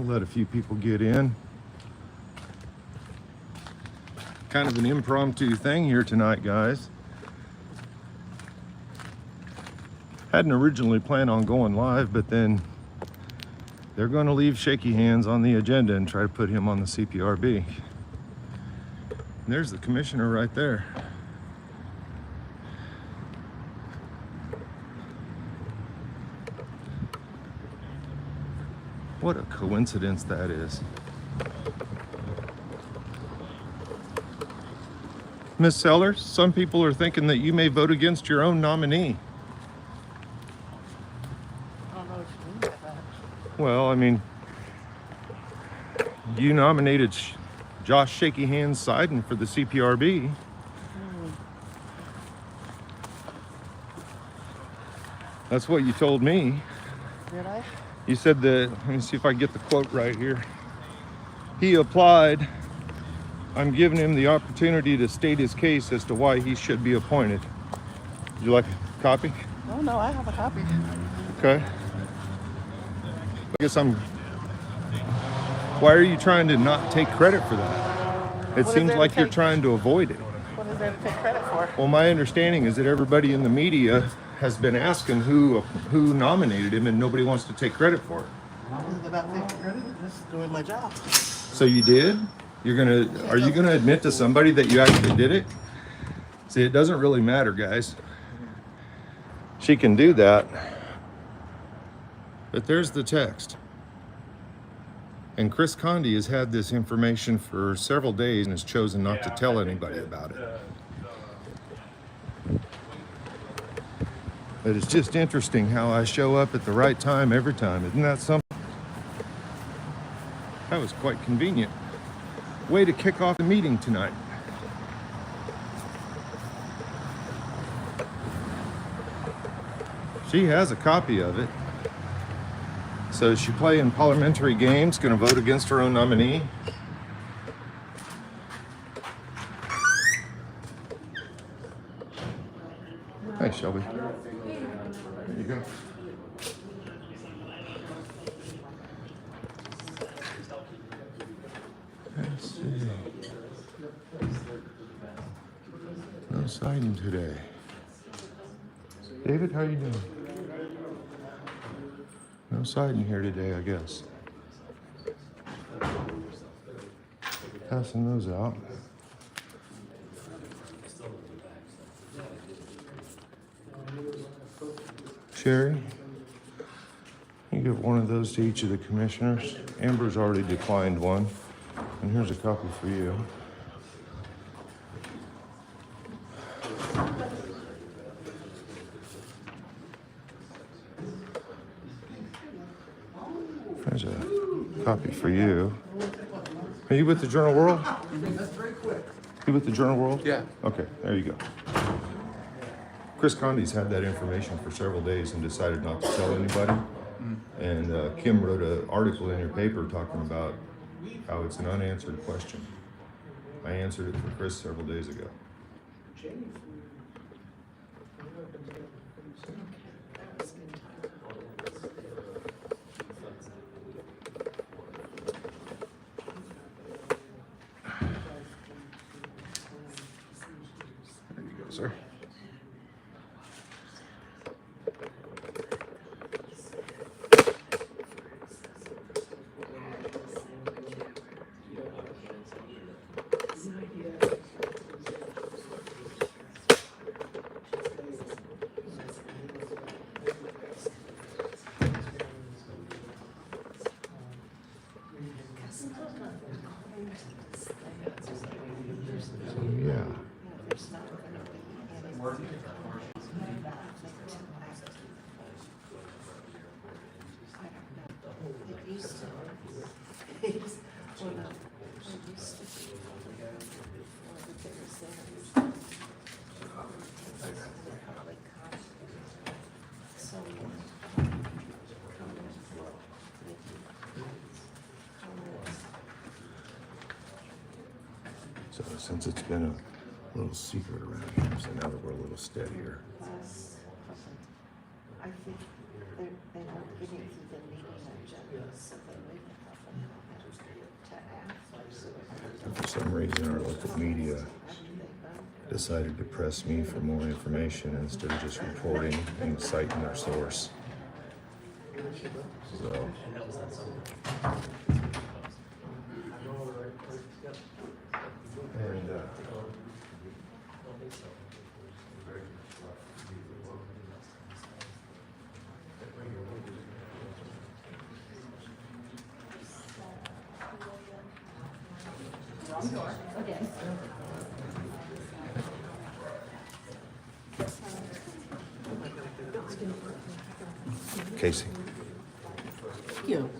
We'll let a few people get in. Kind of an impromptu thing here tonight, guys. Hadn't originally planned on going live, but then they're going to leave Shaky Hands on the agenda and try to put him on the CPRB. And there's the commissioner right there. What a coincidence that is. Ms. Sellers, some people are thinking that you may vote against your own nominee. I don't know what you mean by that. Well, I mean, you nominated Josh Shaky Hands Seiden for the CPRB. That's what you told me. Did I? You said that, let me see if I can get the quote right here. He applied. I'm giving him the opportunity to state his case as to why he should be appointed. Would you like a copy? Oh, no, I have a copy. Okay. I guess why are you trying to not take credit for that? It seems like you're trying to avoid it. What is there to take credit for? Well, my understanding is that everybody in the media has been asking who nominated him, and nobody wants to take credit for it. I'm not taking credit. I'm just doing my job. So you did? Are you gonna admit to somebody that you actually did it? See, it doesn't really matter, guys. She can do that. But there's the text. And Chris Condi has had this information for several days and has chosen not to tell anybody about it. But it's just interesting how I show up at the right time every time. Isn't that something? That was quite convenient. Way to kick off the meeting tonight. She has a copy of it. So is she playing parliamentary games, gonna vote against her own nominee? Hey, Shelby. There you go. Let's see. No sighting today. David, how you doing? No sighting here today, I guess. Passing those out. Sherry, you give one of those to each of the commissioners. Amber's already declined one. And here's a copy for you. There's a copy for you. Are you with the Journal World? That's very quick. You with the Journal World? Yeah. Okay, there you go. Chris Condi's had that information for several days and decided not to tell anybody. And Kim wrote an article in your paper talking about how it's an unanswered question. I answered it for Chris several days ago. There you go, sir. Yeah. So since it's been a little secret around here, so now that we're a little steadier. I think they weren't getting to the meeting agenda, so they made it happen. some reason, our local media decided to press me for more information instead of just reporting and citing their source. So, and Casey. Thank you.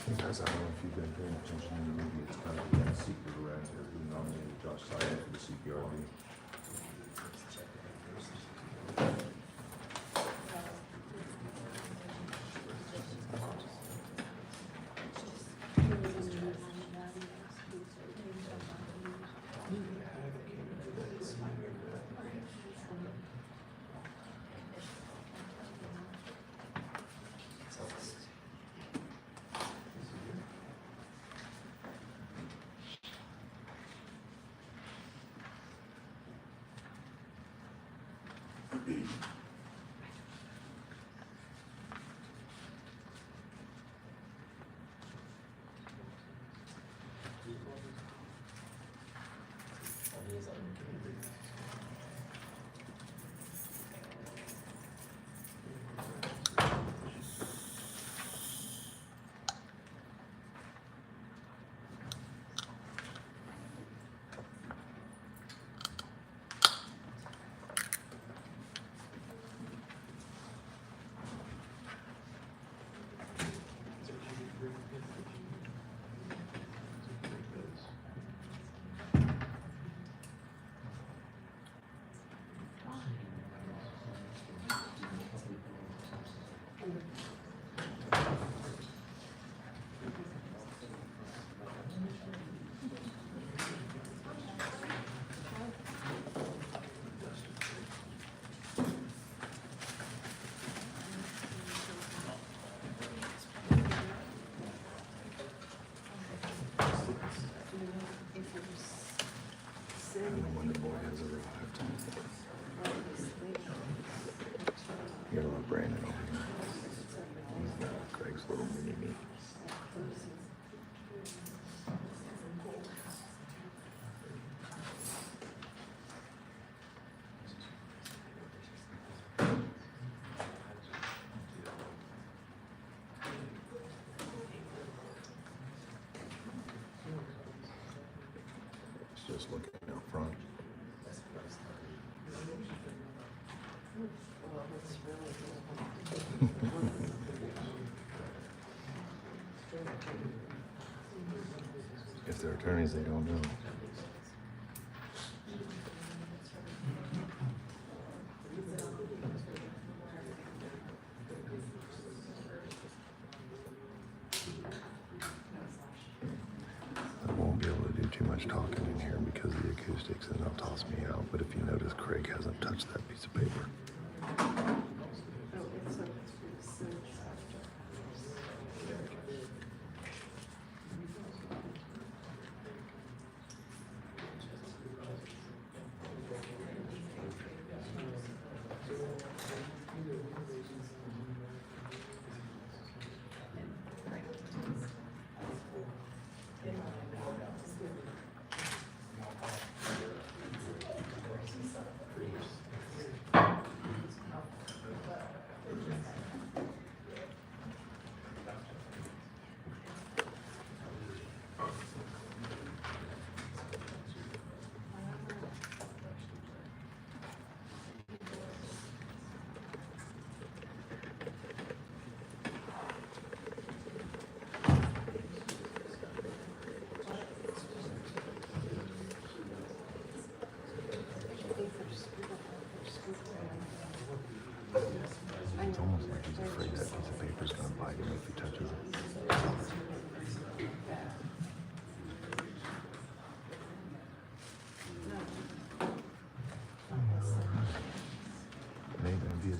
Sometimes I don't know if you've been paying attention in the media, it's kind of a secret around here who nominated Josh Simon for the CPRD. And the Wonder Boy has arrived. You gotta love Brandon over here. He's Craig's little mini-me. Just looking out front. If they're attorneys, they don't know. I won't be able to do too much talking in here because of the acoustics, and they'll toss me out. But if you notice, Craig hasn't touched that piece of paper.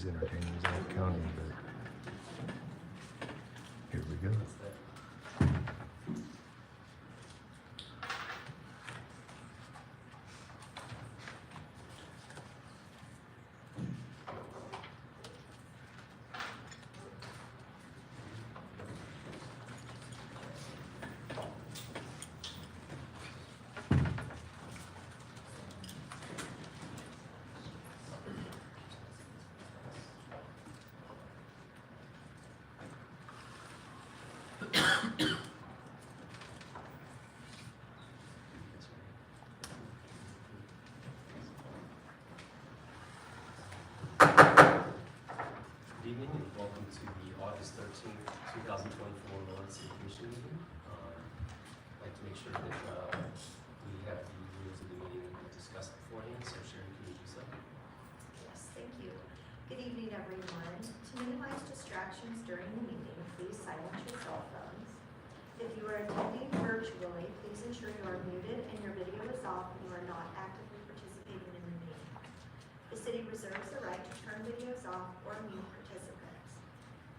entertaining as I'm counting, but here we go. Good evening and welcome to the August 13th, 2024 Lawrence City Commission meeting. I'd like to make sure that we have the rules of the meeting discussed beforehand, so Sharon, can you do so? Yes, thank you. Good evening, everyone. To minimize distractions during the meeting, please silence your cell phones. If you are attending virtually, please ensure you are muted and your video is off and you are not actively participating in the meeting. The city reserves the right to turn videos off or mute participants.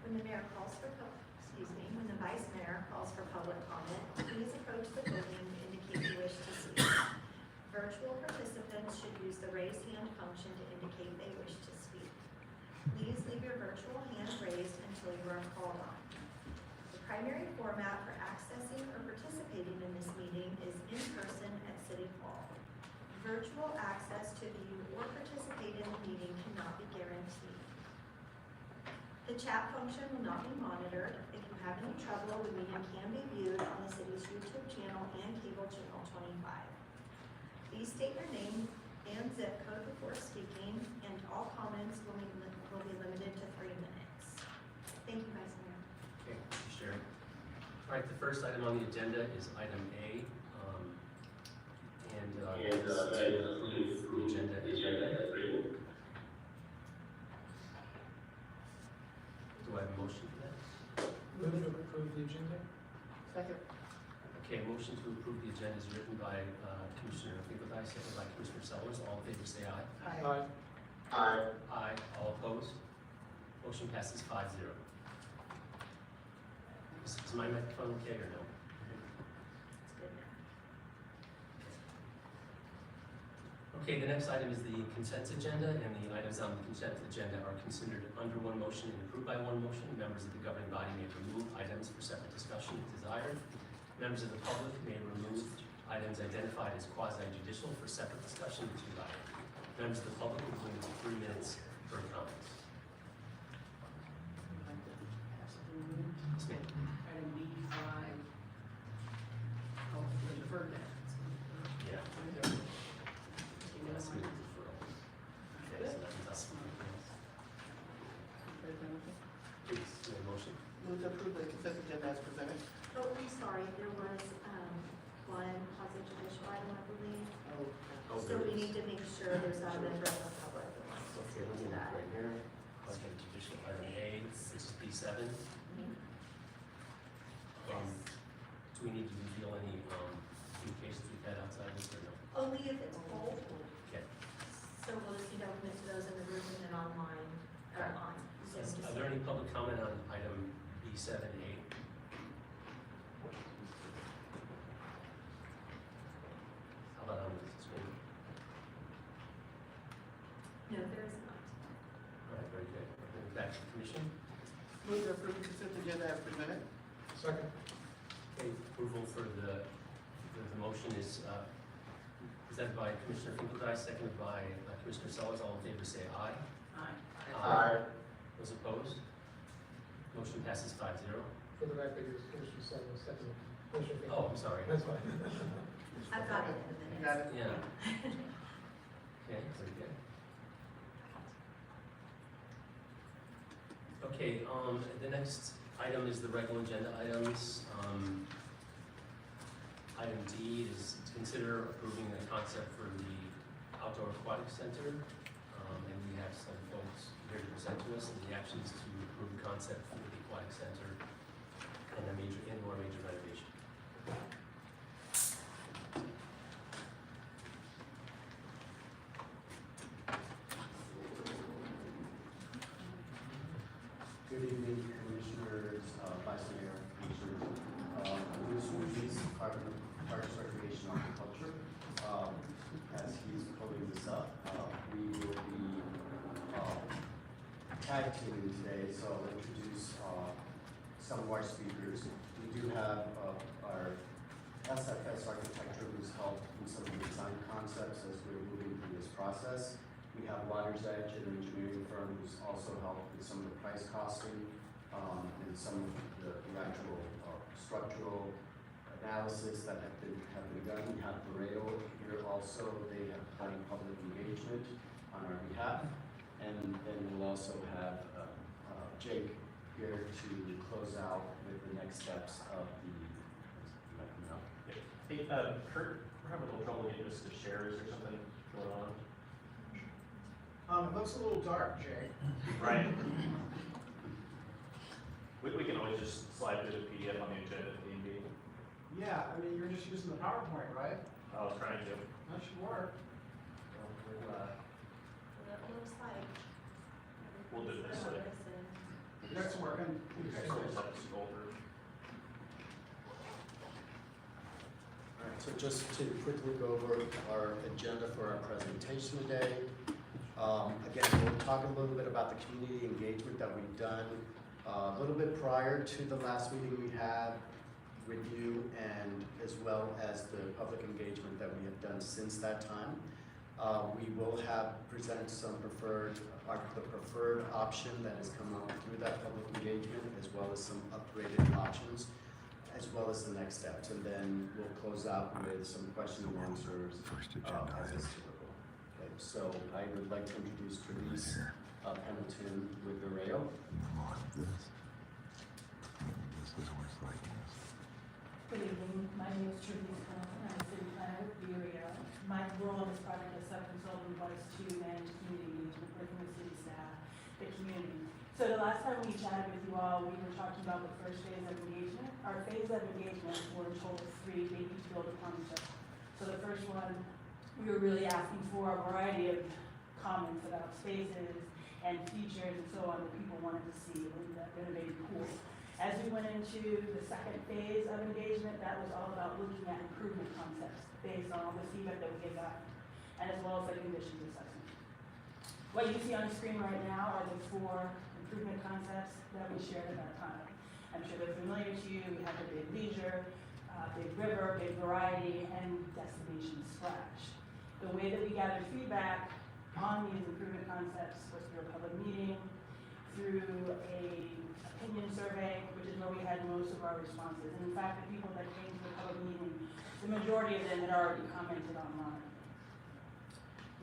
When the mayor calls for, when the vice mayor calls for public comment, please approach the podium to indicate you wish to speak. Virtual participants should use the raise hand function to indicate they wish to speak. Please leave your virtual hand raised until you are called on. The primary format for accessing or participating in this meeting is in person at City Hall. Virtual access to view or participate in the meeting cannot be guaranteed. The chat function will not be monitored. If you have any trouble, the meeting can be viewed on the city's YouTube channel and cable channel 25. Please state your name and zip code before speaking, and all comments will be limited to 3 minutes. Thank you, Vice Mayor. Okay, thank you, Sharon. All right, the first item on the agenda is item A. That is to approve the agenda as written. Do I have a motion for that? Move to approve the agenda. Second. Okay, motion to approve the agenda is written by Commissioner Finkelstein, second by Commissioner Sellers. All in favor say aye. Aye. Aye. Aye. All opposed? Motion passes 5-0. Is my microphone okay or no? It's good now. Okay, the next item is the consent agenda, and the items on the consent agenda are considered under one motion and approved by one motion. Members of the governing body may remove items for separate discussion if desired. Members of the public may remove items identified as quasi-judicial for separate discussion if desired. Members of the public will be limited to 3 minutes per comment. Yes, ma'am. Item B5. Oh, the deferred tax. Yeah. Yes, we need deferral. Okay, so that means us. Please, do a motion. Move to approve the consent agenda as presented. Oh, I'm sorry, there was one quasi-judicial item, I believe. Oh, So there we is. need to make sure there's not a member of the public that wants to Okay, speak let me to look that. right here. Okay, judicial item A, this is B7. Do we need to reveal any communications we've had outside this or no? Only if it's full. Okay. So we'll just need to open it to those in the room and then online, Okay. on Zoom. to Are see. there any public comment on item B7A? How about on this screen? No, there is not. All right, very good. Then back to the commission. Move to approve the consent agenda as presented. Second. Okay, approval for the motion is presented by Commissioner Finkelstein, seconded by Commissioner Sellers. All in favor say aye. Aye. Those opposed? Motion passes 5-0. For the record, it was Commissioner Sellers, second. Commissioner Finkel. Oh, I'm sorry. That's fine. I've got it in a minute. You got it? Yeah. Okay, very good. Okay, the next item is the regular agenda items. Item D is to consider approving the concept for the outdoor aquatic center. And we have some folks here to present to us, and the action is to approve the concept for the aquatic center and a major indoor major renovation. Good evening, Commissioners, Vice Mayor, Commissioners. Bruce Ruiz, Department of Parks, Recreation, and Agriculture. As he's pulling this up, we will be tag teaming today, so I'll introduce some of our speakers. We do have our SFS architecture who's helped in some of the design concepts as we're moving through this process. We have Water's Edge, an engineering firm who's also helped with some of the price costing and some of the actual structural analysis that have been done. We have Borrego here also. They have done public engagement on our behalf. And then we'll also have Jake here to close out with the next steps of the. Hey, Kurt, we're having a little trouble getting this to share. Is there something going on? It looks a little dark, Jay. Right. We can always just slide through the PDF on the agenda if need be. Yeah, I mean, you're just using the PowerPoint, right? I was trying to. That should work. We'll, It looks like. We'll do this way. That's working. Scroll through. All right, so just to quickly go over our agenda for our presentation today. Again, we'll talk a little bit about the community engagement that we've done a little bit prior to the last meeting we had with you, and as well as the public engagement that we have done since that time. We will have presented some the preferred option that has come up through that public engagement, as well as some upgraded options, as well as the next steps, and then we'll close out with some question and answers as is typical. Okay, so I would like to introduce Therese Pendleton with the rail. Good evening, my name is Therese Pendleton, I'm a city planner with Rio. My role in this project as sub-consultant was to manage community engagement, working with city staff, the community. So the last time we chatted with you all, we were talking about the first phase of engagement. Our phase of engagement were in total 3, they each build upon each other. So the first one, we were really asking for a variety of comments about spaces and features and so on that people wanted to see in the renovated pool. As we went into the second phase of engagement, that was all about looking at improvement concepts based on all the feedback that we had gotten, and as well as the conditions assessment. What you see on the screen right now are the 4 improvement concepts that we shared at that time. I'm sure they're familiar to you. We have the big leisure, big river, big variety, and destination splash. The way that we gathered feedback on these improvement concepts was through a public meeting, through a opinion survey, which is where we had most of our responses. And in fact, the people that came to the public meeting, the majority of them had already commented online.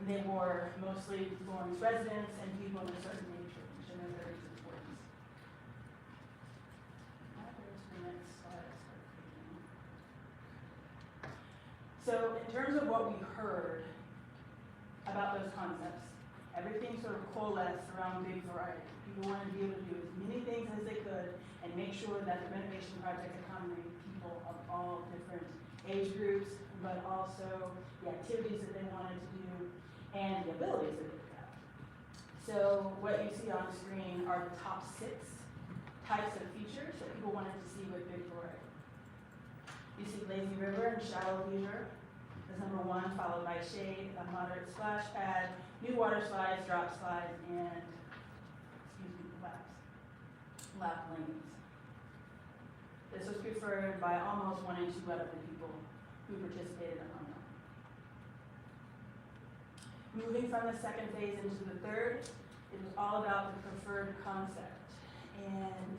And they were mostly Lawrence residents and people in a certain age range, and their 30s and 40s. There's the next slide. So in terms of what we heard about those concepts, everything sort of coalesced around big variety. People wanted to be able to do as many things as they could and make sure that the renovation project accommodated people of all different age groups, but also the activities that they wanted to do and the abilities that they have. So what you see on screen are the top 6 types of features that people wanted to see with big variety. You see lazy river and shallow leisure as number 1, followed by shade, a moderate splash pad, new water slides, drop slides, and lap lanes. This was preferred by almost 1 in 2 out of the people who participated online. Moving from the second phase into the third, it was all about the preferred concept and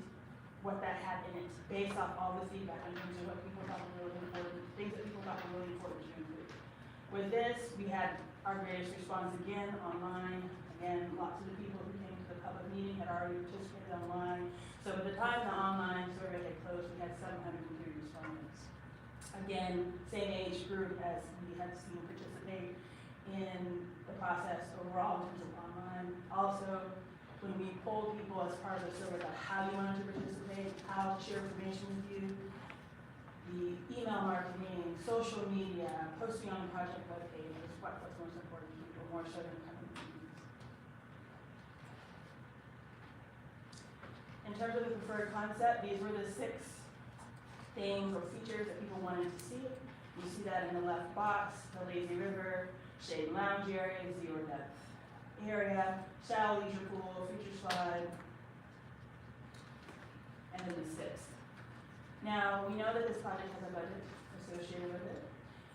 what that had in it, based off all the feedback in terms of what people thought were really important, things that people thought were really important to include. With this, we had our greatest response again online. Again, lots of the people who came to the public meeting had already participated online. So by the time the online survey had closed, we had 703 respondents. Again, same age group as we had seen participate in the process overall in terms of online. Also, when we polled people as part of the survey about how you wanted to participate, how to share information with you, the email marketing, social media, posting on the project webpage is what's most important to people, more so than coming to meetings. In terms of the preferred concept, these were the 6 things or features that people wanted to see. You see that in the left box: the lazy river, shade and lounge area, zero depth area, shallow leisure pool, feature slide, and then the 6th. Now, we know that this project has a budget associated with it,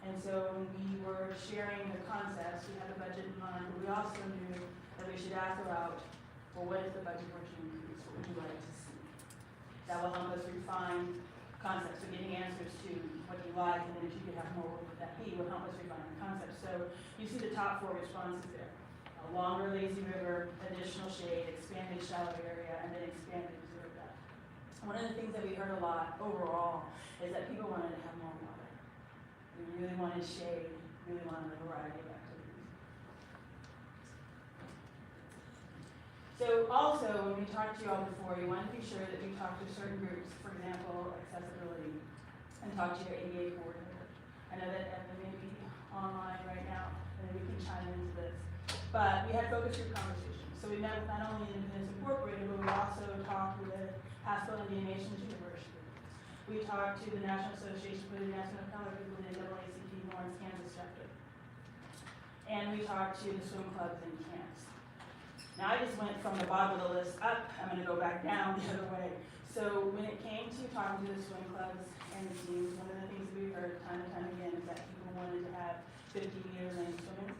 and so when we were sharing the concepts, we had a budget in mind, but we also knew that we should ask about, well, what if the budget were to increase? What would you like to see? That will help us refine concepts, so getting answers to what you like, and then if you could have more, what would that be, will help us refine the concepts. So you see the top 4 responses there: a longer lazy river, additional shade, expanded shallow area, and then expanded zero depth. One of the things that we heard a lot overall is that people wanted to have more water. They really wanted shade, really wanted a variety of activities. So also, when we talked to you all before, you want to be sure that we talk to certain groups, for example, accessibility, and talk to your ADA coordinator. I know that Evan may be online right now, and then we can chime into this. But we had focus group conversations. So we met with not only Independence Incorporated, but we also talked with Haskell Indian Nations University. We talked to the National Association for the Advancement of Color People in the NAACP Lawrence, Kansas chapter. And we talked to the swim clubs and camps. Now I just went from the bottom of the list up. I'm going to go back down the other way. So when it came to talking to the swim clubs and the teams, one of the things that we heard time and time again is that people wanted to have 50-meter lane swimming,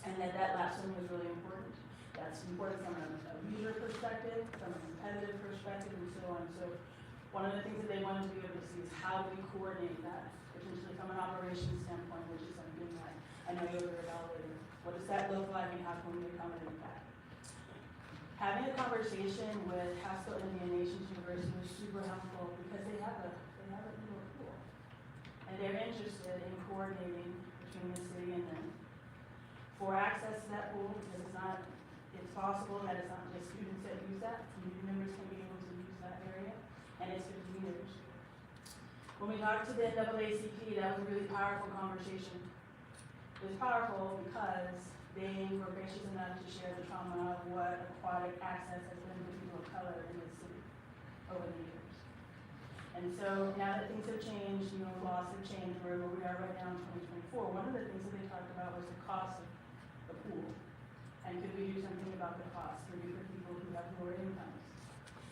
and that lap swim was really important. That's important from a user perspective, from a competitive perspective, and so on. So one of the things that they wanted to be able to see is how do we coordinate that, potentially from an operations standpoint, which is something that I know you'll hear about later. What does that look like, and how can we accommodate that? Having a conversation with Haskell Indian Nations University was super helpful because they have a little pool, and they're interested in coordinating between the city and them for access to that pool, because it's possible that it's not just students that use that, community members can be able to use that area, and it's 50 meters. When we talked to the NAACP, that was a really powerful conversation. It was powerful because they were gracious enough to share the trauma of what aquatic access has been for people of color in this city over the years. And so now that things have changed, laws have changed, where we are right now in 2024, one of the things that they talked about was the cost of the pool. And could we do something about the cost for people who have lower incomes?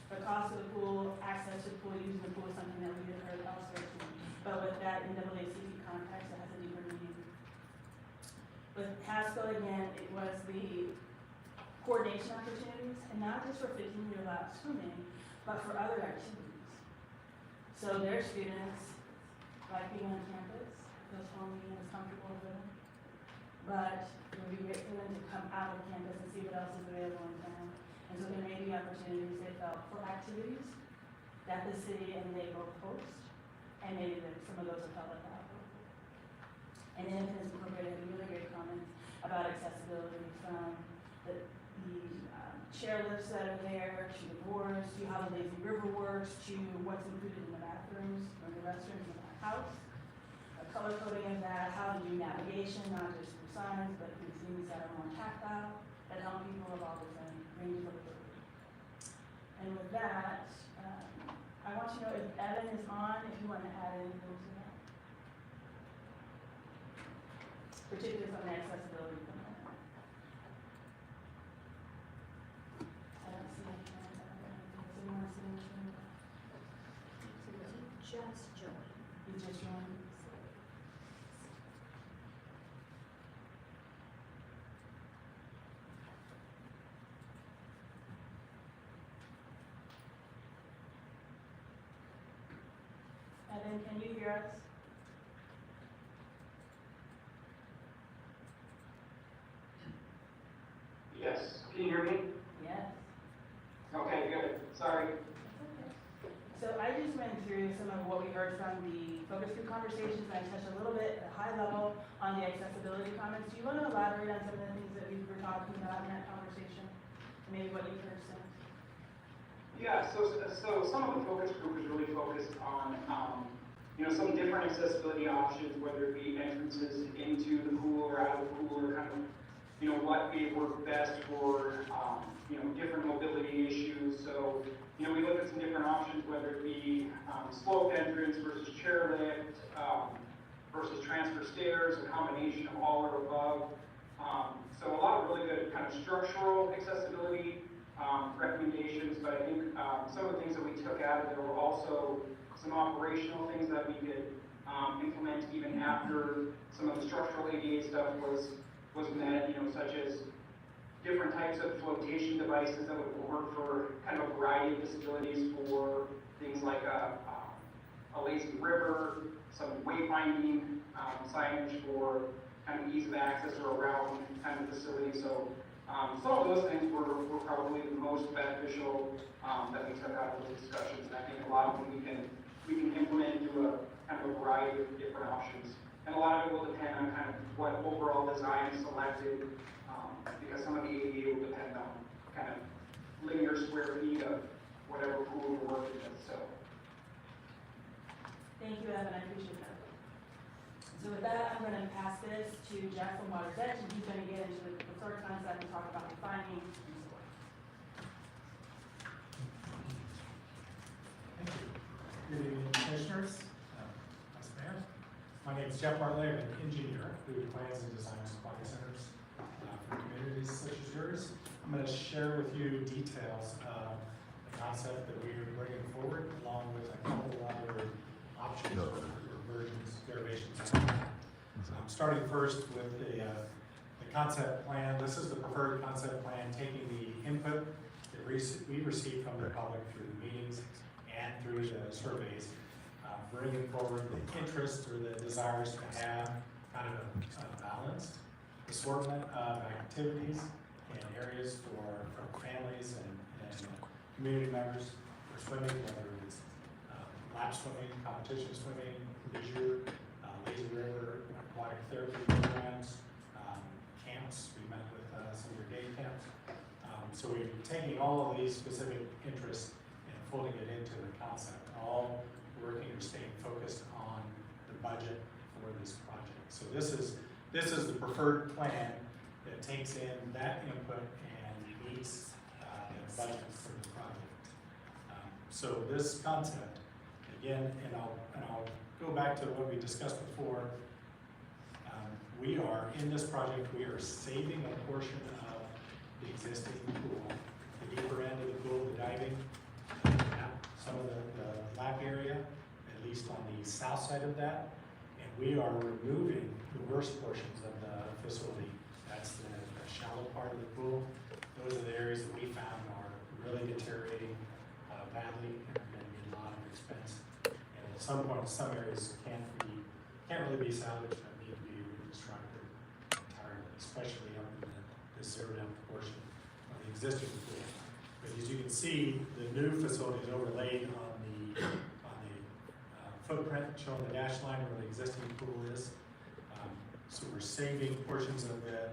The cost of the pool, access to the pool, using the pool is something that we had heard elsewhere too. But with that NAACP context, it has a deeper meaning. With Haskell, again, it was the coordination opportunities, and not just for 15-meter lap swimming, but for other activities. So their students like being on campus, feels homey and is comfortable with them. But it would be great for them to come out of campus and see what else is available in town. And so there may be opportunities they felt for activities that the city and they both host, and maybe that some of those are held at that. And Independence Incorporated had a really great comment about accessibility, from the chairlifts that are there, to the boards, to how the lazy river works, to what's included in the bathrooms or the restrooms in the house. A color coding of that, how to do navigation, not just through signs, but through things that are more tactile, that help people of all different ranges of ability. And with that, I want you to know if Evan is on, if you want to add anything to that. Particularly from the accessibility component. I don't see any hands up or anything. Does anyone see anything? So you just joined. You just joined? Evan, can you hear us? Yes, can you hear me? Yes. Okay, good, sorry. So I just went through some of what we heard from the focus group conversations, and I touched a little bit at a high level on the accessibility comments. Do you want to elaborate on some of the things that we were talking about in that conversation? Maybe what you heard since? Yeah, so some of the focus group was really focused on, some different accessibility options, whether it be entrances into the pool or out of the pool, or kind of what may work best for, different mobility issues. So, we looked at some different options, whether it be sloped entrance versus chairlift, versus transfer stairs, a combination of all or above. So a lot of really good kind of structural accessibility recommendations, but I think some of the things that we took out of there were also some operational things that we could implement even after some of the structural ADA stuff was met, such as different types of flotation devices that would work for kind of a variety of disabilities, for things like a lazy river, some wayfinding signage for kind of ease of access or around kind of facility. So some of those things were probably the most beneficial that we took out of those discussions. And I think a lot of them we can implement into a kind of a variety of different options. And a lot of it will depend on kind of what overall design is selected, because some of the ADA will depend on kind of linear square feet of whatever pool we're working with. So. Thank you, Evan, I appreciate that. So with that, I'm gonna pass this to Jeff from Water's Edge, and he's gonna get into the preferred concept and talk about defining and so on. Thank you. Good evening, commissioners, Vice Mayor. My name is Jeff Bartley. I'm an engineer who plans and designs aquatic centers for communities such as yours. I'm going to share with you details of the concept that we are bringing forward, along with a couple other options or versions, derivations. Starting first with the concept plan. This is the preferred concept plan, taking the input that we receive from the public through the meetings and through the surveys, bringing forward the interest or the desires to have kind of a balanced assortment of activities and areas for families and community members for swimming, whether it's lap swimming, competition swimming, leisure, lazy river, aquatic therapy programs, camps. We met with some of your day camps. So we're taking all of these specific interests and folding it into the concept, all working or staying focused on the budget for this project. So this is the preferred plan that takes in that input and meets the budget for the project. So this concept, again, and I'll go back to what we discussed before. We are, in this project, we are saving a portion of the existing pool, the deeper end of the pool, the diving, some of the lap area, at least on the south side of that. And we are removing the worst portions of the facility. That's the shallow part of the pool. Those are the areas that we found are really deteriorating badly and are going to be a lot of expense. And at some point, some areas can't really be salvaged and need to be reconstructed entirely, especially up in the zero depth portion of the existing pool. But as you can see, the new facility is overlaid on the footprint showing the dash line where the existing pool is. So we're saving portions of the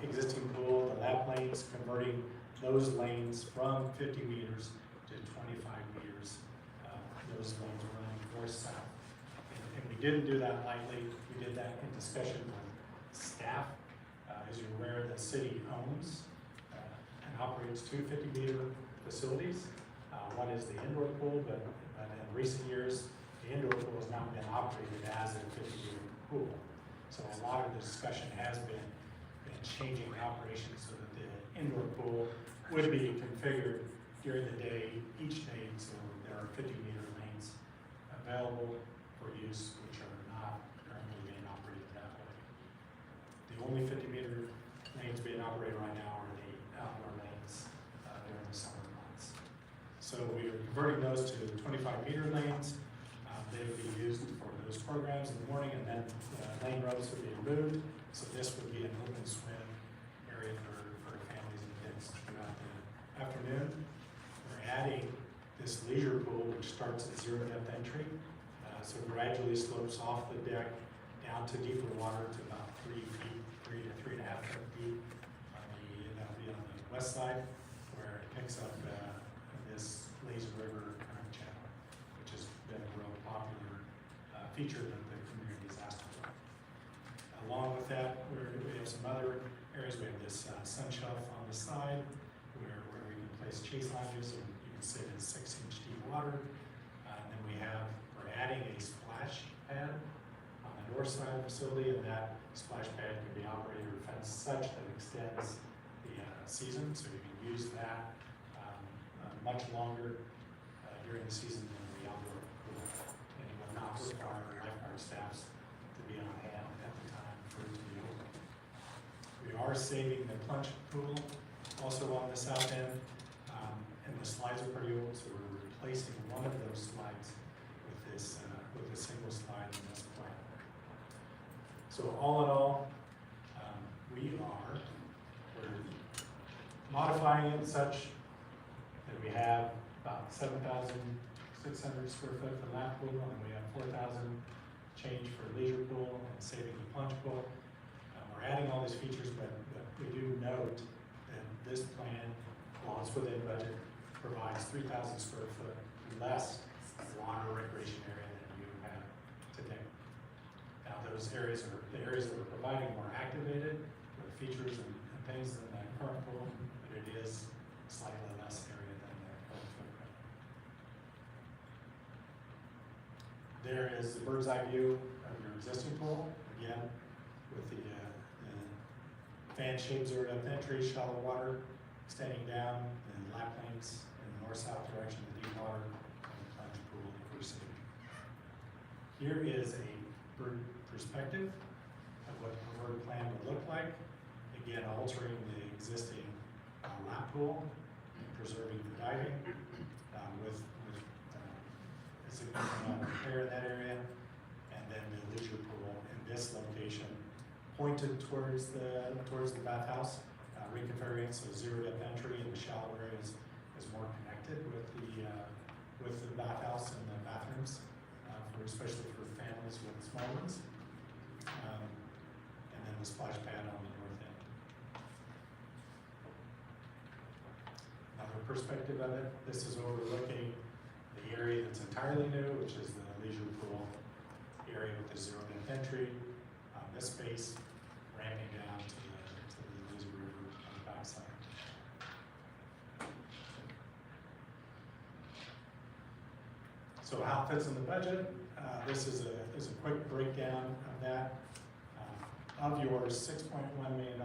existing pool, the lap lanes, converting those lanes from 50 meters to 25 meters. Those lanes are running north-south. And we didn't do that lightly. We did that in discussion with staff. As you're aware, the city owns and operates two 50-meter facilities. One is the indoor pool, but in recent years, the indoor pool has not been operated as a 50-meter pool. So a lot of the discussion has been changing operations so that the indoor pool would be configured during the day, each day, so there are 50-meter lanes available for use, which are not currently being operated that way. The only 50-meter lanes being operated right now are the outdoor lanes during the summer months. So we are converting those to 25-meter lanes. They would be used for those programs in the morning, and then lane ropes would be removed. So this would be an open swim area for families and kids throughout the afternoon. We're adding this leisure pool, which starts at zero depth entry. So gradually slopes off the deck down to deeper water to about 3 feet, 3 to 3.5 foot deep. That'll be on the west side, where it picks up this lazy river current channel, which has been a real popular feature that the community has asked for. Along with that, we have some other areas. We have this sun shelf on the side where we can place chase lounges, and you can sit in 6-inch deep water. And then we're adding a splash pad on the north side of the facility, and that splash pad can be operated or fenced such that it extends the season, so you can use that much longer during the season than the outdoor pool. And it will not require lifeguard staffs to be on hand at the time for it to be open. We are saving the plunge pool also on the south end, and the slides are pretty old, so we're replacing one of those slides with a single slide in this plan. So all in all, we're modifying it such that we have about 7,600 square foot for lap pool, and we have 4,000 change for leisure pool and saving the plunge pool. We're adding all these features, but we do note that this plan, while it's within budget, provides 3,000 square foot less water recreation area than you have today. Now, those areas are the areas that we're providing more activated with features and things than that current pool, but it is slightly less area than the current footprint. There is the bird's eye view of your existing pool, again, with the fan-shaped zero-depth entry, shallow water extending down, and lap lanes in the north-south direction, the deep water, and the plunge pool that we're seeing. Here is a bird perspective of what the preferred plan would look like. Again, altering the existing lap pool and preserving the diving with a significant amount of repair in that area, and then the leisure pool in this location pointed towards the bathhouse, reconfiguring so zero-depth entry in the shallow areas is more connected with the bathhouse and the bathrooms, especially for families with small ones, and then the splash pad on the north end. Another perspective of it, this is overlooking the area that's entirely new, which is the leisure pool area with the zero-depth entry. This space ramping down to the Lazy River on the backside. So how it fits in the budget, this is a quick breakdown of that. Of your $6.1 million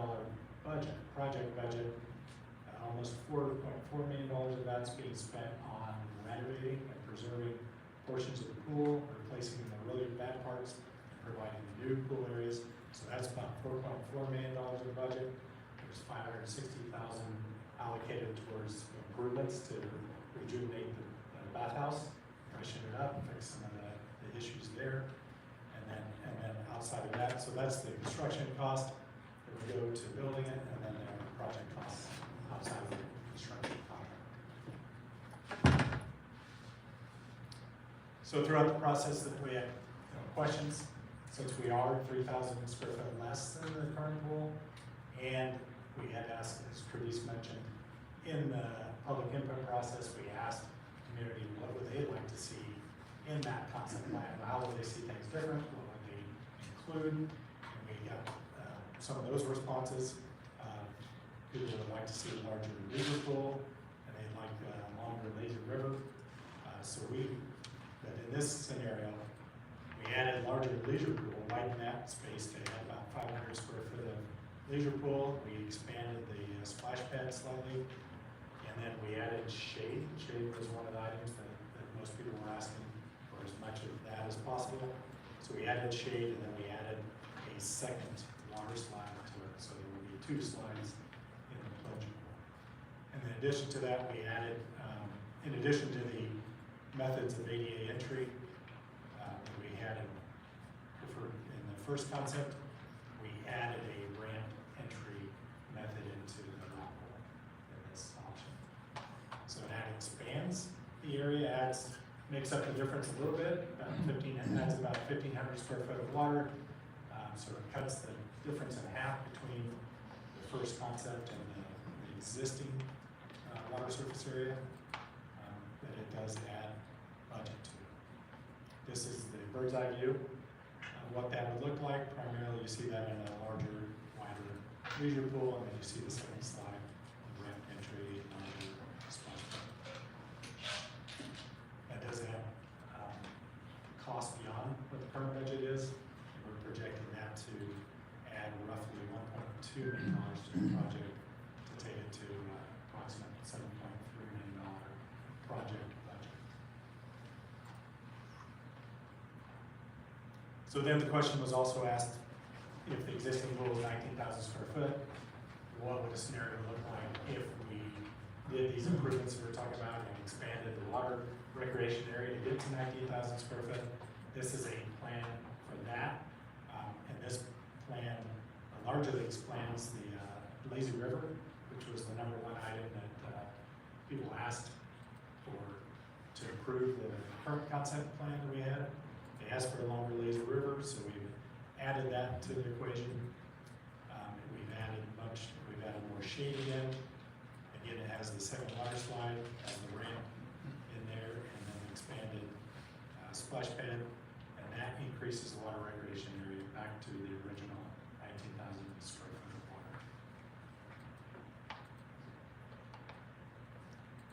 project budget, almost $4.4 million of that's being spent on renovating and preserving portions of the pool, replacing the really bad parts, and providing the new pool areas. So that's about $4.4 million of the budget. There's $560,000 allocated towards improvements to rejuvenate the bathhouse, freshen it up, fix some of the issues there. And then outside of that, so that's the construction cost that would go to building it, and then there are project costs outside of the construction contract. So throughout the process, that we had questions, since we are 3,000 square foot less than the current pool, and we had asked, as Travis mentioned, in the public input process, we asked the community what would they like to see in that concept plan. How would they see things different? What would they include? And we got some of those responses. People would like to see a larger leisure pool, and they'd like a longer lazy river. But in this scenario, we added larger leisure pool, widened that space to add about 500 square foot of leisure pool. We expanded the splash pad slightly, and then we added shade. Shade was one of the items that most people were asking for as much of that as possible. So we added shade, and then we added a second water slide to it. So there will be 2 slides in the plunge pool. And in addition to that, we added, in addition to the methods of ADA entry, we had in the first concept, we added a ramp entry method into the lap pool in this option. So that expands the area, makes up the difference a little bit, adds about 1,500 square foot of water, so it cuts the difference in half between the first concept and the existing water surface area, but it does add budget to it. This is the bird's eye view of what that would look like. Primarily, you see that in a larger, wider leisure pool, and then you see the second slide, ramp entry, laundry, splash pad. That does have, cost beyond what the current budget is. We're projecting that to add roughly $1.2 million to the project to take it to approximately $7.3 million project budget. So then the question was also asked, if the existing pool is 19,000 square foot, what would a scenario look like if we did these improvements that we're talking about and expanded the water recreation area to get to 19,000 square foot? This is a plan for that. And this plan largely explains the lazy river, which was the #1 item that people asked for to improve the current concept plan that we had. They asked for a longer lazy river, so we've added that to the equation. We've added more shading in. Again, it has the second water slide, has the ramp in there, and then expanded splash pad, and that increases the water recreation area back to the original 19,000 square foot of water.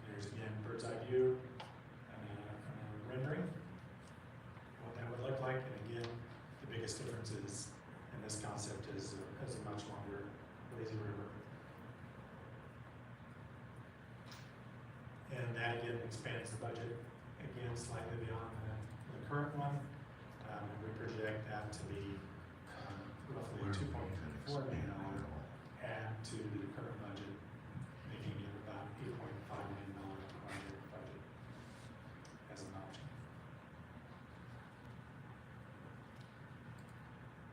There's again bird's eye view and a rendering, what that would look like, and again, the biggest difference is, in this concept, is a much longer lazy river. And that again expands the budget again slightly beyond the current one. And we project that to be roughly a $2.4 million add to the current budget, making it about $8.5 million project budget as an option.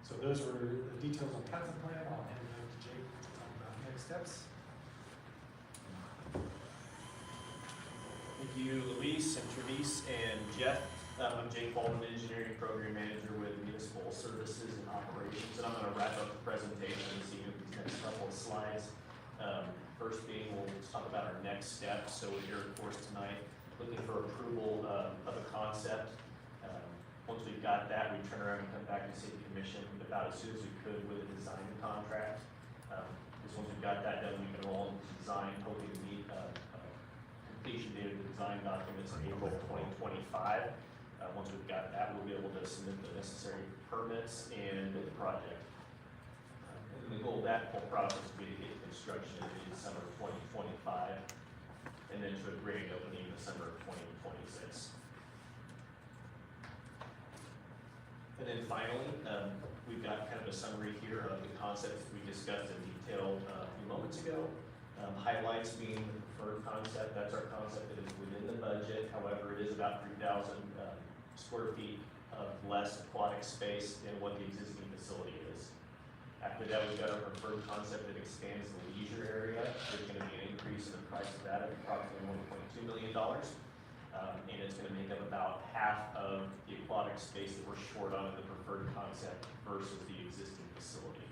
So those were the details on concept plan. I'll hand it over to Jake to talk about next steps. Thank you, Luis and Travis and Jeff. I'm Jake Baldwin, Engineering Program Manager with Municipal Services and Operations, and I'm going to wrap up the presentation this evening with these next couple of slides. First being, we'll talk about our next steps. So we're here, of course, tonight looking for approval of a concept. Once we've got that, we turn around and come back to City Commission about as soon as we could with a design contract. Because once we've got that done, we can roll into design, hoping to meet completion date of the design documents in April 2025. Once we've got that, we'll be able to submit the necessary permits and the project. And the goal of that whole process will be to get construction in December of 2025, and then to a grand opening in December of 2026. And then finally, we've got kind of a summary here of the concepts we discussed in detail a few moments ago. Highlights being the preferred concept, that's our concept that is within the budget. However, it is about 3,000 square feet of less aquatic space than what the existing facility is. After that, we've got our preferred concept that expands the leisure area. There's going to be an increase in the price of that of approximately $1.2 million. And it's going to make up about half of the aquatic space that we're short on in the preferred concept versus the existing facility.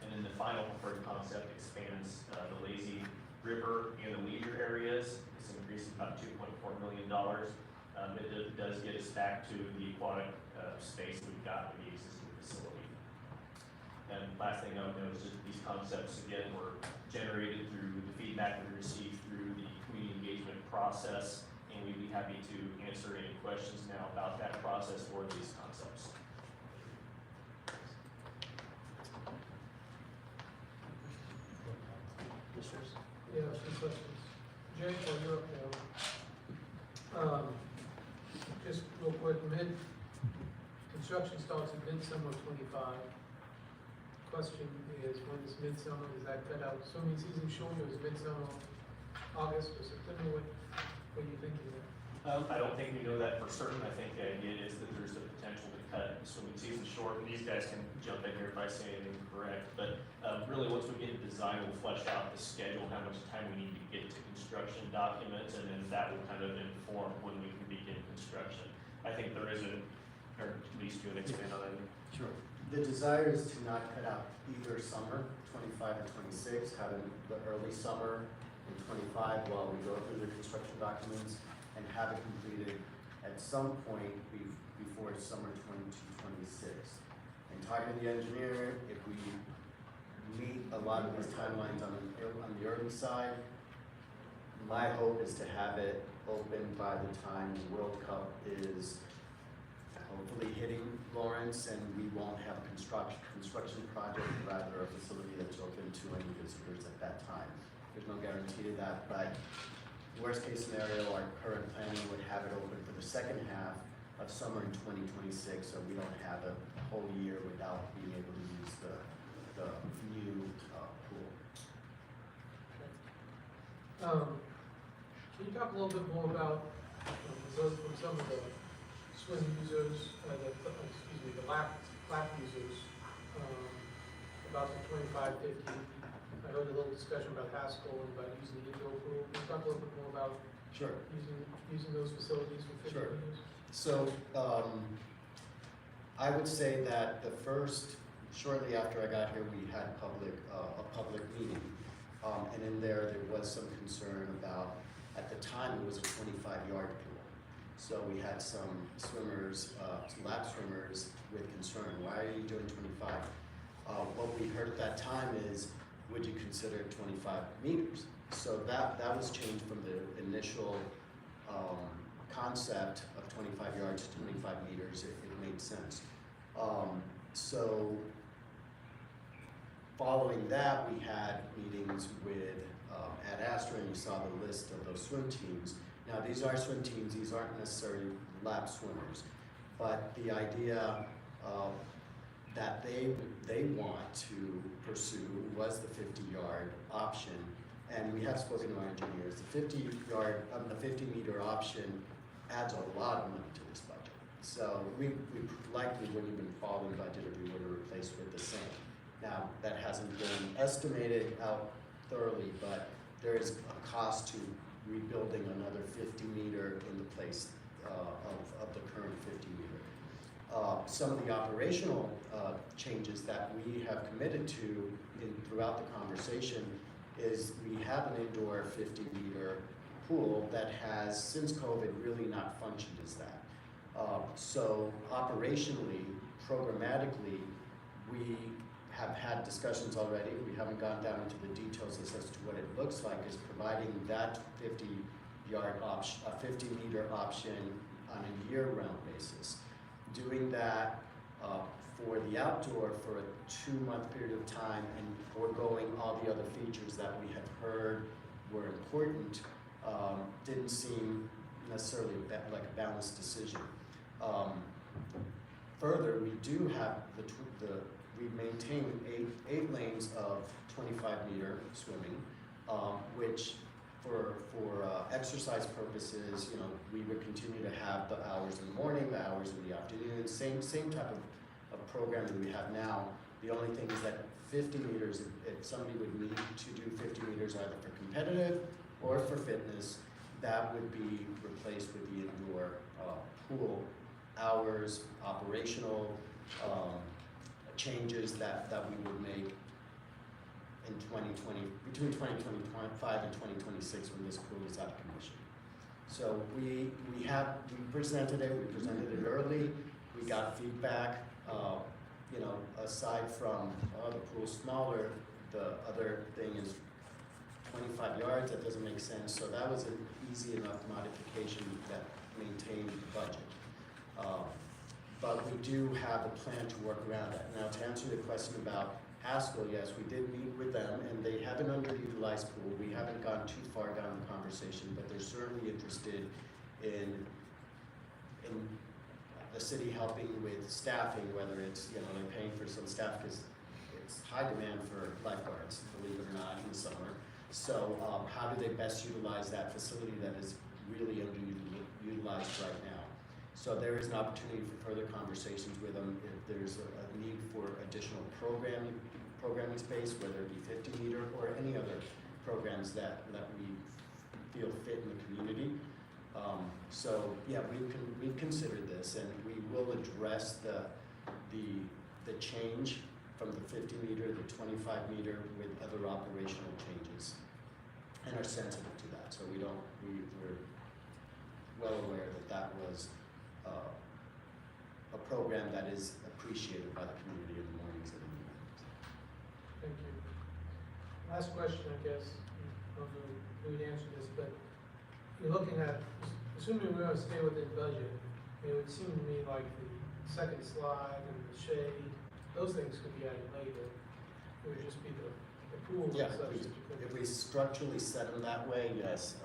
And then the final preferred concept expands the lazy river and the leisure areas. This increases about $2.4 million. It does get us back to the aquatic space we've got in the existing facility. And last thing I would note is just these concepts, again, were generated through the feedback we received through the community engagement process, and we'd be happy to answer any questions now about that process or these concepts. Yeah, some questions. Jake, while you're up now, just real quick, construction starts at midsummer '25. Question is, when is midsummer, is that cut out swimming season short, or is midsummer August or September? What are you thinking there? I don't think we know that for certain. I think the idea is that there's the potential to cut swimming season short, and these guys can jump in here if I say anything incorrect. But really, once we get the design, we'll flesh out the schedule, how much time we need to get to construction documents, and then that will kind of inform when we can begin construction. I think there is or at least you would expand on that. Sure. The desire is to not cut out either summer, 25 and 26, have the early summer in 25 while we go through the construction documents, and have it completed at some point before summer 22, 26. And talking to the engineer, if we meet a lot of these timelines on the early side. My hope is to have it open by the time the World Cup is hopefully hitting Lawrence, and we won't have a construction project, rather a facility that's open to any visitors at that time. There's no guarantee to that, but worst case scenario, our current planning would have it open for the second half of summer in 2026, so we don't have a whole year without being able to use the new pool. Can you talk a little bit more about, from some of the swim users, the lap users, about the 25, 50? I heard a little discussion about Haskell and about using the indoor pool. Can you talk a little bit more about Sure. using those facilities for 50 Sure. users? So, I would say that shortly after I got here, we had a public meeting. And in there was some concern about, at the time, it was a 25-yard pool. So we had some swimmers, some lap swimmers with concern, why are you doing 25? What we heard at that time is, would you consider 25 meters? So that was changed from the initial concept of 25 yards to 25 meters. It made sense. So following that, we had meetings with at Astor, and you saw the list of those swim teams. Now, these are swim teams, these aren't necessarily lap swimmers, but the idea that they want to pursue was the 50-yard option, and we have spoken to our engineers. The 50-meter option adds a lot of money to this budget. So we likely wouldn't even fall in budget if we were to replace with the same. Now, that hasn't been estimated out thoroughly, but there is a cost to rebuilding another 50-meter in the place of the current 50-meter. Some of the operational changes that we have committed to throughout the conversation is we have an indoor 50-meter pool that has, since COVID, really not functioned as that. So operationally, programmatically, we have had discussions already. We haven't gone down into the details as to what it looks like, is providing that 50-yard option, a 50-meter option on a year-round basis. Doing that for the outdoor for a 2-month period of time and foregoing all the other features that we had heard were important didn't seem necessarily like a balanced decision. Further, we do have we maintain eight lanes of 25-meter swimming, which for exercise purposes, we would continue to have the hours in the morning, the hours in the afternoon, same type of programming we have now. The only thing is that 50 meters, if somebody would need to do 50 meters either for competitive or for fitness, that would be replaced with the indoor pool hours, operational changes that we would make in 2020, between 2025 and 2026 when this pool is out of commission. So we presented it early, we got feedback, aside from the pool's smaller, the other thing is 25 yards, that doesn't make sense, so that was an easy enough modification that maintained the budget. But we do have a plan to work around that. Now, to answer the question about Haskell, yes, we did meet with them, and they have an underutilized pool. We haven't gone too far down the conversation, but they're certainly interested in the city helping with staffing, whether it's, they're paying for some staff because it's high demand for lifeguards, believe it or not, in the summer. So how do they best utilize that facility that is really underutilized right now? So there is an opportunity for further conversations with them if there's a need for additional programming space, whether it be 50-meter or any other programs that we feel fit in the community. So yeah, we've considered this, and we will address the change from the 50-meter to the 25-meter with other operational changes, and are sensitive to that. So we're well aware that was a program that is appreciated by the community in the mornings and the evenings. Thank you. last question, I guess, I don't know who would answer this, but you're looking at, assuming we're gonna stay within budget, it would seem to me like the second slide and the shade, those things could be added later. It would just be the pool and Yeah, such. if we structurally set them that way, yes.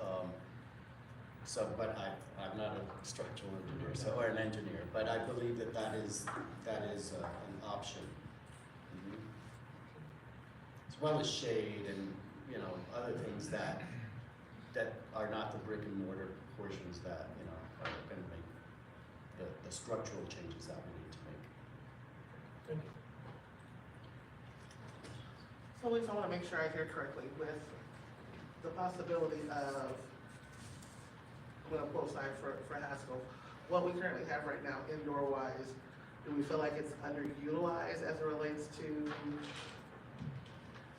So, but I'm not a structural engineer, so, or an engineer, but I believe that is an option. Mhm. As well as shade and, you know, other things that are not the brick and mortar portions that, you know, are gonna make the structural changes that we need to make. Thank you. So Lisa, I want to make sure I hear correctly with the possibility of, I'm going to pull aside for Haskell, what we currently have right now indoor wise, do we feel like it's underutilized as it relates to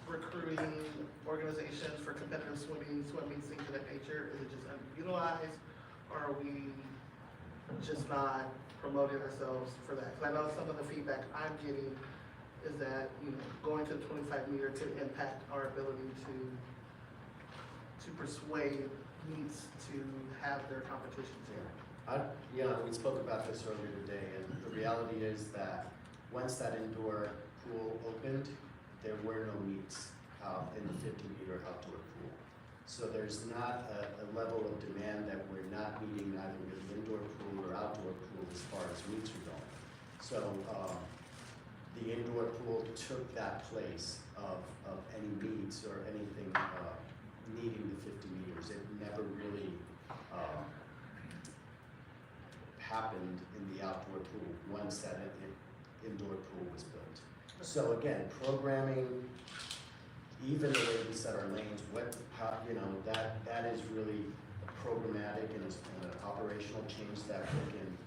recruiting organizations for competitive swimming, things of that nature? Is it just underutilized, or are we just not promoting ourselves for that? Because I know some of the feedback I'm getting is that, you know, going to the 25 meter could impact our ability to persuade meets to have their competitions there. We spoke about this earlier today, and the reality is that once that indoor pool opened, there were no meets in the 50-meter outdoor pool. So there's not a level of demand that we're not meeting either with the indoor pool or outdoor pool as far as meets are going. So the indoor pool took that place of any meets or anything needing the 50 meters. It never really happened in the outdoor pool once that indoor pool was built. So again, programming, even the way we set our lanes, that is really a programmatic and an operational change that we can,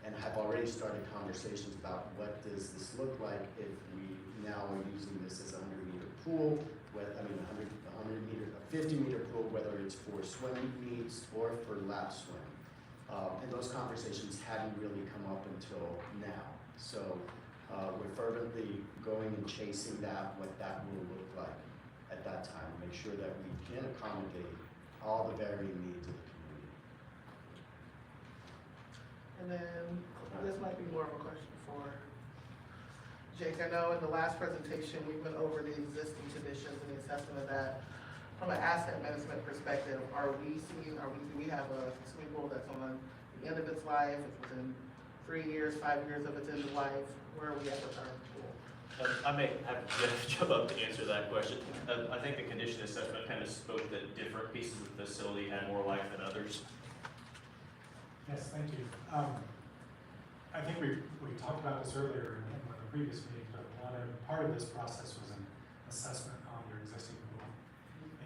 and have already started conversations about what does this look like if we now are using this as a 100-meter pool, a 50-meter pool, whether it's for swim meets or for lap swim. And those conversations hadn't really come up until now. So we're fervently going and chasing what that will look like at that time, make sure that we can accommodate all the varying needs of the community. And then, this might be more of a question for Jake. I know in the last presentation, we went over the existing conditions and the assessment of that. From an asset management perspective, do we have a swimming pool that's on the end of its life, it's within 3 years, 5 years of its end of life? Where are we at with our pool? I may have Jeff jump up to answer that question. I think the condition assessment kind of spoke that different pieces of the facility had more life than others. Yes, thank you. I think we talked about this earlier in one of the previous meetings, but part of this process was an assessment on your existing pool.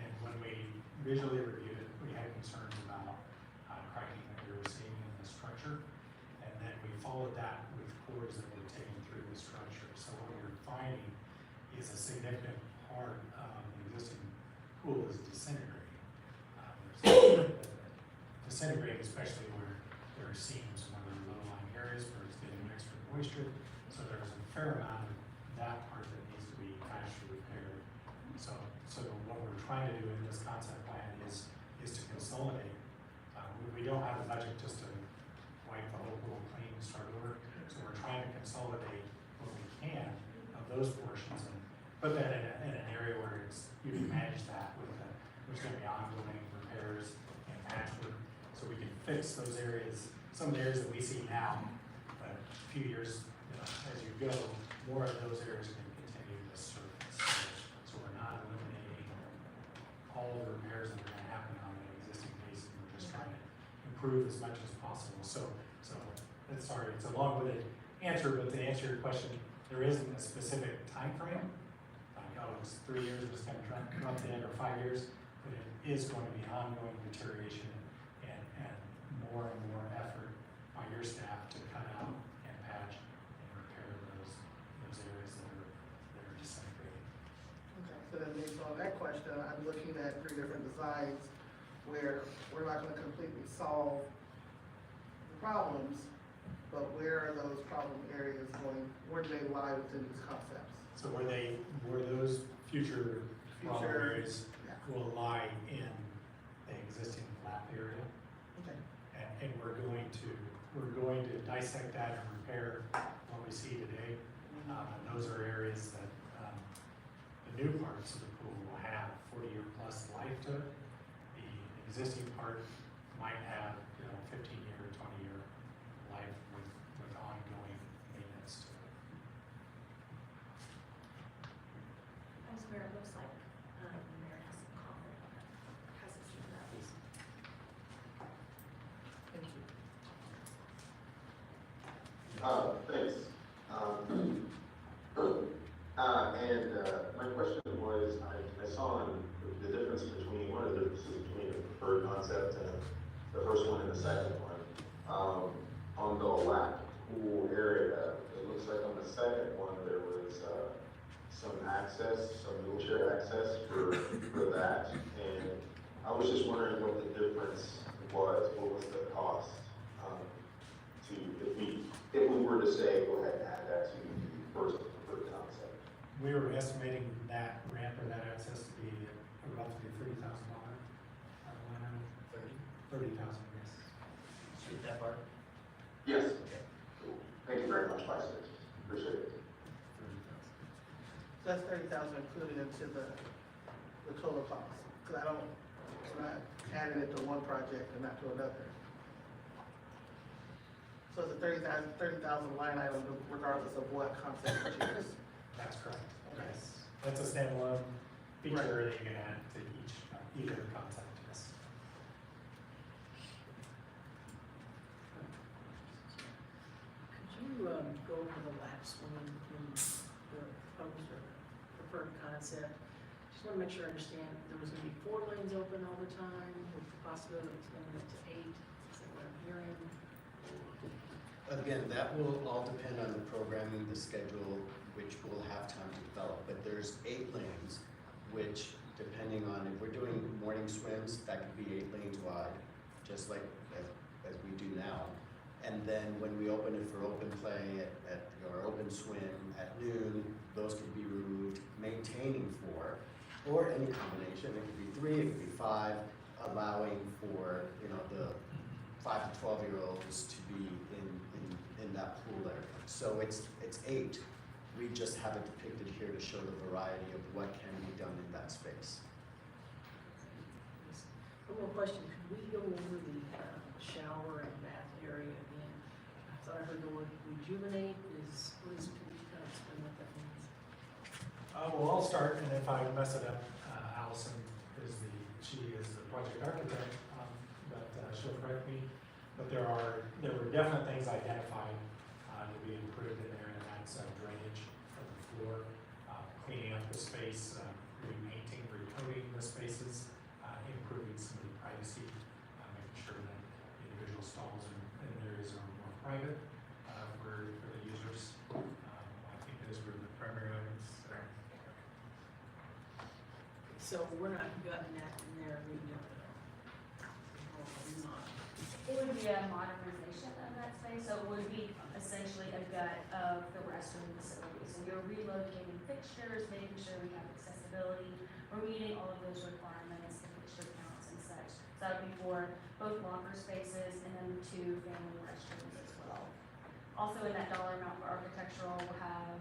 And when we visually reviewed it, we had concerns about cracking that we were seeing in the structure. And then we followed that with cores that were taken through the structure. So what you're finding is a significant part of the existing pool is disintegrating. Disintegrating, especially where there are seams, where there are low-lying areas where it's getting extra moisture. So there's a fair amount of that part that needs to be actually repaired. So what we're trying to do in this concept plan is to consolidate. We don't have the budget just to wipe the whole pool clean and start over. So we're trying to consolidate what we can of those portions and put that in an area where you can manage that with there's going to be ongoing repairs and patchwork, so we can fix those areas. Some of the areas that we see now, but a few years as you go, more of those areas can continue to surface. So we're not eliminating all the repairs that are going to happen on the existing basin. We're just trying to improve as much as possible. So sorry, it's a long-winded answer, but to answer your question, there isn't a specific time frame. Like, it's 3 years, it's going to come to the end, or 5 years, but it is going to be ongoing deterioration and more and more effort by your staff to cut out and patch and repair those areas that are disintegrating. Okay, so then based on that question, I'm looking at 3 different designs where we're not gonna completely solve the problems, but where are those problem areas going, where do they lie within these concepts? So were those future problem future. areas Yeah. will lie in the existing lap area. Okay. And we're going to dissect that and repair what we see today. And those are areas that, the new parts of the pool will have 40-year plus life to it. The existing part might have, 15-year, 20-year life with ongoing maintenance to it. Vice Mayor, it looks like, the mayor has some comment, has a few notes. Thank you. Thanks. My question was, I saw the difference between, one of the differences between the preferred concept and the first one and the second one. On the lap pool area, it looks like on the second one, there was, some access, some wheelchair access for that. And I was just wondering what the difference was, what was the cost, if we were to say, go ahead and add that to the first preferred concept. We were estimating that ramp or that access to be roughly $30,000. $30,000, yes. Did you get that part? Yes. Okay. Cool. Thank you very much, Vice Mayor. Appreciate it. 30,000. So that's 30,000 included into the total cost, because we're not adding it to one project and not to another. So it's a 30,000 line item regardless of what concept you choose. That's correct. Okay. Yes. That's a standalone feature Right. that you can add to either concept, yes. Could you go over the lap swing in the proposed or preferred concept? Just want to make sure I understand, there was going to be 4 lanes open all the time with the possibility of extending it to 8, is that what I'm hearing? Again, that will all depend on the programming, the schedule, which we'll have time to develop. But there's 8 lanes, which depending on, if we're doing morning swims, that could be 8 lanes wide, just like as we do now. And then when we open it for open play or open swim at noon, those could be removed, maintaining 4, or any combination. It could be 3, it could be 5, allowing for, the 5 to 12-year-olds to be in that pool area. So it's 8. We just have it depicted here to show the variety of what can be done in that space. One more question, could we go over the shower and bath area again? I thought I heard the word rejuvenate, could you kind of explain what that means? Well, I'll start, and if I mess it up, Allison she is the project architect, but she'll correct me. But there were definite things identified to be improved in there, and that's drainage of the floor, cleaning up the space, repainting, recoating the spaces, improving some of the privacy, making sure that individual stalls and areas are more private for the users. I think those were the primary items there. So we're not gutting that in there, redoing it all? It would be a modernization of that space, so it would be essentially a gut of the restroom facility. So you're relocating fixtures, making sure we have accessibility, we're meeting all of those requirements, the fixture counts and such. So that would be for both locker spaces and then 2 family restrooms as well. Also in that dollar amount for architectural, we'll have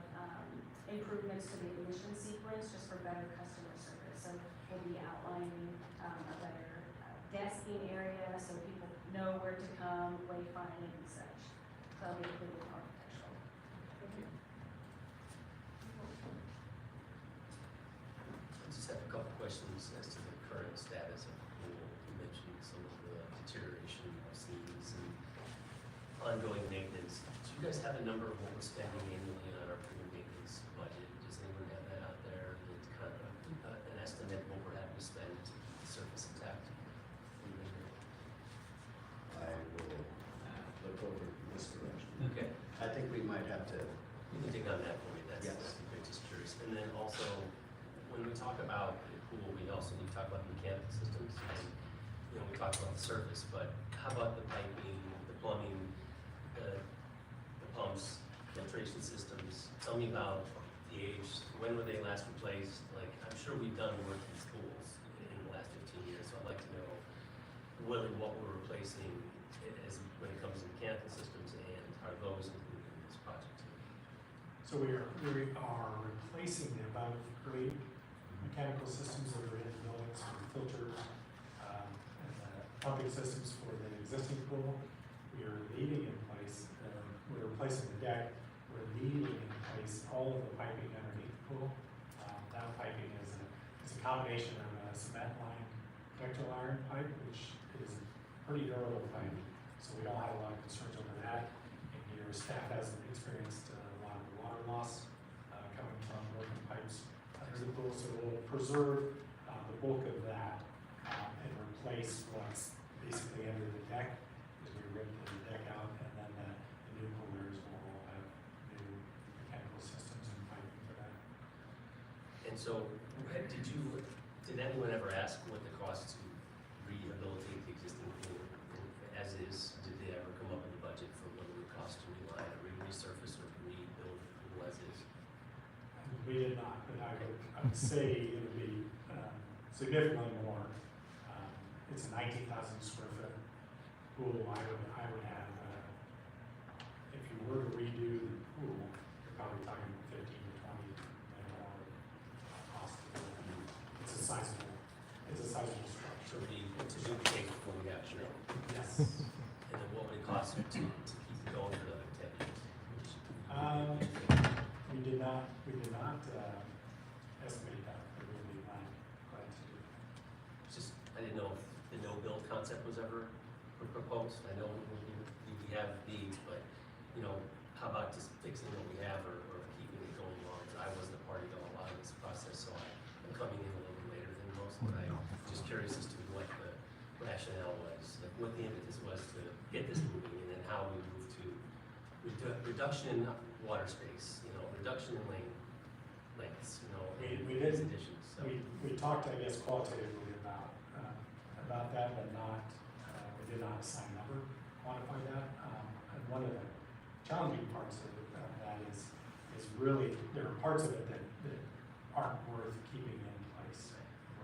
improvements to the admission sequence just for better customer service. So we'll be outlining a better desking area so people know where to come, wayfinding and such. So that'll be included in architectural. Thank you. I just have a couple questions as to the current status of the pool. You mentioned some of the deterioration of seams and ongoing maintenance. Do you guys have a number of what we're spending annually on our pool maintenance budget? Does anyone have that out there? It's kind of an estimate of what we're having to spend to keep the surface intact? I will look over this direction. Okay. I think we might have to, You can dig on that for me, that's Yes. great, just curious. And then also, when we talk about the pool, we also need to talk about mechanical systems. We talked about the surface, but how about the piping, the plumbing, the pumps, filtration systems? Tell me about gauge, when were they last replaced? Like, I'm sure we've done work in schools in the last 15 years, so I'd like to know really what we're replacing as, when it comes to mechanical systems, and are those included in this project? So we are replacing the above grade mechanical systems that are in the buildings, for filters, and the pumping systems for the existing pool. We are leaving in place, we're replacing the deck, we're leaving in place all of the piping underneath the pool. That piping is a combination of a cement line, vector iron pipe, which is a pretty durable pipe, so we don't have a lot of concerns over that. And your staff hasn't experienced a lot of water loss coming from broken pipes under the pool, so we'll preserve the bulk of that and replace what's basically under the deck, as we rip the deck out, and then the new coolers will all have new mechanical systems and piping for that. And so, did anyone ever ask what the cost to rehabilitate the existing pool as is? Did they ever come up with a budget for what it would cost to reline or resurface or rebuild the pool as is? We did not, but I would say it would be significantly more. It's a 19,000 square foot pool. I would have, if you were to redo the pool, you're probably talking 15 to 20 million dollar cost. It's a sizable structure. To duplicate what we have today? Yes. And then what would it cost to keep it going for another 10 years? We did not estimate that, but we would be glad to do that. It's just, I didn't know if the no-build concept was ever proposed. I know we have needs, but, you know, how about just fixing what we have or keeping it going along? I wasn't a party to a lot of this process, so I'm coming in a little bit later than most, but I'm just curious as to what the rationale was, like what the impetus was to get this moving, and then how we move to reduction in water space, you know, reduction in lengths, you know, We these did. additions. So. We talked, I guess, qualitatively about that, but not, we did not assign a number, quantify that. And one of the challenging parts of that is really, there are parts of it that aren't worth keeping in place,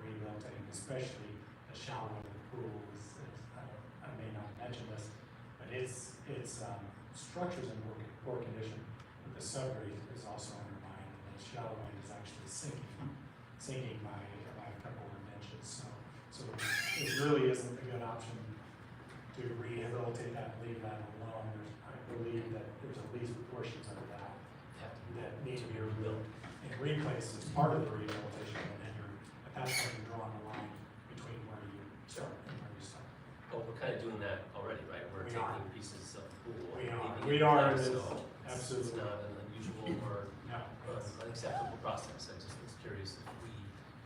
rehabilitating, especially the shallow of the pool I may not mention this, but it's structures in poor condition, but the subgrade is also undermined, and the shallow end is actually sinking by a couple of inches. So it really isn't a good option to rehabilitate that and leave that alone. I believe that there's at least portions of that need to be rebuilt and replaced as part of the rehabilitation, and then at that point you're drawing the line between where you start and where you stop. Well, we're kind of doing that already, right? We're We taking are. pieces of the pool. We and are. leaving We it in are. place, It is. so Absolutely. It's not an unusual or No. unacceptable process. I just was curious if we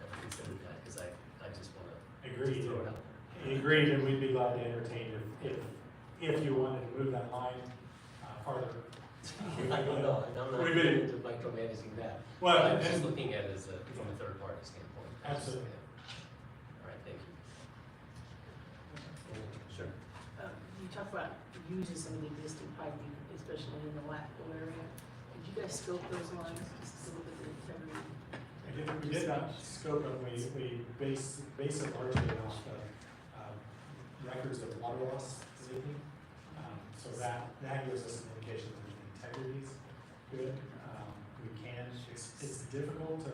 ever considered that, because I just want to Agreed. throw it out there. Agreed, and we'd be glad to entertain if you wanted to move that line farther. I don't know, I'm not We've getting been- into micromanaging that. Well, I'm just and- looking at it as from a third party standpoint. Absolutely. All right, thank you. Sure. You talk about using some of the existing piping, especially in the Lackville area. Did you guys scope those lines just to look at the integrity? We did not scope it, we base it largely off of records of water loss leaking. So that gives us an indication that the integrity is good. It's difficult to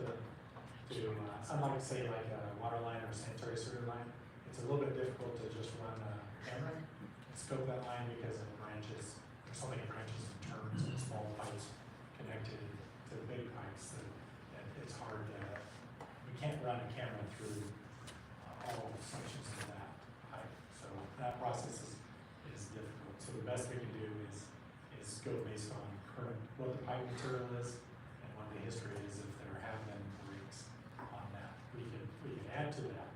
unlike say like a water line or a sanitary sewer line, it's a little bit difficult to just run a camera and scope that line because of branches, there's so many branches and turns and small pipes connected to the big pipes that it's hard to, we can't run a camera through all sections of that pipe. So that process is difficult. So the best we can do is go based on current, what the pipe material is and what the history is if there have been leaks on that. We can add to that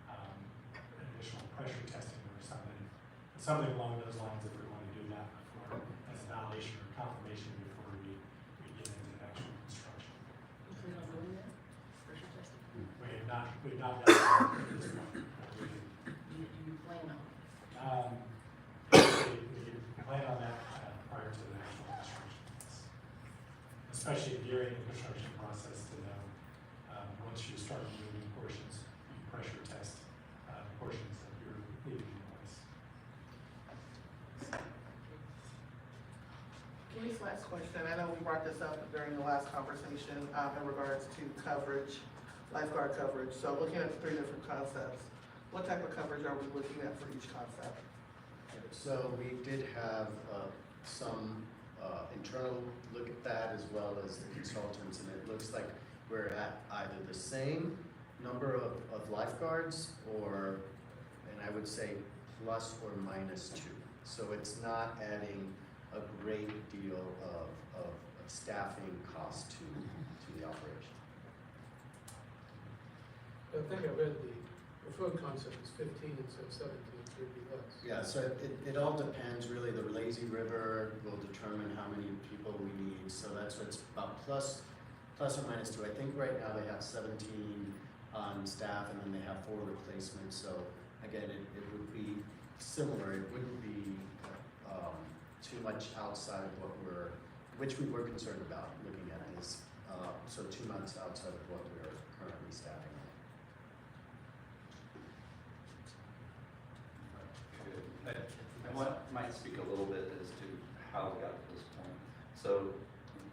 additional pressure testing or something along those lines if we want to do that before, as a validation or confirmation before we get into actual construction. You plan on doing that? Pressure testing? We've not done that at this point. Do you plan on? We can plan on that prior to the actual construction. As especially during the construction process to know, once you start removing portions, you pressure test, portions that you're leaving in place. Case last question, I know we brought this up during the last conversation, in regards to coverage, lifeguard coverage. So looking at the 3 different concepts, what type of coverage are we looking at for each concept? So we did have some internal look at that as well as the consultants, and it looks like we're at either the same number of lifeguards or, and I would say plus or minus 2. So it's not adding a great deal of staffing cost to the operation. I think I read the preferred concept is 15 instead of 17, it would be less. Yeah, so it all depends, really. The lazy river will determine how many people we need, so that's what's about plus or minus 2. I think right now they have 17 on staff, and then they have 4 replacements, so again, it would be similar. It wouldn't be too much outside of which we were concerned about looking at this, so 2 months outside of what we are currently staffing at. I might speak a little bit as to how we got to this point. So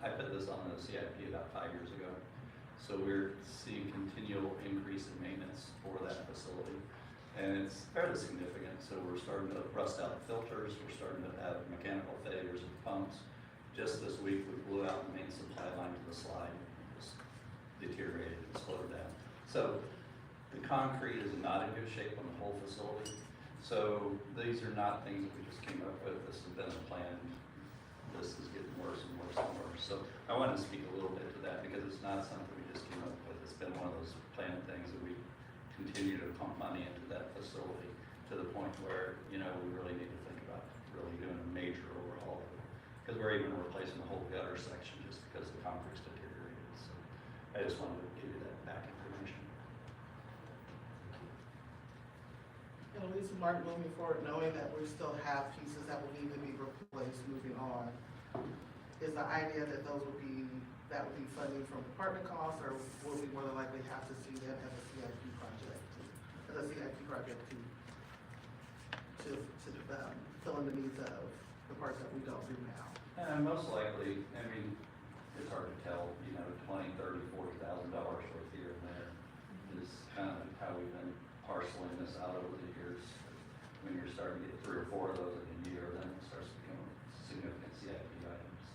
I put this on the CIP about 5 years ago. So we're seeing continual increase in maintenance for that facility. And it's fairly significant. So we're starting to rust out filters. We're starting to have mechanical failures of pumps. Just this week, we blew out the main supply line to the slide. It just deteriorated and slowed down. So the concrete is not in good shape on the whole facility. So these are not things that we just came up with. This has been a plan. This is getting worse and worse and worse. So I wanted to speak a little bit to that because it's not something we just came up with. It's been one of those planned things that we continue to pump money into that facility to the point where, you know, we really need to think about really doing a major overhaul. Because we're even replacing the whole gutter section just because the concrete's deteriorated. So I just wanted to give you that back information. And at least Mark, moving forward, knowing that we still have pieces that will need to be replaced moving on, is the idea that that would be funding from department costs, or will we more than likely have to see that as a CIP project to fill in the needs of the parts that we don't do now? And most likely, I mean, it's hard to tell, you know, $20,000, $30,000, $40,000 worth here and there is kind of how we've been parceling this out over the years. When you're starting to get 3 or 4 of those in a year, then it starts to become significant CIP items.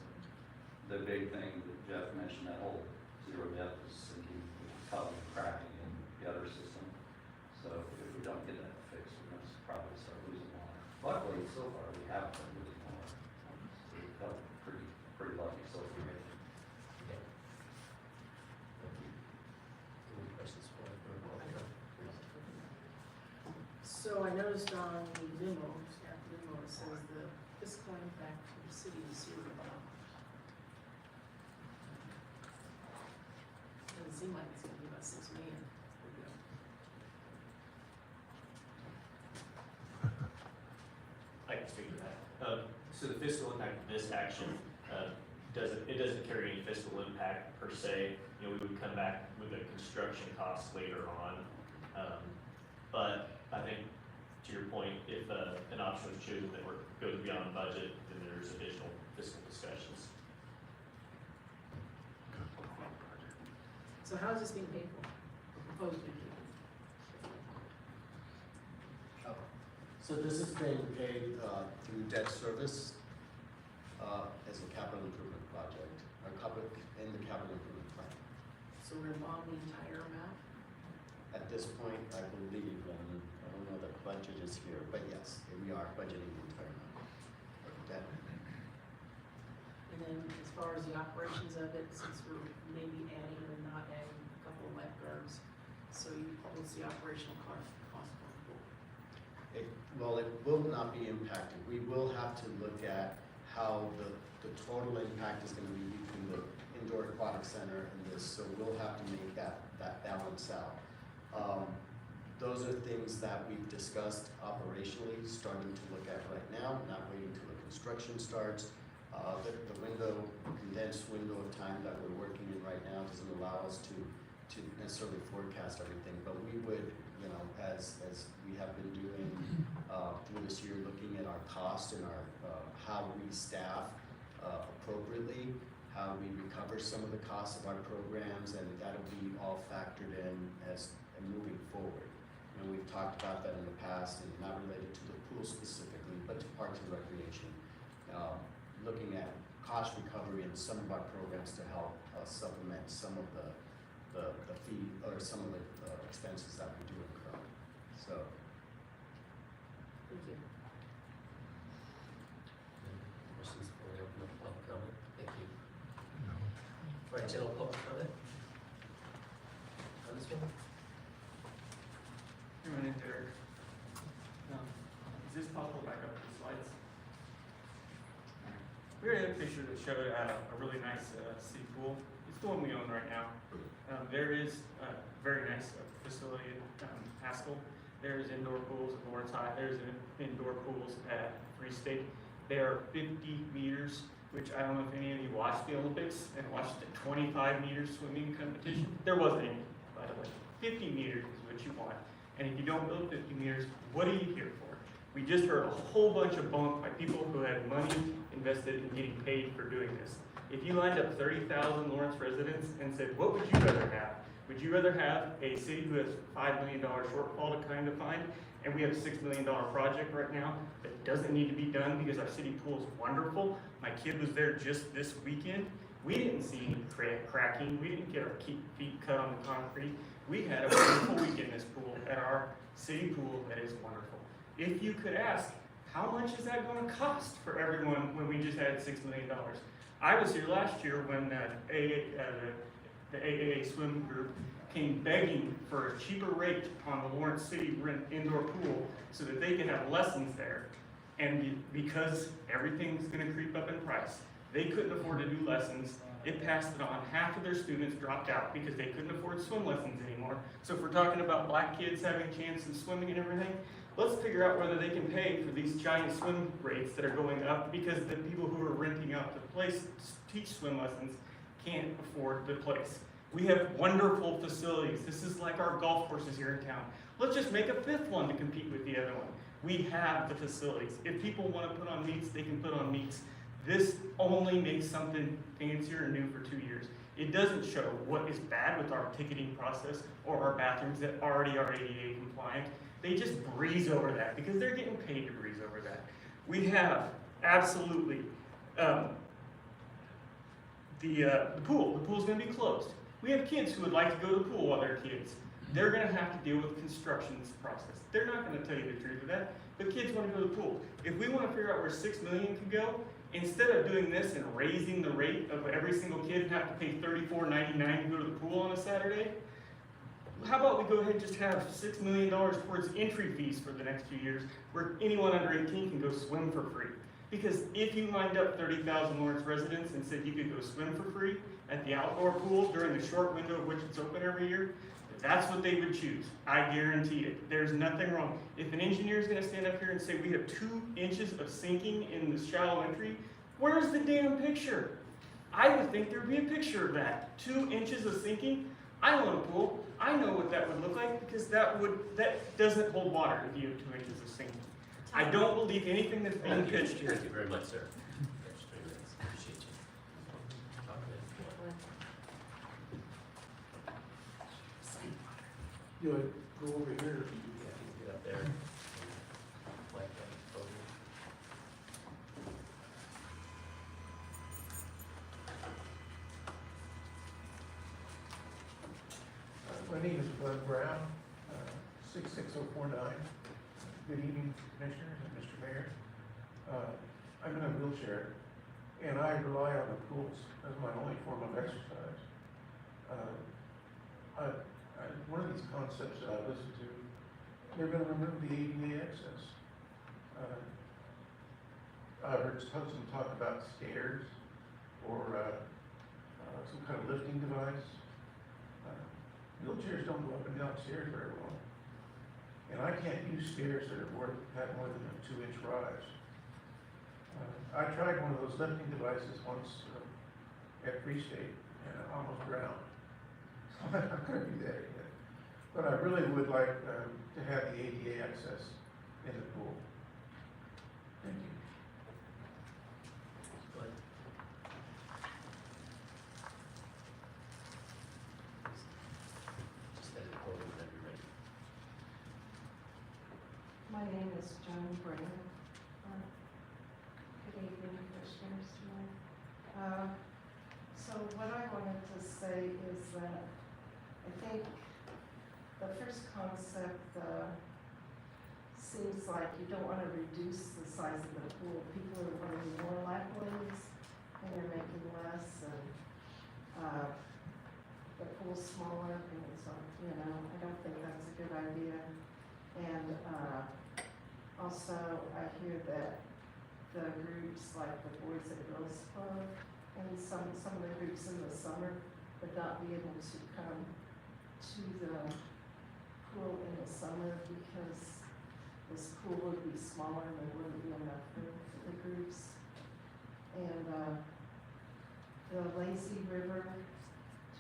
The big thing that Jeff mentioned, that whole zero depth is sinking, causing cracking in the other system. So if we don't get that fixed, we're going to probably start losing water. Luckily, so far, we haven't been losing water. So we've felt pretty lucky so far. Any questions for So I noticed on the memo, staff memo, it says the fiscal impact to the city is $0. Doesn't seem like it's gonna be about $6 million. I can speak to that. So the fiscal impact of this action, doesn't carry any fiscal impact per se. You know, we would come back with the construction costs later on. But I think, to your point, if an option was chosen that goes beyond budget, then there's additional fiscal discussions. So how is this being paid for? Proposed to be paid for? So this is being paid through debt service as a capital improvement project, in the capital improvement plan. So we're gonna bond the entire amount? At this point, I believe, and I don't know that budget is here, but yes, we are budgeting the entire amount of debt. And then as far as the operations of it, since we're maybe adding or not adding a couple of lifeguards, so what's the operational cost going forward? Well, it will not be impacted. We will have to look at how the total impact is gonna be between the indoor aquatic center and this, so we'll have to make that balance out. Those are things that we've discussed operationally, starting to look at right now, not waiting till the construction starts. The window can then condensed window of time that we're working in right now doesn't allow us to necessarily forecast everything, but we would, you know, as we have been doing through this year, looking at our cost and our how we staff appropriately, how we recover some of the costs of our programs, and that'll be all factored in as moving forward. And we've talked about that in the past, and not related to the pool specifically, but to parks and recreation, looking at cost recovery in some of our programs to help supplement some of the fee or some of the expenses that we do incur. So. Thank you. Questions before we open up public comment? Thank you. All right, general public comment? On this one? My name's Derek. Is this possible to back up the slides? We already had a picture that showed a really nice city pool. It's the one we own right now. There is a very nice facility at Haskell. There's indoor pools at Lawrence High. There's indoor pools at Free State. They are 50 meters, which I don't know if any of you watched the Olympics and watched the 25-meter swimming competition. There wasn't any, by the way. 50 meters is what you want. And if you don't build 50 meters, what are you here for? We just heard a whole bunch of bunk by people who had money invested in getting paid for doing this. If you lined up 30,000 Lawrence residents and said, what would you rather have? Would you rather have a city who has $5 million shortfall to kind of find, and we have a $6 million project right now that doesn't need to be done because our city pool is wonderful? My kid was there just this weekend. We didn't see any cracking. We didn't get our feet cut on the concrete. We had a wonderful week in this pool at our city pool that is wonderful. If you could ask, how much is that going to cost for everyone when we just had $6 million? I was here last year when the AAA swim group came begging for a cheaper rate on the Lawrence City indoor pool so that they could have lessons there. And because everything's going to creep up in price, they couldn't afford to do lessons. It passed it on. Half of their students dropped out because they couldn't afford swim lessons anymore. So if we're talking about black kids having a chance in swimming and everything, let's figure out whether they can pay for these giant swim rates that are going up because the people who are renting out the place to teach swim lessons can't afford the place. We have wonderful facilities. This is like our golf courses here in town. Let's just make a fifth one to compete with the other one. We have the facilities. If people want to put on meets, they can put on meets. This only makes something fancier and new for 2 years. It doesn't show what is bad with our ticketing process or our bathrooms that already are ADA compliant. They just breeze over that because they're getting paid to breeze over that. We have absolutely the pool. The pool's going to be closed. We have kids who would like to go to the pool while they're kids. They're going to have to deal with construction process. They're not going to tell you the truth of that, but kids want to go to the pool. If we want to figure out where $6 million could go, instead of doing this and raising the rate of every single kid and have to pay $34.99 to go to the pool on a Saturday, how about we go ahead and just have $6 million towards entry fees for the next few years where anyone under 18 can go swim for free? Because if you lined up 30,000 Lawrence residents and said you could go swim for free at the outdoor pool during the short window of which it's open every year, that's what they would choose. I guarantee it. There's nothing wrong. If an engineer is going to stand up here and say we have 2 inches of sinking in the shallow entry, where's the damn picture? I would think there'd be a picture of that. 2 inches of sinking? I own a pool. I know what that would look like because that doesn't hold water if you have 2 inches of sinking. I don't believe anything that's being pitched here. Thank you very much, sir. Thanks, 3 minutes. Appreciate you. Talk a bit. You would go over here. Yeah, you can get up there. Like that over. My name is Bud Brown, 66049. Good evening, Commissioners and Mr. Mayor. I'm in a wheelchair, and I rely on the pools as my only form of exercise. One of these concepts that I listened to, they're going to remove the ADA access. I heard some talk about stairs or some kind of lifting device. Wheelchairs don't go up and down stairs very well. And I can't use stairs that have more than a 2-inch rise. I tried one of those lifting devices once at Free State and I almost drowned. So I'm not gonna do that again. But I really would like, to have the ADA access in the pool. Thank you. But just edit according whenever you're ready. My name is Joan Brennan. Good evening, commissioners tonight. So what I wanted to say is that I think the first concept seems like you don't want to reduce the size of the pool. People are wanting more lap lanes and you're making less, and the pool's smaller, and so, you know, I don't think that's a good idea. And also, I hear that the groups like the Boys and Girls Club and some of the groups in the summer would not be able to come to the pool in the summer because this pool would be smaller and there wouldn't be enough room for the groups. And the lazy river,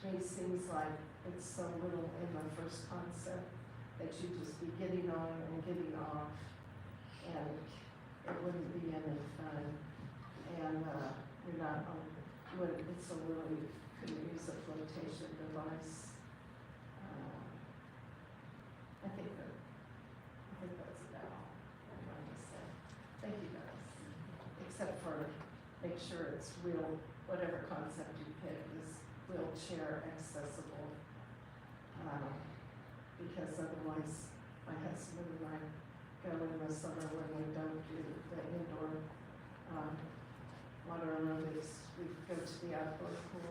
to me, seems like it's so little in the first concept that you'd just be getting on and getting off, and it wouldn't be any fun. And you're not on, it's a little, you couldn't use a flotation device. I think that's about all I'm going to say. Thank you guys. Except for make sure it's real, whatever concept you pick is wheelchair accessible. Because otherwise my husband and I go in the summer when we don't do the indoor water aerobics. We go to the outdoor pool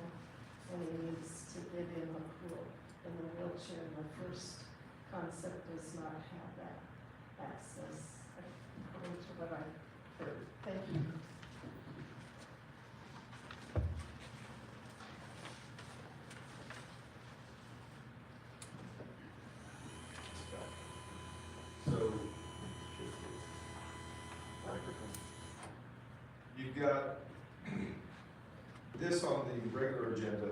and he needs to get in the pool in the wheelchair. The first concept does not have that access, according to what I heard. Thank you. So, you've got this on the regular agenda,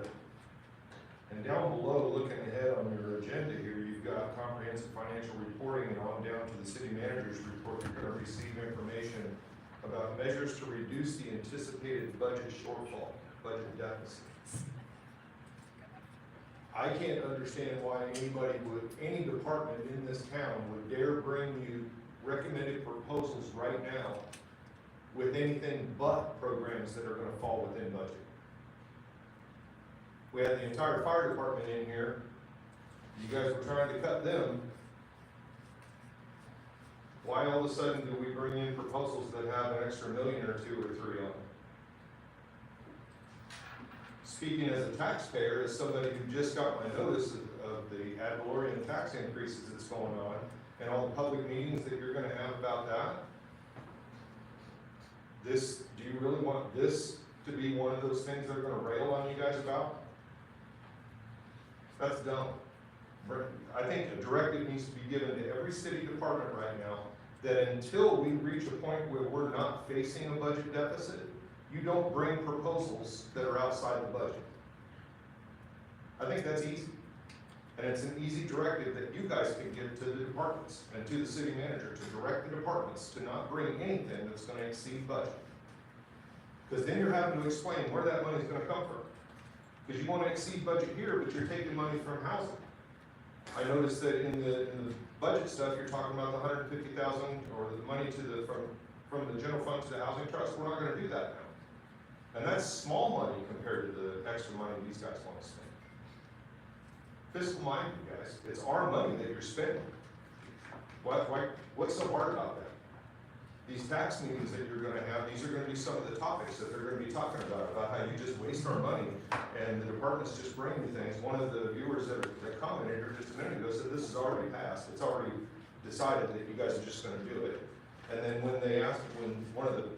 and down below, looking ahead on your agenda here, you've got comprehensive financial reporting, and on down to the city manager's report, you're gonna receive information about measures to reduce the anticipated budget shortfall, budget deficit. I can't understand why anybody would, any department in this town would dare bring you recommended proposals right now with anything but programs that are gonna fall within budget. We had the entire fire department in here. You guys were trying to cut them. Why all of a sudden do we bring in proposals that have an extra million or two or three on them? Speaking as a taxpayer, as somebody who just got my notice of the ad valorem tax increases that's going on, and all the public meetings that you're gonna have about that, do you really want this to be one of those things they're gonna rail on you guys about? That's dumb. I think a directive needs to be given to every city department right now that until we reach a point where we're not facing a budget deficit, you don't bring proposals that are outside the budget. I think that's easy. And it's an easy directive that you guys can give to the departments and to the city manager to direct the departments to not bring anything that's gonna exceed budget. Because then you're having to explain where that money's gonna come from. Because you wanna exceed budget here, but you're taking money from housing. I noticed that in the budget stuff, you're talking about the $150,000 or the money to from the general fund to the housing trust. We're not gonna do that now. And that's small money compared to the extra money these guys wanna spend. Fiscal mind, you guys, it's our money that you're spending. What's so hard about that? These tax meetings that you're gonna have, these are gonna be some of the topics that they're gonna be talking about how you just waste our money and the departments just bring you things. One of the viewers that commented here just a minute ago said this is already passed. It's already decided that you guys are just gonna do it. And then when one of the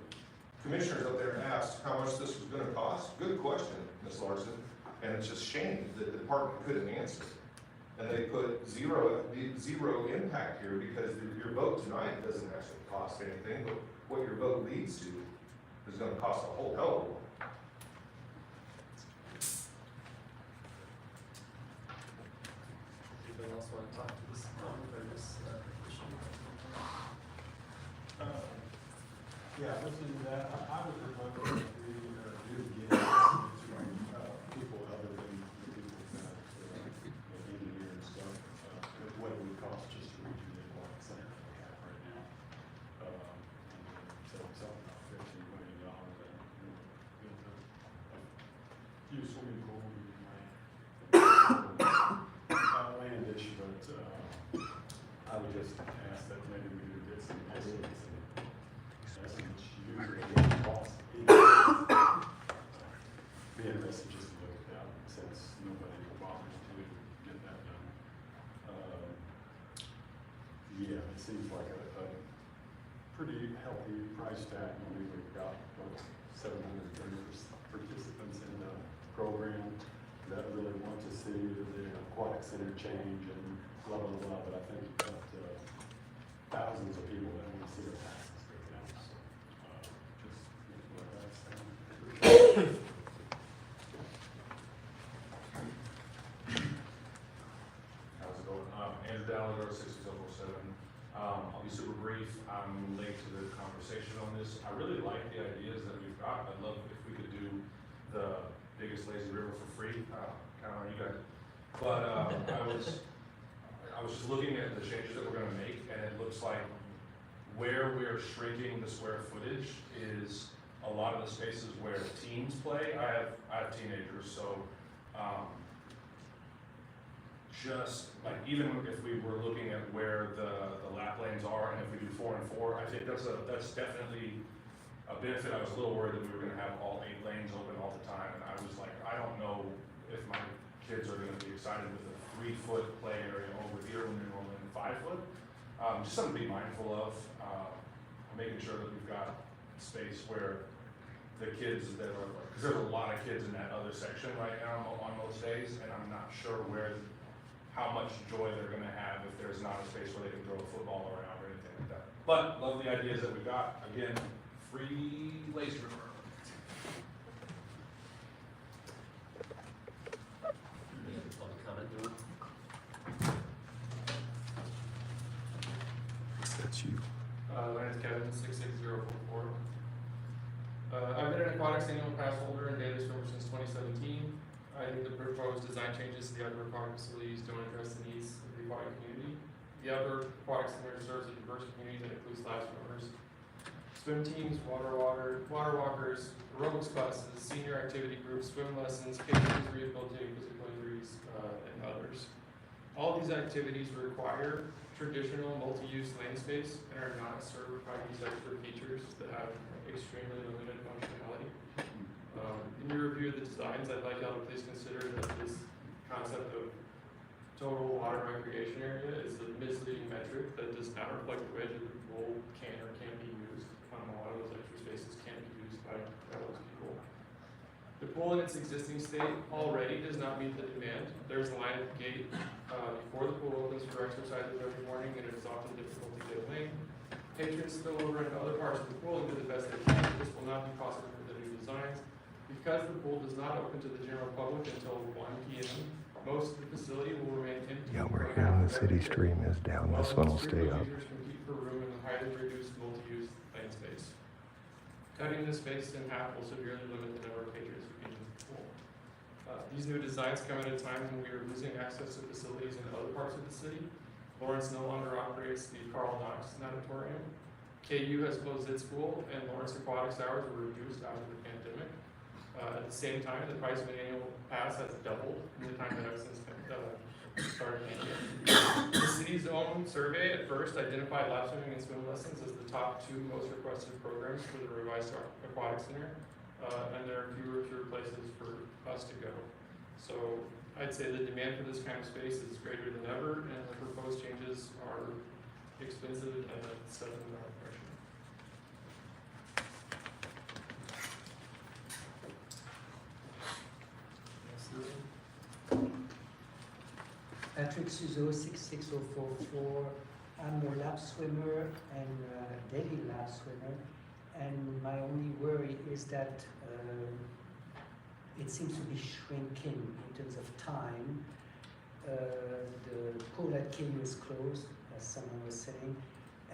commissioners up there asked how much this was gonna cost, good question, Ms. Larson. And it's just shame that the department couldn't answer. And they put zero impact here because your vote tonight doesn't actually cost anything, but what your vote leads to is gonna cost a whole hell of a lot. else want to talk to this topic or this issue? Yeah, listening to that, I would propose that we do get to people other than the people that engineer and stuff, what it would cost just to redo the aquatic center that we have right now. So it's something about $15 million and build a few swimming pools and outlandish, but I would just ask that maybe we could get some estimates. Be interested just to look at that since nobody bothers to get that done. Yeah, it seems like a pretty healthy price tag. I mean, we've got what, 730 participants in the program that really want to see the aquatic center change and blah, blah, blah. But I think we've got thousands of people that want to see their taxes go down. So just what that's saying. How's it going? Andrew Dallagher, 66047. I'll be super brief. I'm late to the conversation on this. I really like the ideas that we've got. I'd love if we could do the biggest lazy river for free. Kind of on you guys. But I was just looking at the changes that we're going to make, and it looks like where we're shrinking the square footage is a lot of the spaces where teens play. I have teenagers, so just like even if we were looking at where the lap lanes are, and if we do 4 and 4, I think that's definitely a benefit. I was a little worried that we were going to have all 8 lanes open all the time, and I was like, I don't know if my kids are going to be excited with a 3-foot play area over here when they're only in 5 foot. Just something to be mindful of. Making sure that we've got space where the kids that are, because there's a lot of kids in that other section right now on most days, and I'm not sure how much joy they're going to have if there's not a space where they can throw a football around or anything like that. But love the ideas that we've got. Again, free lazy river. Any other public comment? That's you. My name is Kevin, 66044. I've been an aquatics annual pass holder and daily swimmer since 2017. I think the proposed design changes to the outdoor aquatic facilities don't address the needs of the aquatic community. The outdoor aquatic center serves a diverse community that includes live swimmers, swim teams, water walkers, aerobics classes, senior activity groups, swim lessons, patrons rehabilitating physical injuries, and others. All these activities require traditional multi-use lane space and are not served by these expert features that have extremely limited functionality. In your review of the designs, I'd like y'all to please consider that this concept of total water recreation area is a misleading metric that does not reflect the way that the pool can or can't be used. A lot of those extra spaces can be used by those people. The pool in its existing state already does not meet the demand. There's a line at the gate before the pool opens for exercises every morning, and it is often difficult to get a lane. Patrons spill over into other parts of the pool and do the best they can. This will not be possible for the new designs. Because the pool does not open to the general public until 1 p.m., most of the facility will remain empty. Yeah, we're here and the city stream is down. This one will stay up. Users compete for room in the highly reduced multi-use lane space. Cutting this space in half will severely limit the number of patrons who can use the pool. These new designs come at a time when we are losing access to facilities in other parts of the city. Lawrence no longer operates the Carl Knox Natatorium. KU has closed its pool, and Lawrence Aquatics hours were reduced after the pandemic. At the same time, the price of an annual pass has doubled in the time that I've since started paying it. The city's own survey at first identified lap swimming and swim lessons as the top 2 most requested programs for the revised aquatic center, and there are fewer and fewer places for us to go. So I'd say the demand for this kind of space is greater than ever, and the proposed changes are expensive and setting our pressure. Patrick Suzo, 66044. I'm a lap swimmer and daily lap swimmer, and my only worry is that it seems to be shrinking in terms of time. the pool at Kim is closed, as someone was saying,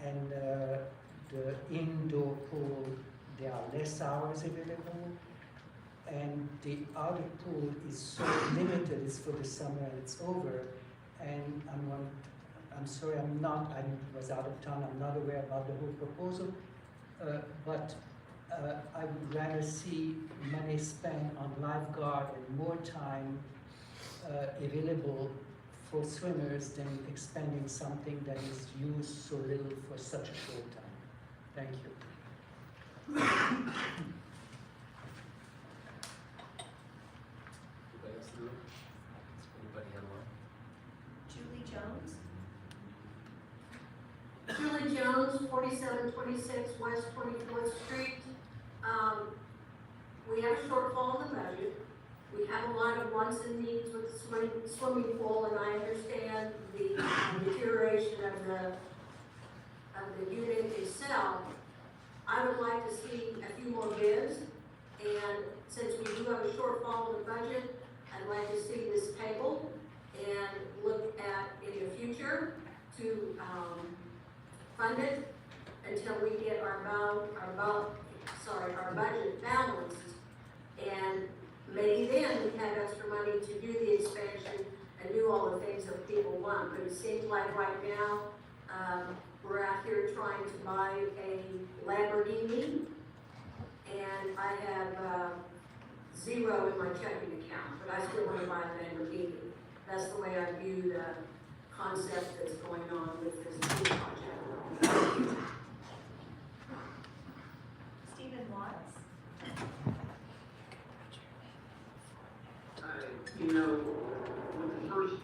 and the indoor pool, there are less hours available, and the outer pool is so limited, it's for the summer and it's over, and I'm sorry, I was out of town, I'm not aware about the whole proposal, but I would rather see money spent on lifeguard and more time available for swimmers than expending something that is used so little for such a short time. Thank you. Anybody else in the room? Anybody online? Julie Jones? Julie Jones, 4726 West 24th Street. We have a shortfall in the budget. We have a lot of wants and needs with the swimming pool, and I understand the deterioration of the unit itself. I would like to see a few more bids, and since we do have a shortfall in the budget, I'd like to see this tabled and look at in the future to fund it until we get our budget balanced, and maybe then we have extra money to do the expansion and do all the things that people want. But it seems like right now, we're out here trying to buy a Lamborghini, and I have zero in my checking account, but I still want to buy a Lamborghini. That's the way I view the concept that's going on with this project. Stephen Watts? You know, what the first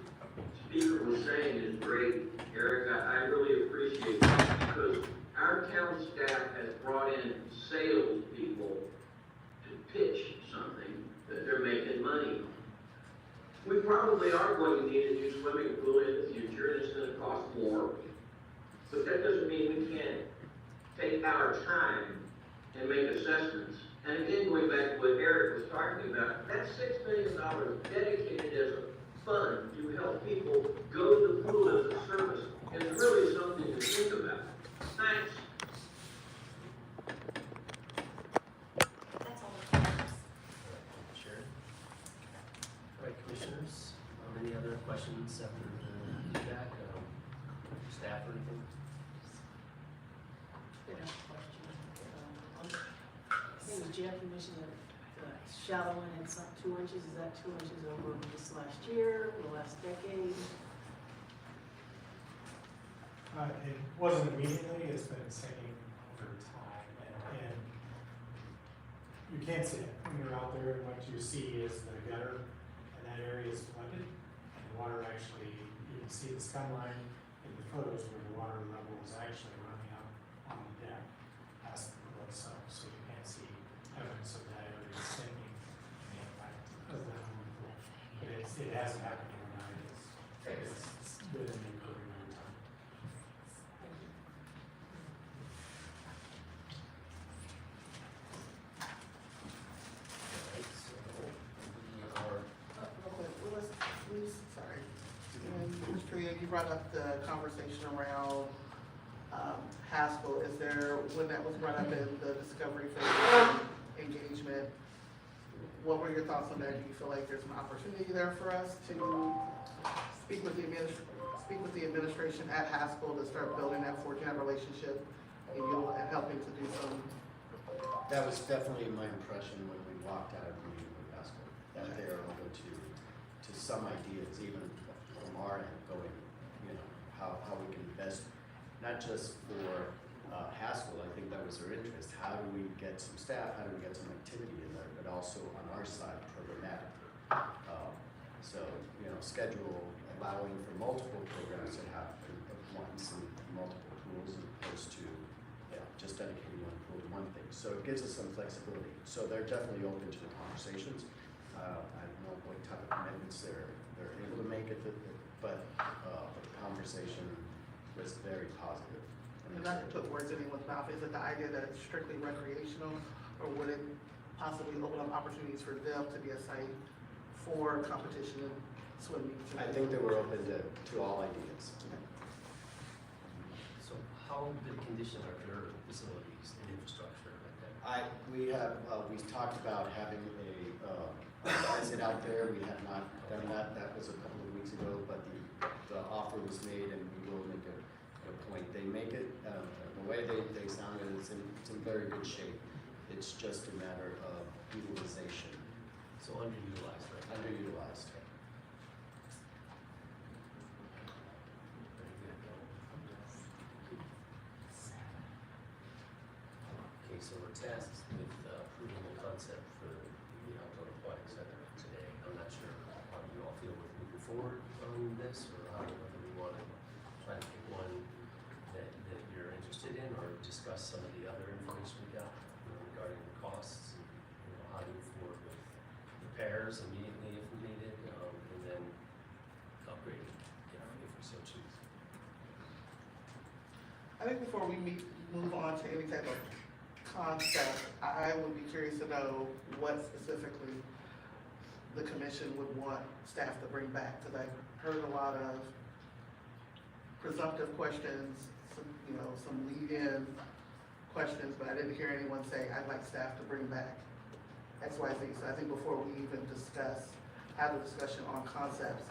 speaker was saying is great, Eric. I really appreciate that because our town staff has brought in salespeople to pitch something that they're making money. We probably are going to need a new swimming pool in the future, and it's going to cost more. But that doesn't mean we can't take our time and make assessments. And again, going back to what Eric was talking about, that's $6 million dedicated as a fund to help people go to the pool as a service. It's really something to think about. Thanks. That's all the questions. Sharon? All right, commissioners, any other questions after the feedback, staff or anything? Good question. I think Jeff, you mentioned that the shallow one had some 2 inches. Is that 2 inches over this last year, the last decade? It wasn't immediately, it's been sinking over time, and you can't see it when you're out there, and what you see is the gutter, and that area is flooded, and the water actually, you can see the scum line in the photos where the water level is actually running up on the deck past the pool itself, so you can't see evidence of that area sinking and the impact of that on the pool. But it hasn't happened overnight, it's been improving over time. Sorry. Mr. Tria, you brought up the conversation around Haskell. Is there, when that was brought up in the discovery phase engagement, what were your thoughts on that? Do you feel like there's an opportunity there for us to speak with the administration at Haskell to start building that forging that relationship and helping to do some? That was definitely my impression when we walked out of the meeting with Haskell, that they are open to some ideas, even from our end, going, how we can best, not just for Haskell, I think that was their interest, how do we get some staff, how do we get some activity in there, but also on our side, programmatic. Schedule allowing for multiple programs to happen at once and multiple pools as opposed to just dedicating one pool to one thing. So it gives us some flexibility. So they're definitely open to the conversations. I don't know what type of commitments they're able to make it, but the conversation was very positive. And not to put words in anyone's mouth, is it the idea that it's strictly recreational, or would it possibly open up opportunities for them to be a site for competition and swim meets. I think that we're open to all ideas. So how good condition are your facilities and infrastructure like that? We've talked about having a visit out there. We have not done that. That was a couple of weeks ago, but the offer was made and we will make a point. They make it, the way they sound it, it's in very good shape. It's just a matter of utilization. So underutilized, right? Underutilized. Very good. Okay, so we're tasked with approving the concept for the outdoor aquatic center today. I'm not sure how you all feel with moving forward on this, or how, whether we want to try to pick one that you're interested in, or discuss some of the other information we got, regarding the costs, and, how to move forward with repairs immediately if needed, and then upgrading, if we so choose. I think before we move on to any type of concept, I would be curious to know what specifically the commission would want staff to bring back, because I heard a lot of presumptive questions, some lead-in questions, but I didn't hear anyone say, I'd like staff to bring back X, Y, Z. So I think before we even have a discussion on concepts,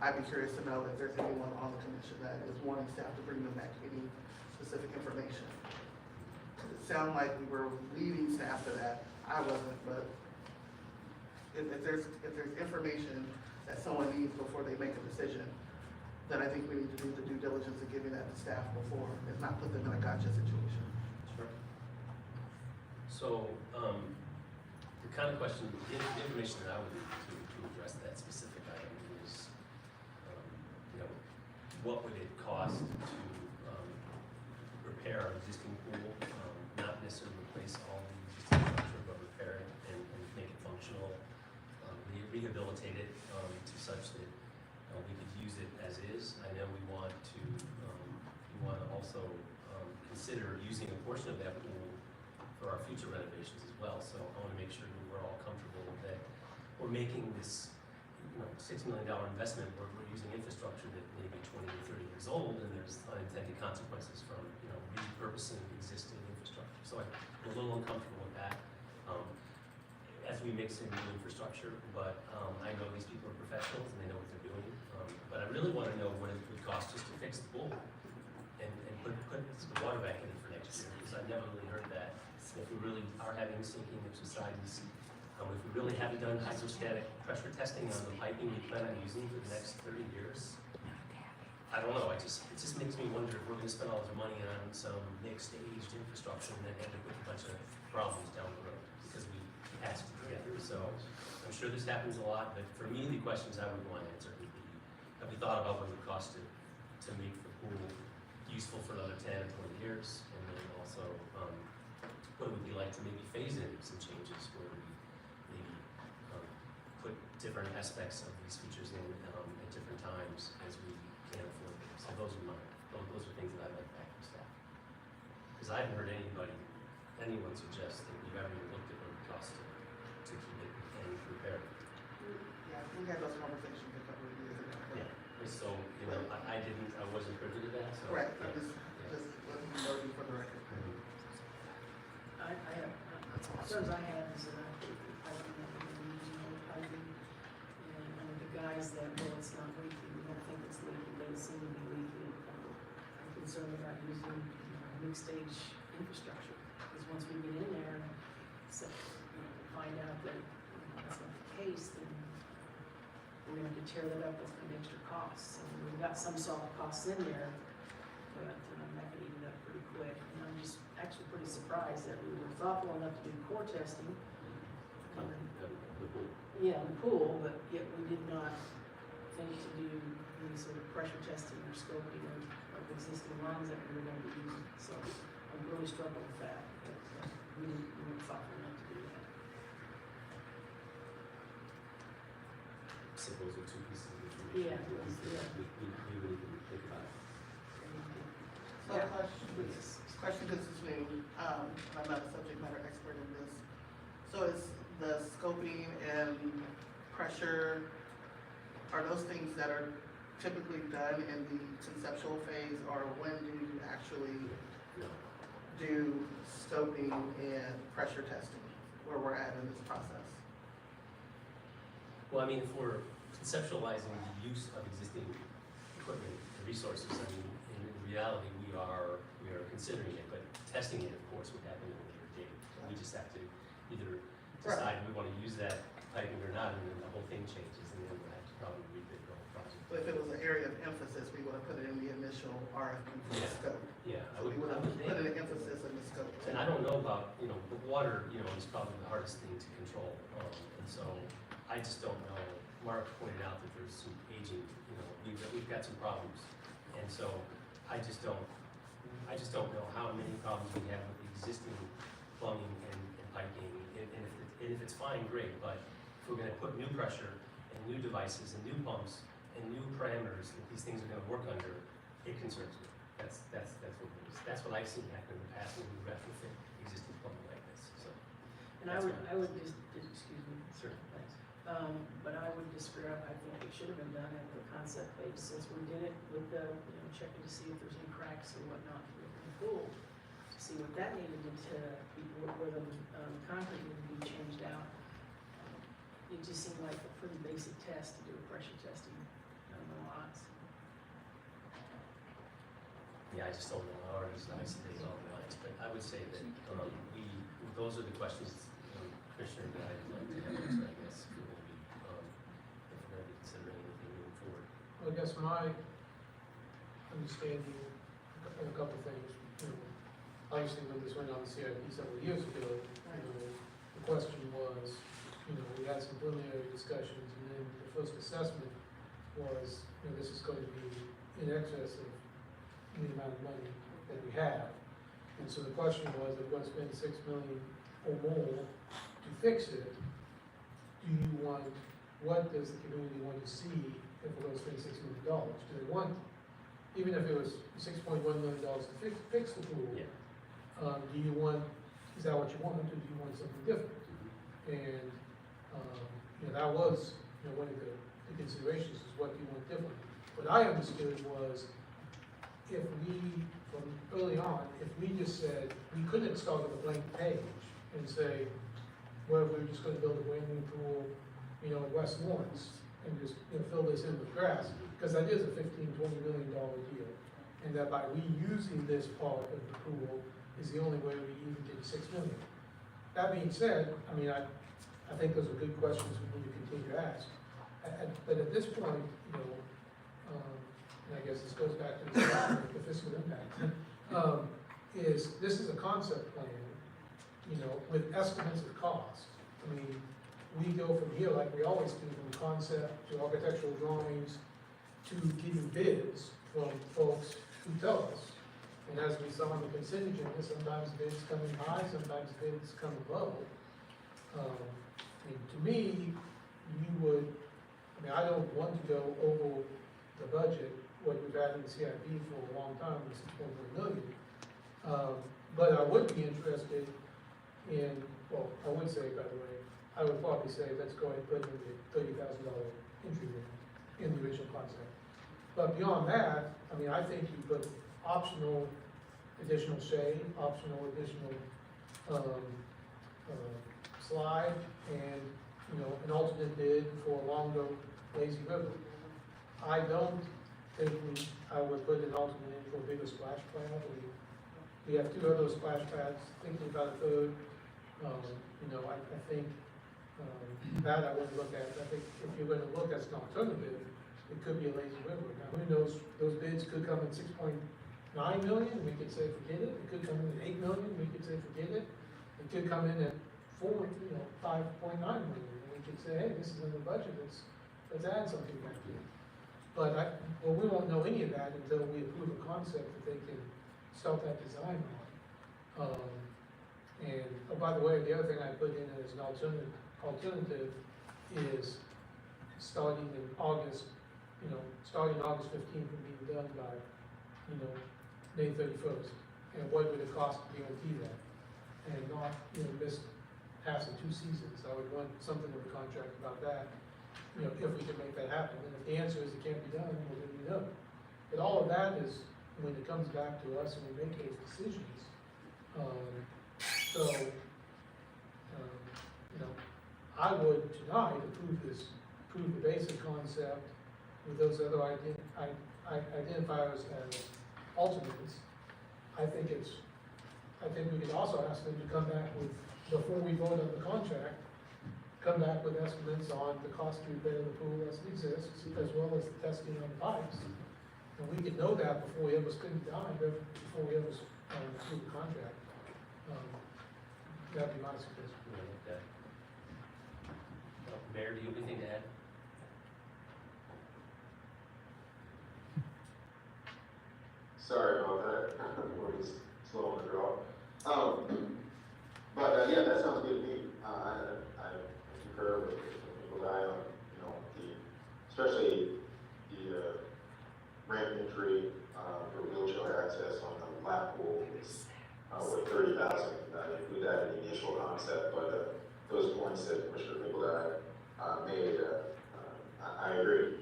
I'd be curious to know if there's anyone on the commission that is wanting staff to bring them back any specific information. It sounded like we were leading staff to that. I wasn't, but if there's information that someone needs before they make a decision, then I think we need to do the due diligence of giving that to staff before, if not put them in a gotcha situation. Sure. So, the kind of question, the information that I would need to address that specific item is, what would it cost to repair our existing pool? Not necessarily replace all the existing structure, but repair it and make it functional, rehabilitate it to such that we could use it as is. I know we want to also consider using a portion of that pool for our future renovations as well. So I want to make sure that we're all comfortable that we're making this, $6 million investment. We're using infrastructure that may be 20 or 30 years old, and there's unintended consequences from repurposing existing infrastructure. So I'm a little uncomfortable with that as we mix in new infrastructure. But I know these people are professionals and they know what they're doing. But I really want to know what it would cost just to fix the pool and put the water back in it for next year, because I've never really heard that. If we really are having sinking subsidence, if we really haven't done hydrostatic pressure testing on the piping we plan on using for the next 30 years, I don't know. It just makes me wonder if we're going to spend all this money on some mixed aged infrastructure and then end up with a bunch of problems down the road because we patched it together. So I'm sure this happens a lot, but for me, the questions I would want answered would be, have we thought about what it would cost to make the pool useful for another 10 or 20 years? And then also, what it would be like to maybe phase in some changes where we maybe put different aspects of these features in at different times as we can afford them. So those are things that I'd like back from staff. Because I haven't heard anyone suggest that we've ever even looked at what it costs to keep it and repair it. Yeah, we had those conversations a couple of years ago. Yeah. So, I wasn't privy to that, so. Right, I'm just letting you know for the record. I have, concerns I have is that piping, and the guys that, well, it's not leaking, we don't think it's leaking, but it seems to be leaking. I'm concerned about using mixed stage infrastructure, because once we get in there and find out that that's not the case, then we're gonna have to tear that up with some extra costs. And we've got some soft costs in there, but that could eat it up pretty quick. And I'm just actually pretty surprised that we were thoughtful enough to do core testing. Yeah, the pool, but yet we did not think to do any sort of pressure testing or scoping of existing lines that we were going to be using. So I'm really struggling with that. But we weren't thoughtful enough to do that. Suppose the two pieces of information. Yeah. We really didn't think about it. So question, because it's new, I'm not a subject matter expert in this. So is the scoping and pressure are those things that are typically done in the conceptual phase, or when do you actually do scoping and pressure testing, where we're at in this process? Well, I mean, if we're conceptualizing the use of existing equipment and resources, I mean, in reality, we are considering it, but testing it, of course, would happen in a later date. We just have to either decide we want to use that piping or not, and then the whole thing changes, and then we'll have to probably rebid the whole project. But if it was an area of emphasis, we would have put it in the initial RFP for the scope. Yeah, So we would have put an emphasis in the scope. And I don't know about, the water, is probably the hardest thing to control. And so I just don't know. Mark pointed out that there's some aging, we've got some problems. And so I just don't know how many problems we have with existing plumbing and piping. And if it's fine, great, but if we're gonna put new pressure and new devices and new pumps and new parameters that these things are gonna work under, it concerns me. That's what it is. That's what I've seen happen in the past when we retrofit existing plumbing like this, so. And I would just, excuse me. Sure. Thanks. But I would disagree, I think it should have been done at the concept phase, since we did it with the, checking to see if there's any cracks or whatnot in the pool, to see what that needed to be, where the, concrete needed to be changed out. It just seemed like a pretty basic test to do a pressure testing on the lots. Yeah, I just don't know how it is isolated all the lines, but I would say that, those are the questions, Commissioner, that I'd like to have answered, I guess, if we're gonna be considering anything moving forward. Well, I guess my understanding of a couple of things, obviously when this went on the CIP several years ago, the question was, we had some preliminary discussions, and then the first assessment was, this is going to be in excess of the amount of money that we have. And so the question was, if we're going to spend $6 million or more to fix it, what does the community want to see if we're going to spend $6 million? Do they want, even if it was $6.1 million to fix the pool, is that what you want, or do you want something different? And, that was, one of the considerations is what do you want different? What I understood was, if we, from early on, if we just said, we couldn't start with a blank page and say, well, we're just gonna build a brand new pool, in West Lawrence, and just, fill this in with grass, because that is a $15–20 million deal. And that by reusing this part of the pool is the only way we even get $6 million. That being said, I think those are good questions we need to continue to ask. But at this point, and I guess this goes back to the fiscal impact, this is a concept plan, with estimates of cost. We go from here, like we always do, from concept to architectural drawings to getting bids from folks who tell us. And as we saw in the consent agenda, sometimes bids come in high, sometimes bids come low. To me, I don't want to go over the budget, what we've had in the CIP for a long time, the $6.1 million. But I would be interested in, well, I would say, by the way, I would probably say, let's go ahead and put in the $30,000 entry limit in the original concept. But beyond that, I think you put optional additional shade, optional additional slide, and an alternate bid for along the lazy river. I don't think I would put an alternate in for a bigger splash pad. We have 2 other splash pads, thinking about a third. I think that I wouldn't look at. I think if you're going to look as an alternative, it could be a lazy river. Now, who knows? Those bids could come in $6.9 million. We could say forget it. It could come in at $8 million. We could say forget it. It could come in at $5.9 million. And we could say, hey, this is in the budget. Let's add something back here. But we won't know any of that until we approve a concept that they can start that design on. By the way, the other thing I put in as an alternative is starting in August, starting August 15th and being done by, May 31st. And what would it cost to guarantee that? And not, miss half of 2 seasons. I would want something in the contract about that. you know, if we can make that happen. And if the answer is it can't be done, well, then we know. But all of that is when it comes back to us and we make those decisions. You know, I would tonight approve the basic concept with those other identifiers as alternates. I think we could also ask them to come back with, before we vote on the contract, come back with estimates on the cost to repair the pool as it exists, as well as the testing on the pipes. And we could know that before we ever spend the dime, before we ever approve the contract. That'd be my suggestion. Okay. Mayor, do you have anything to add? Sorry about that. We're just slow on the draw. But yeah, that sounds good to me. I concur with people that on, you know, especially the ramp entry for wheelchair access on the lap pool is with 30,000. Include that in the initial concept, but those points that Commissioner Nicolai made, I agree.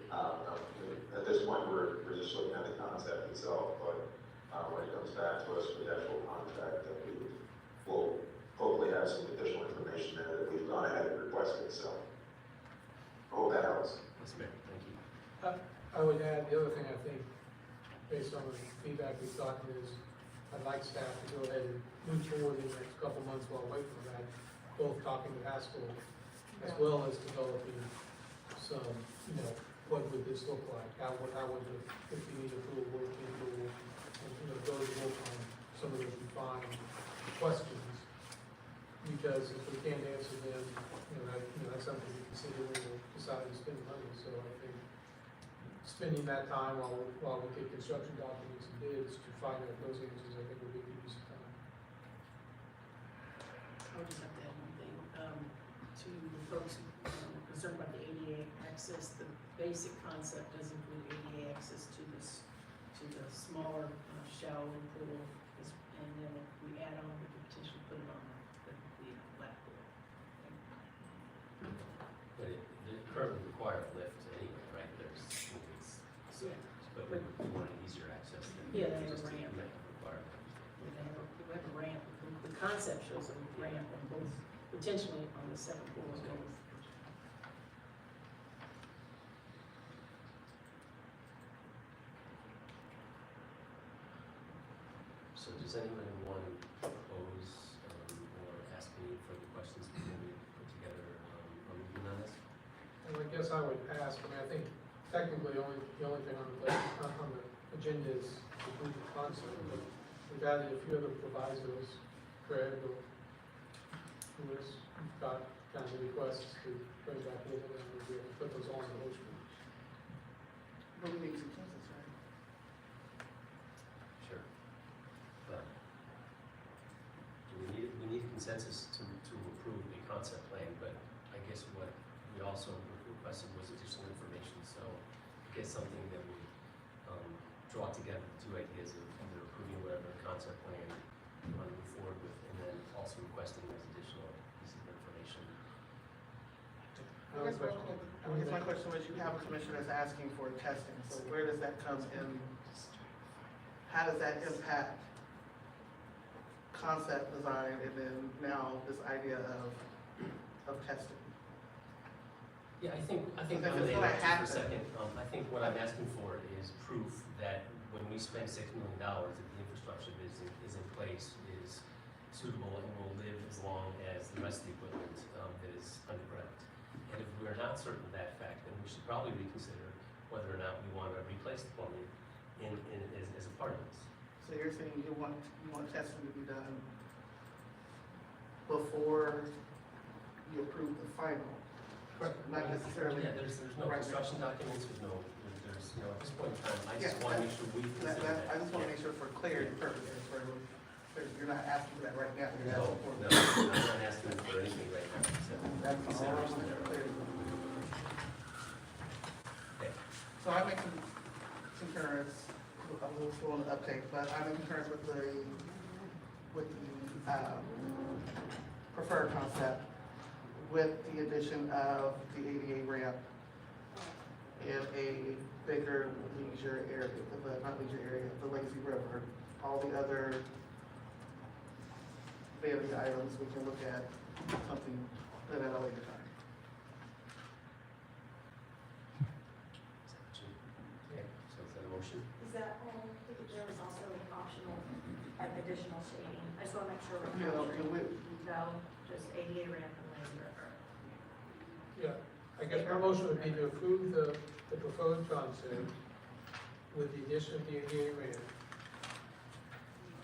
At this point, we're just looking at the concept itself, but when it comes back to us for the actual contract, that we will hopefully have some additional information there that we've gone ahead and requested, so I hope that helps. Yes, Mayor, thank you. I would add, the other thing I think, based on the feedback we've gotten, is I'd like staff to go ahead and move forward in the next couple months while waiting for that, both talking with Haskell as well as developing some, you know, what would this look like? How would the 50-meter pool, working pool, and, you know, those work on some of those refined questions. Because if we can't answer them, that's something we consider when we decide to spend money. So I think spending that time while we get construction documents and bids to find out those answers, I think would be a good use of time. I would just have to add one thing, to the folks who are concerned about the ADA access, the basic concept does include ADA access to the smaller shower and pool, and then if we add on, we could potentially put it on the lap pool. But it currently require a lift anyway, right? But we want an easier access than Yeah, they have just a ramp. require. We have a ramp, the concept shows a ramp on both, potentially on the second floor as well as. So does anyone want to propose or ask any further questions before we put together a meeting on this? And I guess I would ask, I think technically the only thing on the agenda is to approve the concept, but we've added a few other provisos, Craig or Lewis, you've got kind of requests to bring back with it, and we'll be able to put those on the motion. But we need consensus, right? Sure. But we need consensus to approve a concept plan, but I guess what we also requested was additional information, so I guess something that would draw together the two ideas of either approving whatever concept plan you want to move forward with, and then also requesting those additional pieces of information. I guess my question was, you have a commissioner that's asking for testing, so where does that come in? How does that impact concept design and then now this idea of testing? Yeah, I think Because I'm it's gonna gonna interrupt you for a happen. second. I think what I'm asking for is proof that when we spend $6 million, that the infrastructure is in place, is suitable, and will live as long as the rest of the equipment that is underground. And if we're not certain of that fact, then we should probably reconsider whether or not we want to replace the plumbing as a part of this. So you're saying you want testing to be done before you approve the final? Not necessarily. Yeah, there's no right now. construction documents, there's at this point in time, I just Yeah, want to make sure we consider that. I just want to make sure for clarity purposes, you're not asking for that right now. You're No, asking for no, I'm not asking for anything right now, except That's all I consideration want there. for clarity. Okay. So I make some concurrence, I'm a little slow on the uptake, but I'm in concurrence with the preferred concept with the addition of the ADA ramp a bigger leisure area, not leisure area, the lazy river, all the other vanity items, we can look at something at a later time. Okay, so is that a motion? Is that all? There was also optional, additional shading. I just want to make sure we're Yeah, capturing no, just ADA ramp and lazy river. Yeah, I guess my motion would be to approve the proposed concept with the addition of the ADA ramp,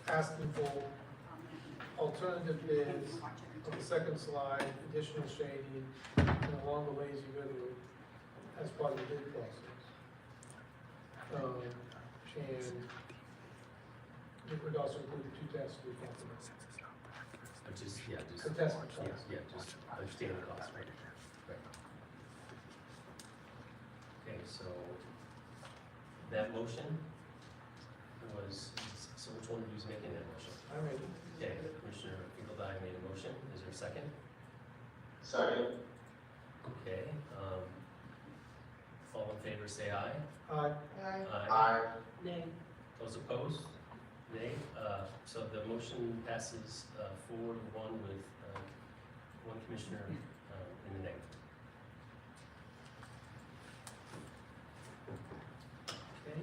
asking for alternative bids on the second slide, additional shading, and along the lazy river as part of the bid process. And it would also include the two tests we talked about. Just, yeah, just. Contested Yeah, costs. yeah, just understand the cost, right? Right. Okay, so that motion was, so which one of you is making that motion? I'm ready. Okay, Commissioner Finkeldine made a motion, is there a second? Second. Okay, all in favor say aye. Aye. Aye. Nay. Those opposed? Nay. So the motion passes 4-1 with one commissioner in the negative. Okay.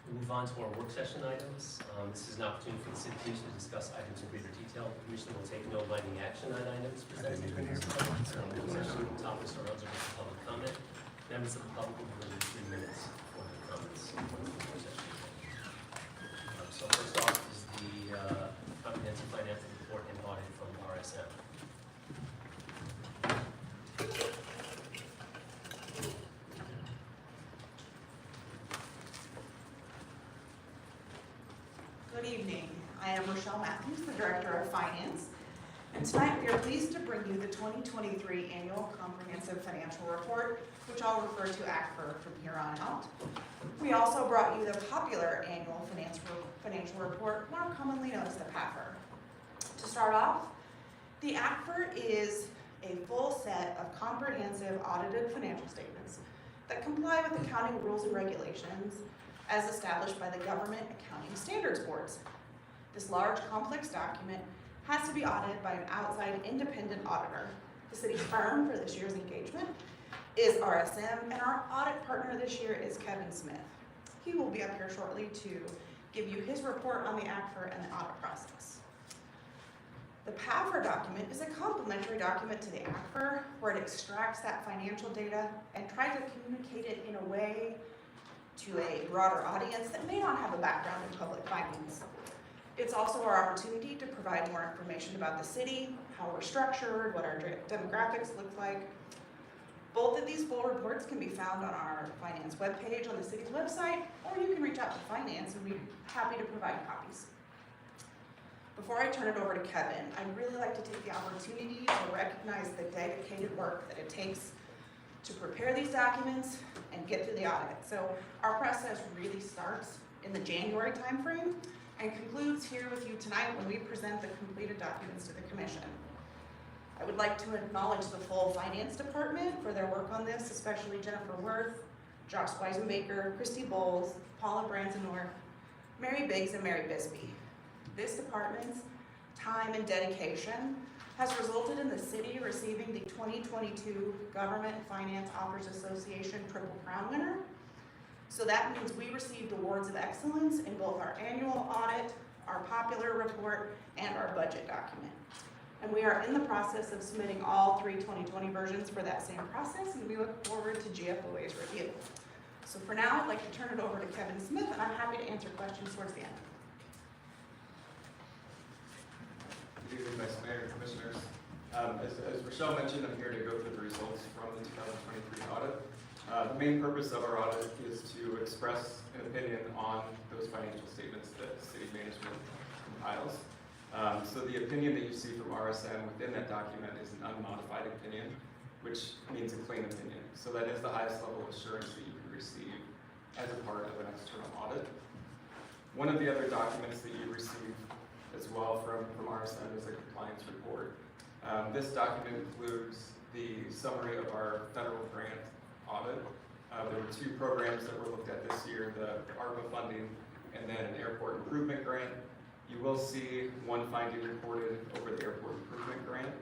We'll move on to our work session items. This is an opportunity for the city commission to discuss items in greater detail. The commission will take no binding action on items presented during this work session. Topics are eligible for public comment. Members of the public will be limited to 3 minutes for their comments. So first off is the comprehensive financial report and audit from RSM. Good evening. I am Rochelle Matthews, the Director of Finance, and tonight we are pleased to bring you the 2023 Annual Comprehensive Financial Report, which I'll refer to ACFR from here on out. We also brought you the popular Annual Financial Report, more commonly known as the PAFR. To start off, the ACFR is a full set of comprehensive audited financial statements that comply with accounting rules and regulations as established by the Government Accounting Standards Boards. This large, complex document has to be audited by an outside independent auditor. The city's firm for this year's engagement is RSM, and our audit partner this year is Kevin Smith. He will be up here shortly to give you his report on the ACFR and the audit process. The PAFR document is a complementary document to the ACFR, where it extracts that financial data and tries to communicate it in a way to a broader audience that may not have a background in public finance. It's also our opportunity to provide more information about the city, how we're structured, what our demographics look like. Both of these full reports can be found on our finance webpage on the city's website, or you can reach out to finance and we'd be happy to provide copies. Before I turn it over to Kevin, I'd really like to take the opportunity to recognize the dedicated work that it takes to prepare these documents and get through the audit. So our process really starts in the January timeframe and concludes here with you tonight when we present the completed documents to the commission. I would like to acknowledge the full finance department for their work on this, especially Jennifer Worth, Josh Weisenbaker, Christy Bowles, Paula Bransonworth, Mary Biggs, and Mary Bisbee. This department's time and dedication has resulted in the city receiving the 2022 Government Finance Offers Association Triple Crown winner. So that means we received awards of excellence in both our annual audit, our popular report, and our budget document. And we are in the process of submitting all 3 2020 versions for that same process, and we look forward to GFOA's review. So for now, I'd like to turn it over to Kevin Smith, and I'm happy to answer questions towards the end. Good evening, Vice Mayor and Commissioners. As Rochelle mentioned, I'm here to go through the results from the 2023 audit. The main purpose of our audit is to express an opinion on those financial statements that city management compiles. So the opinion that you see from RSM within that document is an unmodified opinion, which means a clean opinion. So that is the highest level of assurance that you can receive as a part of an external audit. One of the other documents that you receive as well from RSM is a compliance report. This document includes the summary of our federal grant audit. There were 2 programs that were looked at this year, the ARPA funding and then an airport improvement grant. You will see one finding reported over the airport improvement grant.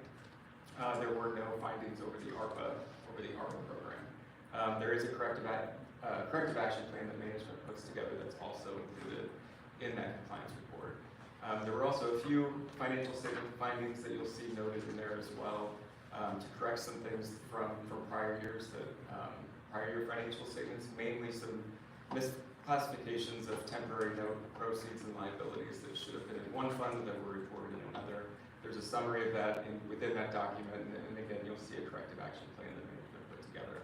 There were no findings over the ARPA program. There is a corrective action plan that management puts together that's also included in that compliance report. There were also a few financial statement findings that you'll see noted in there as well to correct some things from prior years, prior year financial statements, mainly some misclassifications of temporary note proceeds and liabilities that should have been in one fund that were reported in another. There's a summary of that within that document, and again, you'll see a corrective action plan that management put together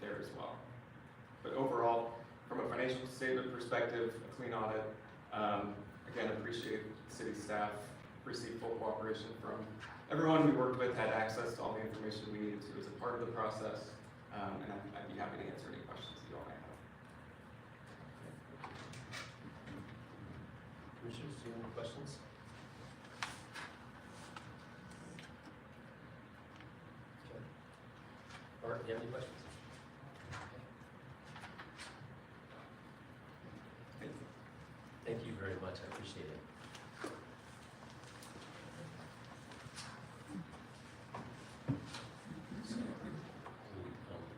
there as well. But overall, from a financial statement perspective, a clean audit. Again, appreciate city staff, received full cooperation from everyone we worked with, had access to all the information we needed to as a part of the process, and I'd be happy to answer any questions that you all may have. Commissioners, do you have any questions? Okay. Art, do you have any questions? Thank you very much, I appreciate it. So,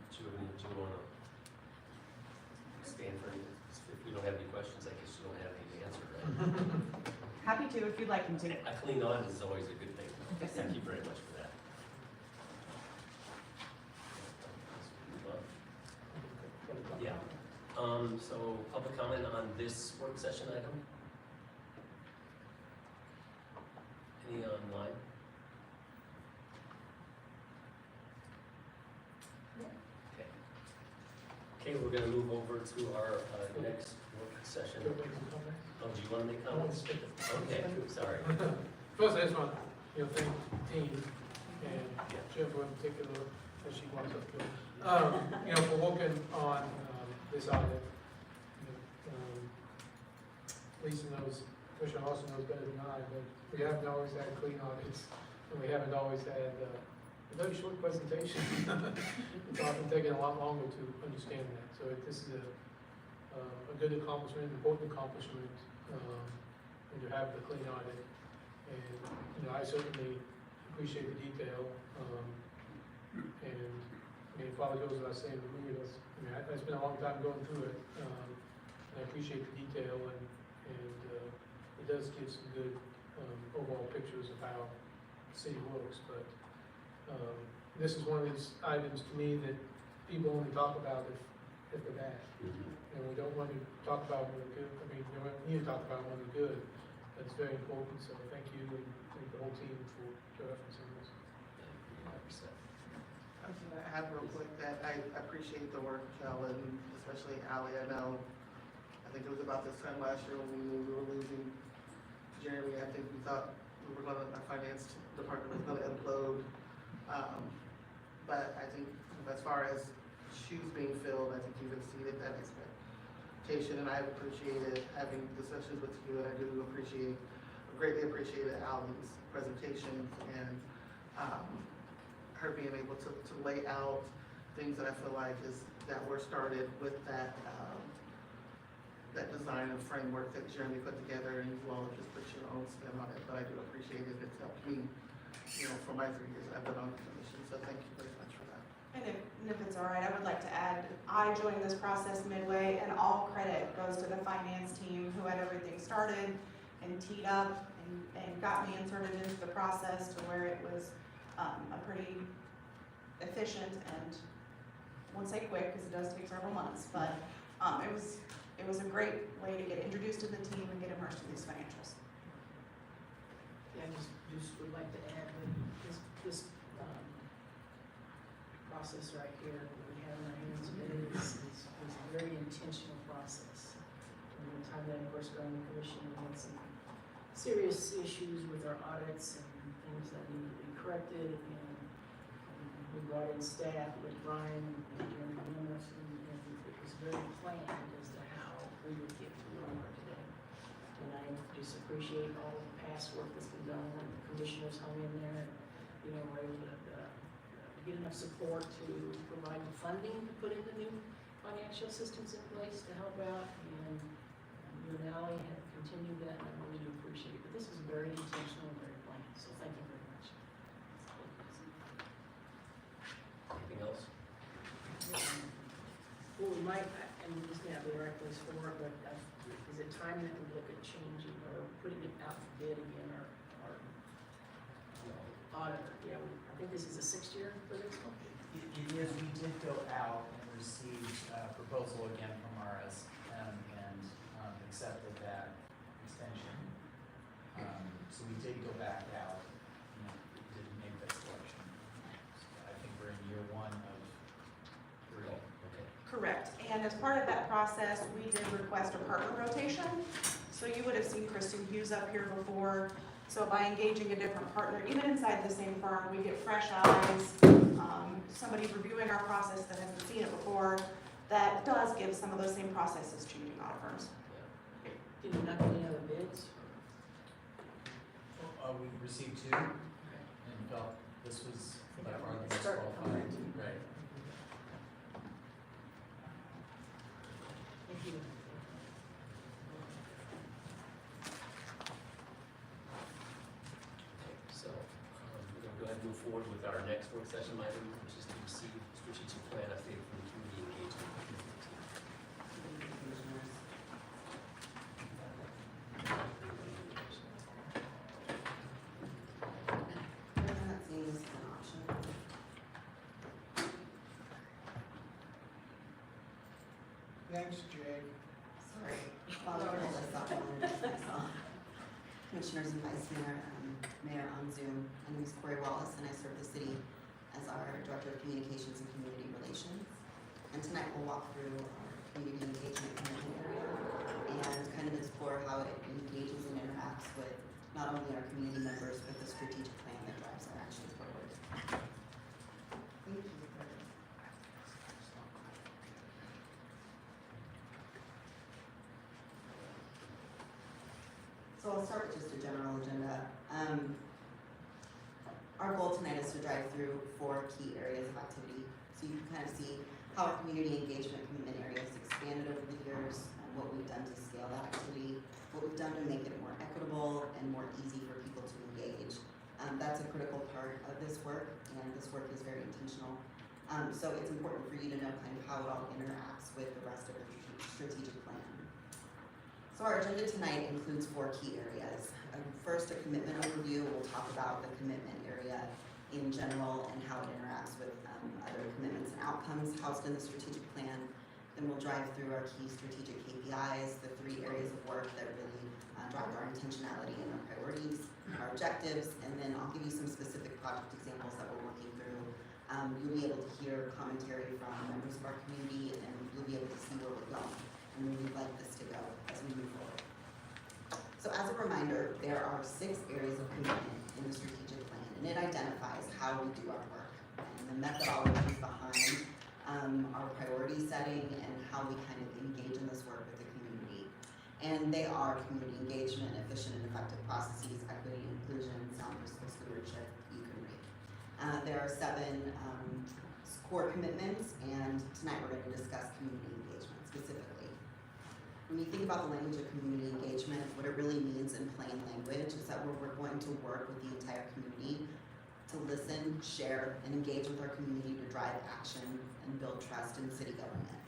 do you want to stand for any, if we don't have any questions, I guess you don't have any answer, right? Happy to if you'd like me to. A clean audit is always a good thing. Thank you very much for that. Yeah. So public comment on this work session item? Any online? Okay. Okay, we're gonna move over to our next work session. Oh, do you wanna make comments? Okay, sorry. First, I just want to, thank the team and Jennifer in particular, as she walks up here, for working on this audit. Lisa knows, Commissioner also knows better than I, but we haven't always had clean audits, and we haven't always had a very short presentation. It's often taken a lot longer to understand that, so this is a good accomplishment, important accomplishment, when you have the clean audit. And, I certainly appreciate the detail, and, it probably goes without saying, I spent a long time going through it, and I appreciate the detail, and it does give some good, overall pictures of how the city works, but, this is one of these items to me that people only talk about if they're bad. And we don't want to talk about when we're good, we need to talk about when we're good, that's very important, so thank you, and thank the whole team for your efforts on this. I was gonna add real quick that I appreciate the work, Kel, and especially Ally. I think it was about this time last year when we knew we were losing Jeremy. I think we thought our finance department was gonna implode. But I think as far as shoes being filled, I think you've exceeded that expectation, and I've appreciated having discussions with you, and I do greatly appreciated Ally's presentation and her being able to lay out things that I feel like that were started with that design and framework that Jeremy put together, and you all have just put your own spin on it, but I do appreciate it. It's helped me, for my 3 years I've been on the commission, so thank you very much for that. And if it's all right, I would like to add, I joined this process midway, and all credit goes to the finance team who had everything started and teed up and got me inserted into the process to where it was a pretty efficient and, I won't say quick because it does take several months, but it was a great way to get introduced to the team and get immersed in these financials. Yeah, I just would like to add that this process right here that we have in our hands today is a very intentional process. And the time that I first got on the commission, we had some serious issues with our audits and things that needed to be corrected, and we brought in staff with Brian and Jeremy Loomis, and it was very planned as to how we would get to where we are today. And and I just appreciate all the past work that's been done, and the commissioners hung in there, and, you know, were able to, get enough support to provide the funding to put into new financial systems in place to help out, and you and Ally have continued that, and I really do appreciate it. But this is very intentional and very planned, so thank you very much. Anything else? Well, we might, and this may not be the right place for it, but is it time that we look at changing or putting it out for bid again, our auditor? Yeah, I think this is the 6th year for this one. It is, we did go out and received a proposal again from RSM and accepted that extension. So we did go back out, didn't make that selection. So I think we're in year 1 of 3. Okay. Correct, and as part of that process, we did request a partner rotation. So you would have seen Kristen Hughes up here before. So by engaging a different partner, even inside the same firm, we get fresh eyes, somebody reviewing our process that hasn't seen it before, that does give some of those same processes changing audit firms. Did we not get any other bids? We received 2 and felt this was by far the most qualified. Right. Thank you. So, we're gonna go ahead and move forward with our next work session item, which is to receive strategic plan update from the community engagement team. Thanks, Jake. Sorry, well, I just thought I wanted to myself. Commissioners and Vice Mayor, Mayor on Zoom. My name is Corey Wallace, and I serve the city as our Director of Communications and Community Relations. And tonight we'll walk through our community engagement commitment area and kind of explore how it engages and interacts with not only our community members, but the strategic plan that drives our actions forward. Thank you. So I'll start with just a general agenda. Our goal tonight is to drive through 4 key areas of activity. So you can kind of see how our community engagement commitment area has expanded over the years, what we've done to scale that activity, what we've done to make it more equitable and more easy for people to engage. That's a critical part of this work, and this work is very intentional. So it's important for you to know kind of how it all interacts with the rest of the strategic plan. So our agenda tonight includes 4 key areas. First, a commitment overview. We'll talk about the commitment area in general and how it interacts with other commitments and outcomes housed in the strategic plan. Then we'll drive through our key strategic KPIs, the 3 areas of work that really drive our intentionality and our priorities, our objectives, and then I'll give you some specific project examples that we're working through. You'll be able to hear commentary from members of our community, and you'll be able to see where we're going and where we'd like this to go as we move forward. So as a reminder, there are 6 areas of commitment in the strategic plan, and it identifies how we do our work and the methodologies behind our priority setting and how we kind of engage in this work with the community. And they are community engagement, efficient and effective processes, equity, inclusion, sound fiscal stewardship, you can read. There are 7 core commitments, and tonight we're going to discuss community engagement specifically. When you think about the language of community engagement, what it really means in plain language is that we're going to work with the entire community to listen, share, and engage with our community to drive action and build trust in city government.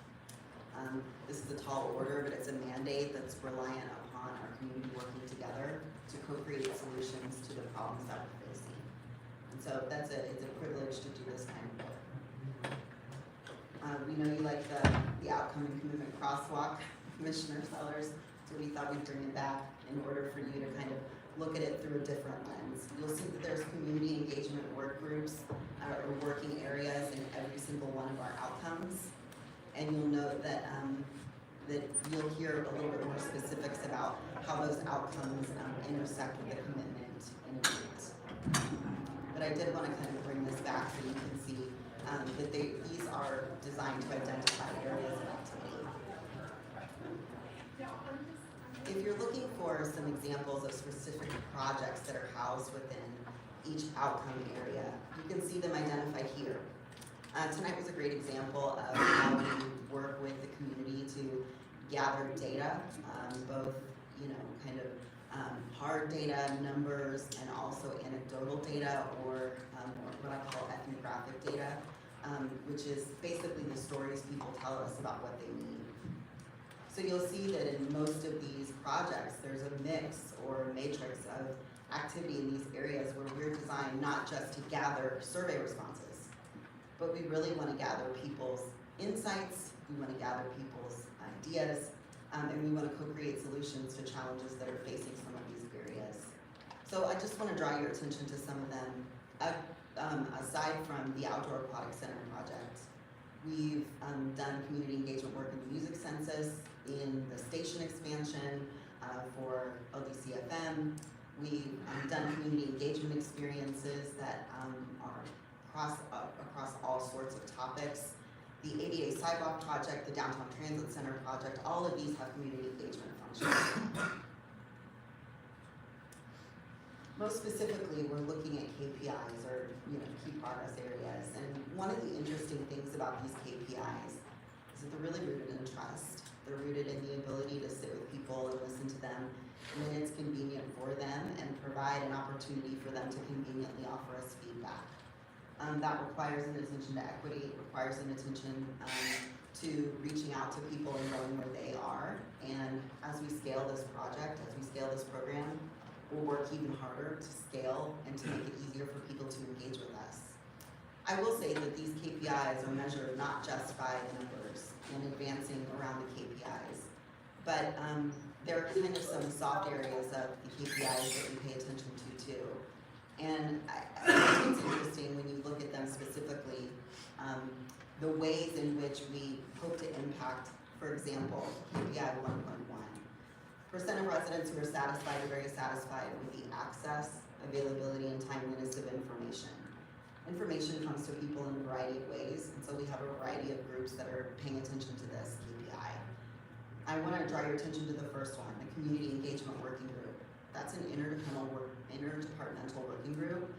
This is a tall order, but it's a mandate that's reliant upon our community working together to co-create solutions to the problems that we're facing. And so it's a privilege to do this kind of work. We know you like the outcome and commitment crosswalk, Commissioner Sellers, so we thought we'd bring it back in order for you to kind of look at it through a different lens. You'll see that there's community engagement work groups or working areas in every single one of our outcomes. And you'll note that that you'll hear a little bit more specifics about how those outcomes intersect with the commitment in agreement. But I did want to kind of bring this back so you can see that these are designed to identify areas of activity. If you're looking for some examples of specific projects that are housed within each outcome area, you can see them identified here. Tonight was a great example of how we work with the community to gather data, both, kind of hard data, numbers, and also anecdotal data, or what I call ethnographic data, which is basically the stories people tell us about what they need. So you'll see that in most of these projects, there's a mix or matrix of activity in these areas where we're designed not just to gather survey responses, but we really want to gather people's insights, we want to gather people's ideas, and we want to co-create solutions to challenges that are facing some of these areas. So I just want to draw your attention to some of them. Aside from the Outdoor Aquatic Center project, we've done community engagement work in the music census, in the station expansion for LDCFM. We've done community engagement experiences that are across all sorts of topics. The ADA Sidewalk Project, the Downtown Transit Center Project, all of these have community engagement functions. Most specifically, we're looking at KPIs, or key progress areas. And one of the interesting things about these KPIs is that they're really rooted in trust. They're rooted in the ability to sit with people and listen to them when it's convenient for them, and provide an opportunity for them to conveniently offer us feedback. That requires an attention to equity, it requires an attention to reaching out to people and knowing where they are. And as we scale this project, as we scale this program, we'll work even harder to scale and to make it easier for people to engage with us. I will say that these KPIs are measured not just by the numbers and advancing around the KPIs, but there are kind of some soft areas of the KPIs that we pay attention to too. And I think it's interesting when you look at them specifically, the ways in which we hope to impact, for example, KPI 1.1. Percent of residents who are satisfied or very satisfied with the access, availability, and timeliness of information. Information comes to people in a variety of ways, and so we have a variety of groups that are paying attention to this KPI. I want to draw your attention to the first one, the Community Engagement Working Group. That's an interdepartmental working group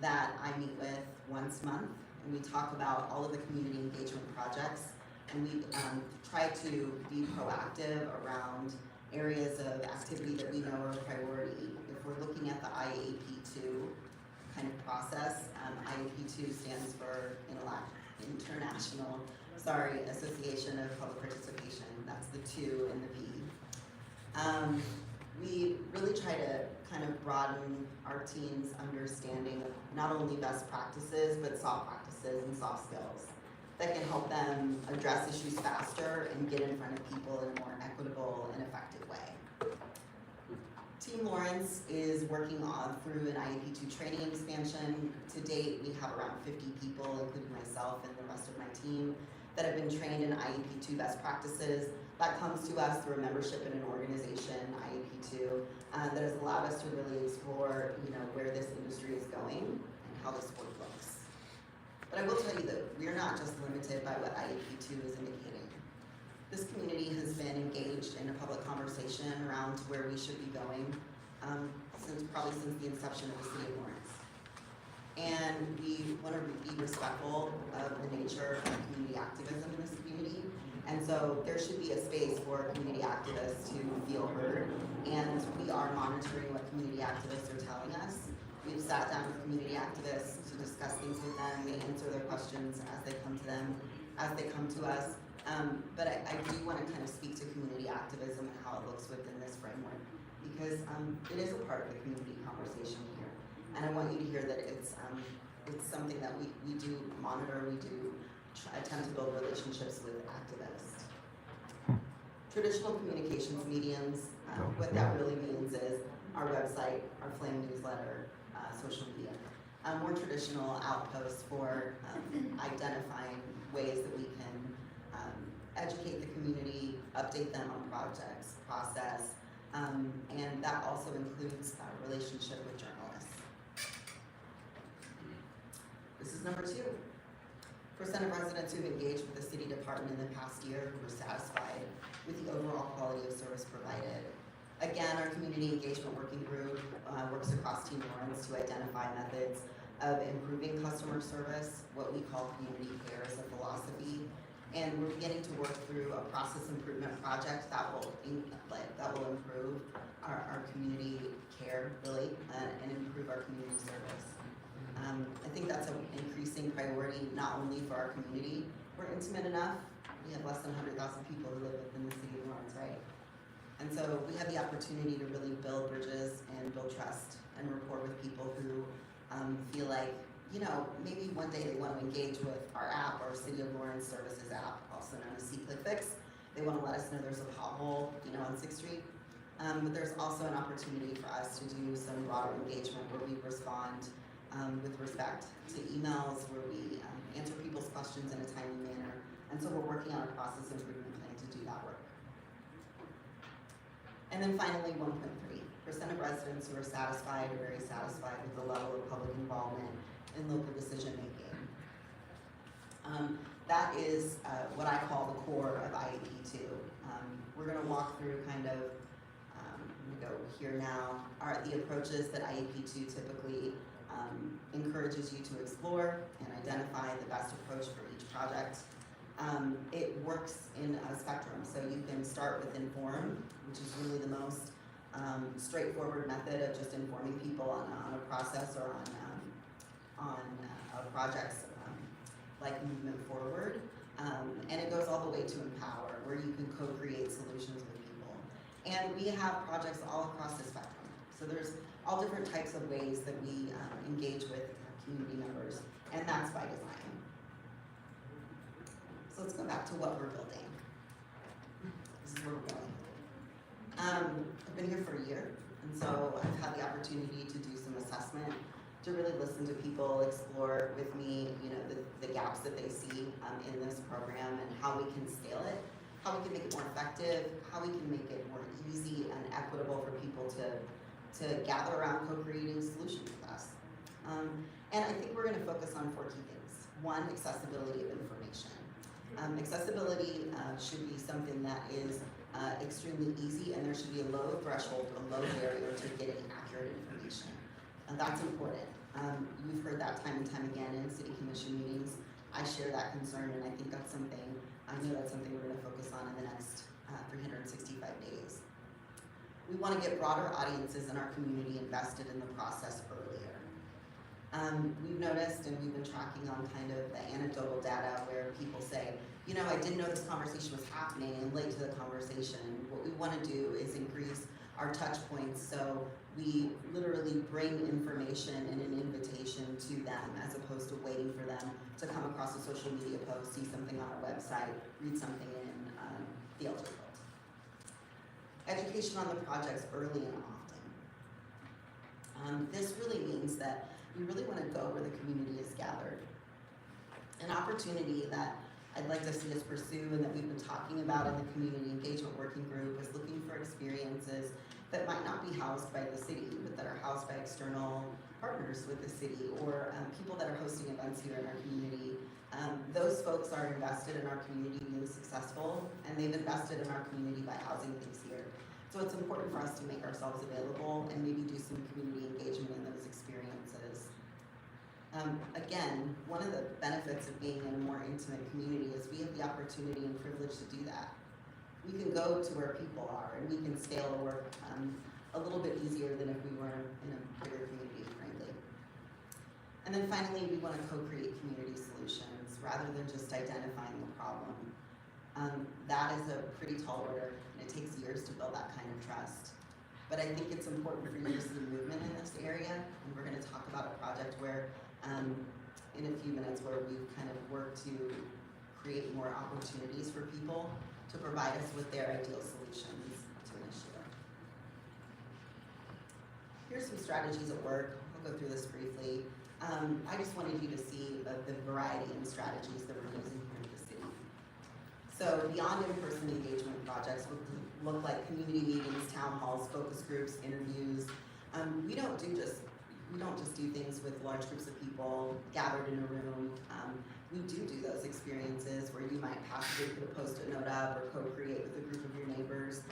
that I meet with once a month, and we talk about all of the community engagement projects, and we try to be proactive around areas of activity that we know are a priority. If we're looking at the IAP2 kind of process, IAP2 stands for International Association of Public Participation. That's the 2 and the P. We really try to kind of broaden our team's understanding of not only best practices, but soft practices and soft skills that can help them address issues faster and get in front of people in a more equitable and effective way. Team Lawrence is working through an IAP2 training expansion. To date, we have around 50 people, including myself and the rest of my team, that have been trained in IAP2 best practices. That comes to us through a membership in an organization, IAP2, that has allowed us to really explore, where this industry is going and how this work looks. But I will tell you that we are not just limited by what IAP2 is indicating. This community has been engaged in a public conversation around where we should be going probably since the inception of the City of Lawrence. And we want to be respectful of the nature of community activism in this community. And so there should be a space for community activists to feel heard. And we are monitoring what community activists are telling us. We've sat down with community activists to discuss things with them. We answer their questions as they come to us. But I do want to kind of speak to community activism and how it looks within this framework, because it is a part of the community conversation here. And I want you to hear that it's something that we do monitor, we do attempt to build relationships with activists. Traditional communications mediums, what that really means is our website, our flame newsletter, social media. More traditional outposts for identifying ways that we can educate the community, update them on projects, process, and that also includes a relationship with journalists. This is number 2. Percent of residents who've engaged with the city department in the past year who were satisfied with the overall quality of service provided. Again, our community engagement working group works across Team Lawrence to identify methods of improving customer service, what we call community care as a philosophy. And we're beginning to work through a process improvement project that will improve our community care, really, and improve our community service. I think that's an increasing priority, not only for our community. We're intimate enough. We have less than 100,000 people who live within the city of Lawrence, right? And so we have the opportunity to really build bridges and build trust and rapport with people who feel like, you know, maybe one day they want to engage with our app, our City of Lawrence Services app, also known as C-Click-Fix. They want to let us know there's a pothole, you know, on 6th Street. But there's also an opportunity for us to do some broader engagement where we respond with respect to emails, where we answer people's questions in a timely manner. And so we're working on a process improvement plan to do that work. And then finally, 1.3%. Of residents who are satisfied or very satisfied with the level of public involvement in local decision making. That is what I call the core of IEP2. We're going to walk through kind of, I'm going to go here now, are the approaches that IEP2 typically encourages you to explore and identify the best approach for each project. It works in a spectrum, so you can start with inform, which is really the most straightforward method of just informing people on a process or on a project's like movement forward. And it goes all the way to empower, where you can co-create solutions with people. And we have projects all across the spectrum. So there's all different types of ways that we engage with community members, and that's by design. So let's go back to what we're building. This is where we're going. I've been here for a year, and so I've had the opportunity to do some assessment, to really listen to people, explore with me, you know, the gaps that they see in this program and how we can scale it, how we can make it more effective, how we can make it more easy and equitable for people to gather around co-creating solutions with us. And I think we're going to focus on 4 key things. 1, accessibility of information. Accessibility should be something that is extremely easy, and there should be a low threshold, a low barrier to getting accurate information. And that's important. You've heard that time and time again in city commission meetings. I share that concern, and I think that's something, I know that's something we're going to focus on in the next 365 days. We want to get broader audiences in our community invested in the process earlier. We've noticed, and we've been tracking on kind of the anecdotal data where people say, you know, I didn't know this conversation was happening and late to the conversation. What we want to do is increase our touch points, so we literally bring information and an invitation to them as opposed to waiting for them to come across a social media post, see something on our website, read something in the Elder Code. Education on the projects early and often. This really means that we really want to go where the community is gathered. An opportunity that I'd like to see us pursue and that we've been talking about in the community engagement working group is looking for experiences that might not be housed by the city, but that are housed by external partners with the city or people that are hosting events here in our community. Those folks are invested in our community being successful, and they've invested in our community by housing things here. So it's important for us to make ourselves available and maybe do some community engagement in those experiences. Again, one of the benefits of being in a more intimate community is we have the opportunity and privilege to do that. We can go to where people are, and we can scale the work a little bit easier than if we were in a bigger community, frankly. And then finally, we want to co-create community solutions rather than just identifying the problem. That is a pretty tall order, and it takes years to build that kind of trust. But I think it's important for you to see movement in this area, and we're going to talk about a project where, in a few minutes, where we've kind of worked to create more opportunities for people to provide us with their ideal solutions to an issue. Here's some strategies at work. I'll go through this briefly. I just wanted you to see the variety in strategies that we're using here in the city. So beyond in-person engagement projects would look like community meetings, town halls, focus groups, interviews. We don't just do things with large groups of people gathered in a room. We do those experiences where you might possibly put a post-it note up or co-create with a group of your neighbors.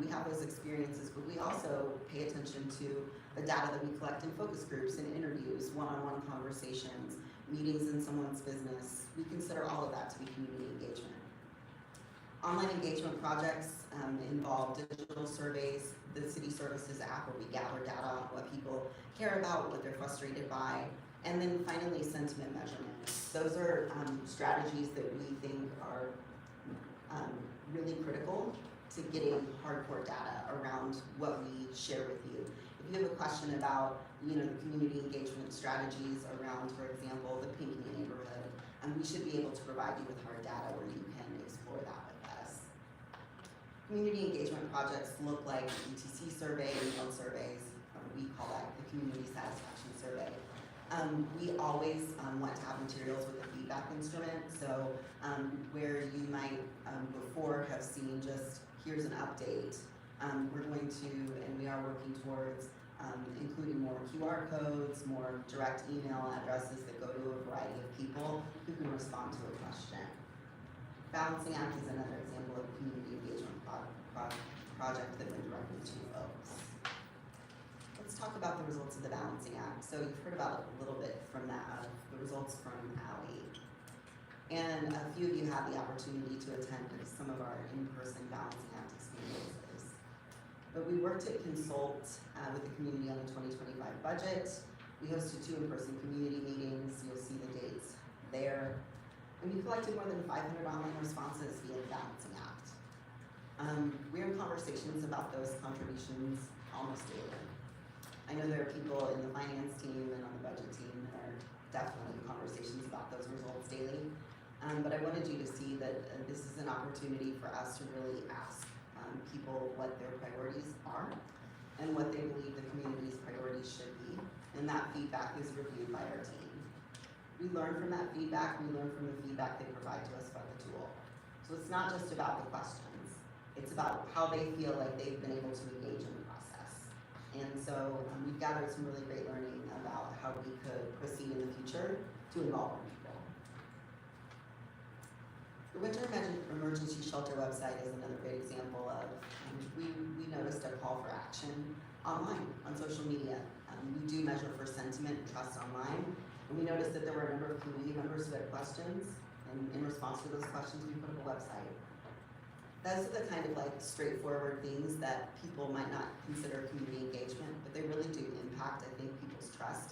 We have those experiences, but we also pay attention to the data that we collect in focus groups and interviews, one-on-one conversations, meetings in someone's business. We consider all of that to be community engagement. Online engagement projects involve digital surveys, the city services app where we gather data on what people care about, what they're frustrated by, and then finally sentiment measurement. Those are strategies that we think are really critical to getting hardcore data around what we share with you. If you have a question about, the community engagement strategies around, for example, the Pinckney neighborhood, we should be able to provide you with hard data where you can explore that with us. Community engagement projects look like ETC survey, email surveys. We call that the community satisfaction survey. We always want to have materials with a feedback instrument. So where you might before have seen just here's an update, we're going to, and we are working towards including more QR codes, more direct email addresses that go to a variety of people who can respond to a question. Balancing Act is another example of a community engagement project that went directly to folks. Let's talk about the results of the Balancing Act. So you've heard about it a little bit from that, the results from Ally. And a few of you had the opportunity to attend some of our in-person Balancing Act experiences. But we worked to consult with the community on the 2025 budget. We hosted 2 in-person community meetings. You'll see the dates there. And we collected more than 500 online responses via the Balancing Act. We're in conversations about those contributions almost daily. I know there are people in the finance team and on the budget team that are definitely in conversations about those results daily. But I wanted you to see that this is an opportunity for us to really ask people what their priorities are and what they believe the community's priorities should be. And that feedback is reviewed by our team. We learn from that feedback, we learn from the feedback they provide to us about the tool. So it's not just about the questions, it's about how they feel like they've been able to engage in the process. And so we've gathered some really great learning about how we could proceed in the future to involve more people. The Winter Emergency Shelter website is another great example of, we noticed a call for action online, on social media. We do measure for sentiment and trust online, and we noticed that there were a number of community members who had questions, and in response to those questions, we put up a website. Those are the kind of straightforward things that people might not consider community engagement, but they really do impact, I think, people's trust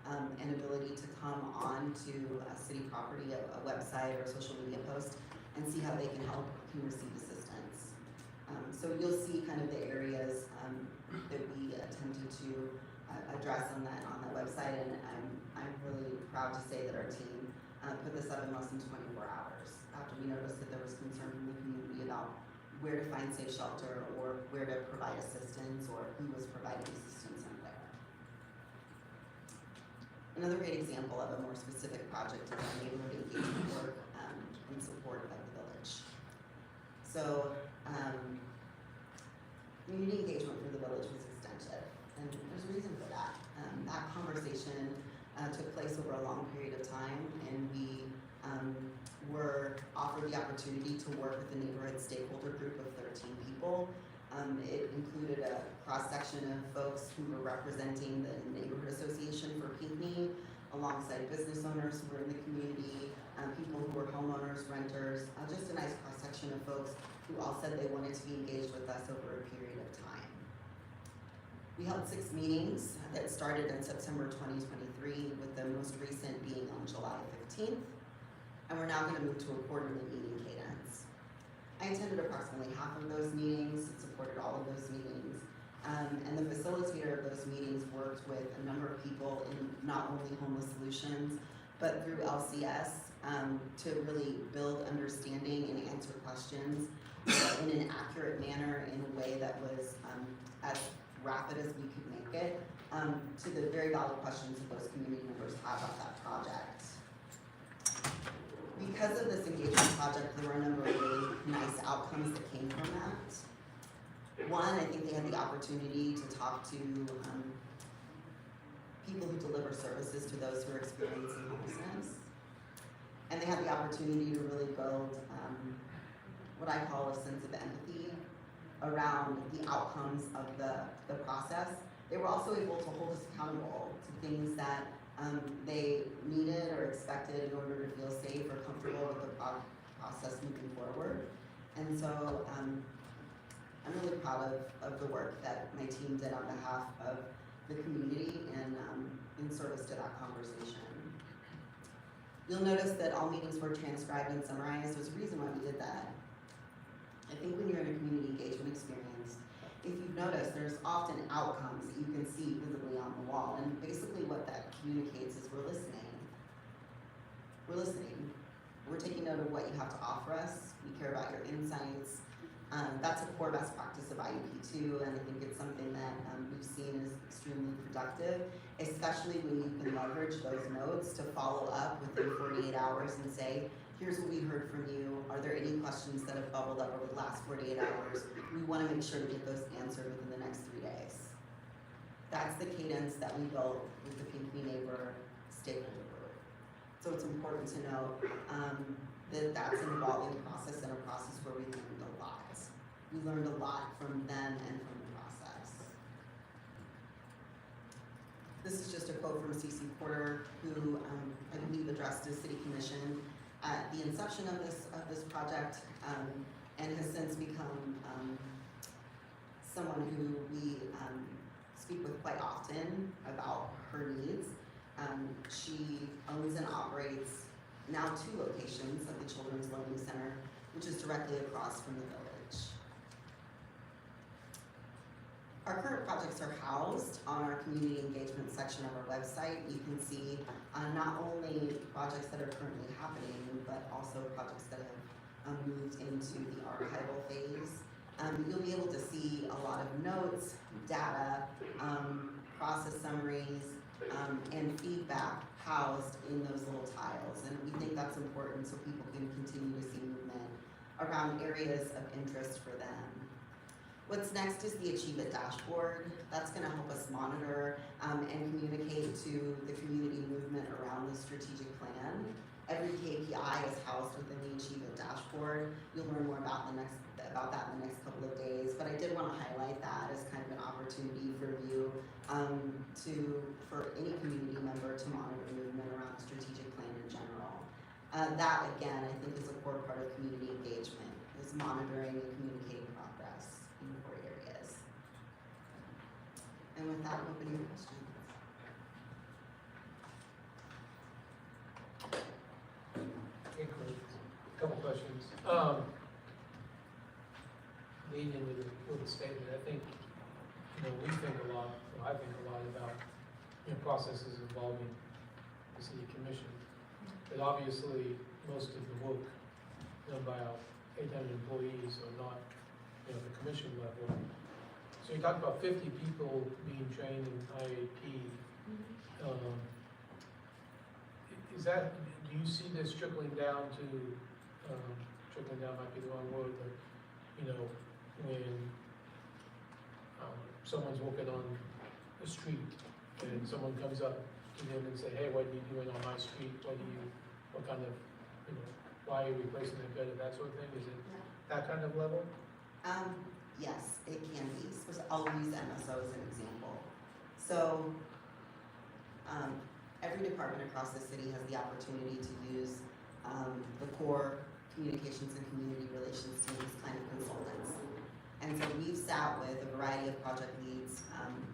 and ability to come on to a city property, a website or a social media post, and see how they can help and receive assistance. So you'll see kind of the areas that we attempted to address on that website, and I'm really proud to say that our team put this up in less than 24 hours after we noticed that there was concern from the community about where to find safe shelter or where to provide assistance or who was providing assistance and where. Another great example of a more specific project is our neighborhood engagement work in support of the village. So community engagement for the village was extensive, and there's a reason for that. That conversation took place over a long period of time, and we were offered the opportunity to work with a neighborhood stakeholder group of 13 people. It included a cross-section of folks who were representing the neighborhood association for Pinckney, alongside business owners who were in the community, people who were homeowners, renters, just a nice cross-section of folks who all said they wanted to be engaged with us over a period of time. We held 6 meetings that started in September 2023, with the most recent being on July 15th, and we're now going to move to a quarterly meeting cadence. I attended approximately half of those meetings and supported all of those meetings. And the facilitator of those meetings worked with a number of people in not only Homeless Solutions, but through LCS to really build understanding and answer questions in an accurate manner, in a way that was as rapid as we could make it, to the very valid questions that those community members had about that project. Because of this engagement project, there were a number of really nice outcomes that came from that. One, I think they had the opportunity to talk to people who deliver services to those who are experiencing homelessness. And they had the opportunity to really build what I call a sense of empathy around the outcomes of the process. They were also able to hold us accountable to things that they needed or expected in order to feel safe or comfortable with the process moving forward. And so I'm really proud of the work that my team did on behalf of the community and in service to that conversation. You'll notice that all meetings were transcribed and summarized. There's a reason why we did that. I think when you're in a community engagement experience, if you've noticed, there's often outcomes that you can see visibly on the wall. And basically what that communicates is we're listening. We're listening. We're taking note of what you have to offer us. We care about your insights. That's a core best practice of IUP2, and I think it's something that we've seen is extremely productive, especially when you can leverage those notes to follow up within 48 hours and say, here's what we heard from you. Are there any questions that have bubbled up over the last 48 hours? We want to make sure to get those answered within the next 3 days. That's the cadence that we built with the Pinky Neighbor stakeholder group. So it's important to note that that's an evolving process and a process where we learned a lot. We learned a lot from them and from the process. This is just a quote from C.C. Porter, who I believe addressed the City Commission at the inception of this project, and has since become someone who we speak with quite often about her needs. She owns and operates now 2 locations of the Children's Learning Center, which is directly across from the village. Our current projects are housed on our community engagement section of our website. You can see not only projects that are currently happening, but also projects that have moved into the archival phase. You'll be able to see a lot of notes, data, process summaries, and feedback housed in those little tiles. And we think that's important so people can continue to see movement around areas of interest for them. What's next is the Achieve It dashboard. That's going to help us monitor and communicate to the community movement around the strategic plan. Every KPI is housed within the Achieve It dashboard. You'll learn more about that in the next couple of days, but I did want to highlight that as kind of an opportunity for you for any community member to monitor movement around the strategic plan in general. That again, I think is a core part of community engagement, is monitoring and communicating progress in 4 areas. And with that, I'm open to your questions. Okay, great. Couple questions. Leading with a statement, I think, we think a lot, I think a lot about, processes involving the city commission. But obviously, most of the work done by our 800 employees are not, the commission level. So you talked about 50 people being trained in IAP. Do you see this trickling down to, trickling down might be the wrong word, but, when someone's walking on the street and someone comes up to them and say, hey, what are you doing on my street? What kind of, why are you replacing the gutter, that sort of thing? Is it that kind of level? Yes, it can be. I'll use MSO as an example. So every department across the city has the opportunity to use the core communications and community relations teams kind of consultants. And so we've sat with a variety of project leads,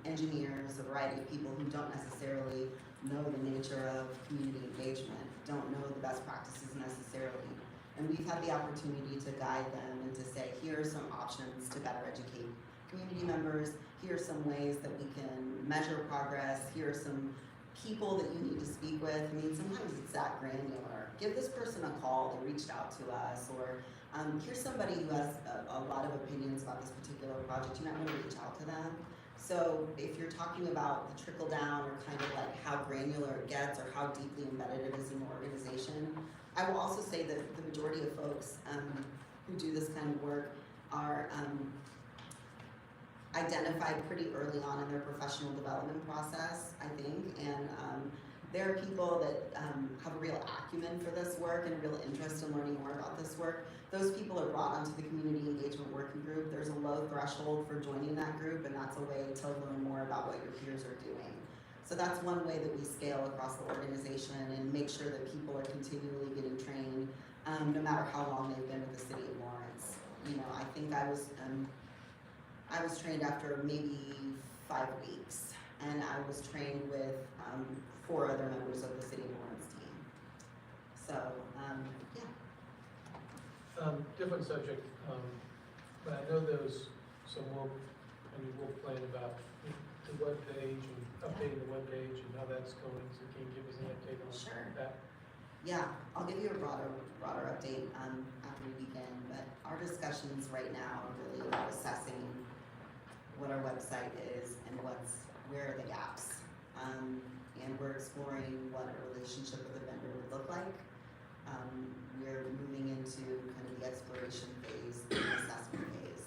engineers, a variety of people who don't necessarily know the nature of community engagement, don't know the best practices necessarily. And we've had the opportunity to guide them and to say, here are some options to better educate community members. Here are some ways that we can measure progress. Here are some people that you need to speak with. I mean, sometimes it's that granular. Give this person a call, they reached out to us, or here's somebody who has a lot of opinions about this particular project. You might want to reach out to them. So if you're talking about the trickle down or kind of like how granular it gets or how deeply embedded it is in the organization, I will also say that the majority of folks who do this kind of work are identified pretty early on in their professional development process, I think, and There are people that have a real acumen for this work and a real interest in learning more about this work. Those people are brought onto the community engagement working group. There's a low threshold for joining that group, and that's a way to learn more about what your peers are doing. So that's one way that we scale across the organization and make sure that people are continually getting trained, no matter how long they've been with the city of Lawrence. You know, I think I was trained after maybe 5 weeks, and I was trained with 4 other members of the city of Lawrence team. So, yeah. Different subject, but I know there's some work, work plan about the webpage and updating the webpage and how that's going, so can you give us an update on Sure. that? Yeah, I'll give you a broader update after we begin, but our discussions right now are really about assessing what our website is and where are the gaps. And we're exploring what a relationship with a vendor would look like. We're moving into kind of the exploration phase, the assessment phase.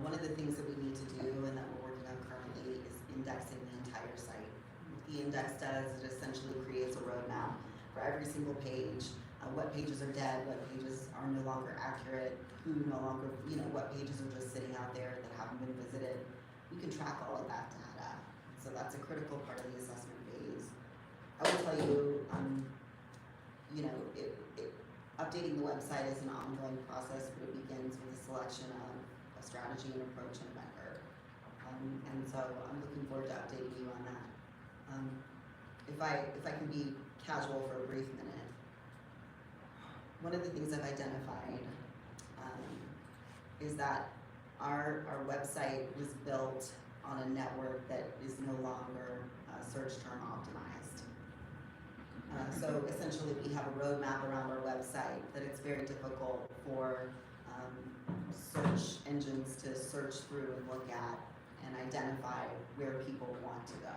One of the things that we need to do and that we're working on currently is indexing the entire site. What the index does, it essentially creates a roadmap for every single page, what pages are dead, what pages are no longer accurate, who no longer, what pages are just sitting out there that haven't been visited. We can track all of that data. So that's a critical part of the assessment phase. I will tell you, updating the website is an ongoing process, but it begins with a selection of a strategy and approach and a vendor. And so I'm looking forward to updating you on that. If I can be casual for a brief minute, one of the things I've identified is that our website was built on a network that is no longer search term optimized. So essentially we have a roadmap around our website that it's very difficult for search engines to search through and look at and identify where people want to go.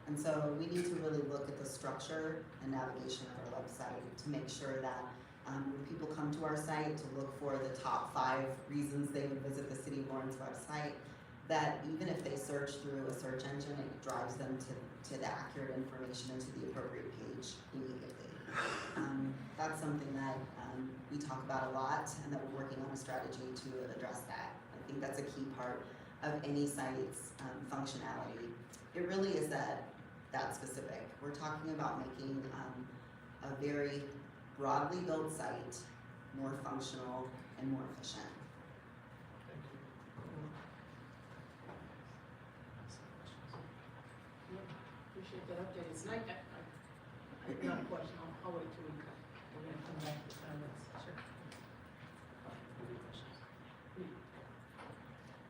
And so we need to really look at the structure and navigation of our website to make sure that when people come to our site to look for the top 5 reasons they would visit the City of Lawrence website, that even if they search through a search engine, it drives them to the accurate information and to the appropriate page immediately. That's something that we talk about a lot and that we're working on a strategy to address that. I think that's a key part of any site's functionality. It really is that specific. We're talking about making a very broadly built site more functional and more efficient. Appreciate that update. It's nice. Not a question. I'll wait till we're gonna come back to comments. Sure. Any questions?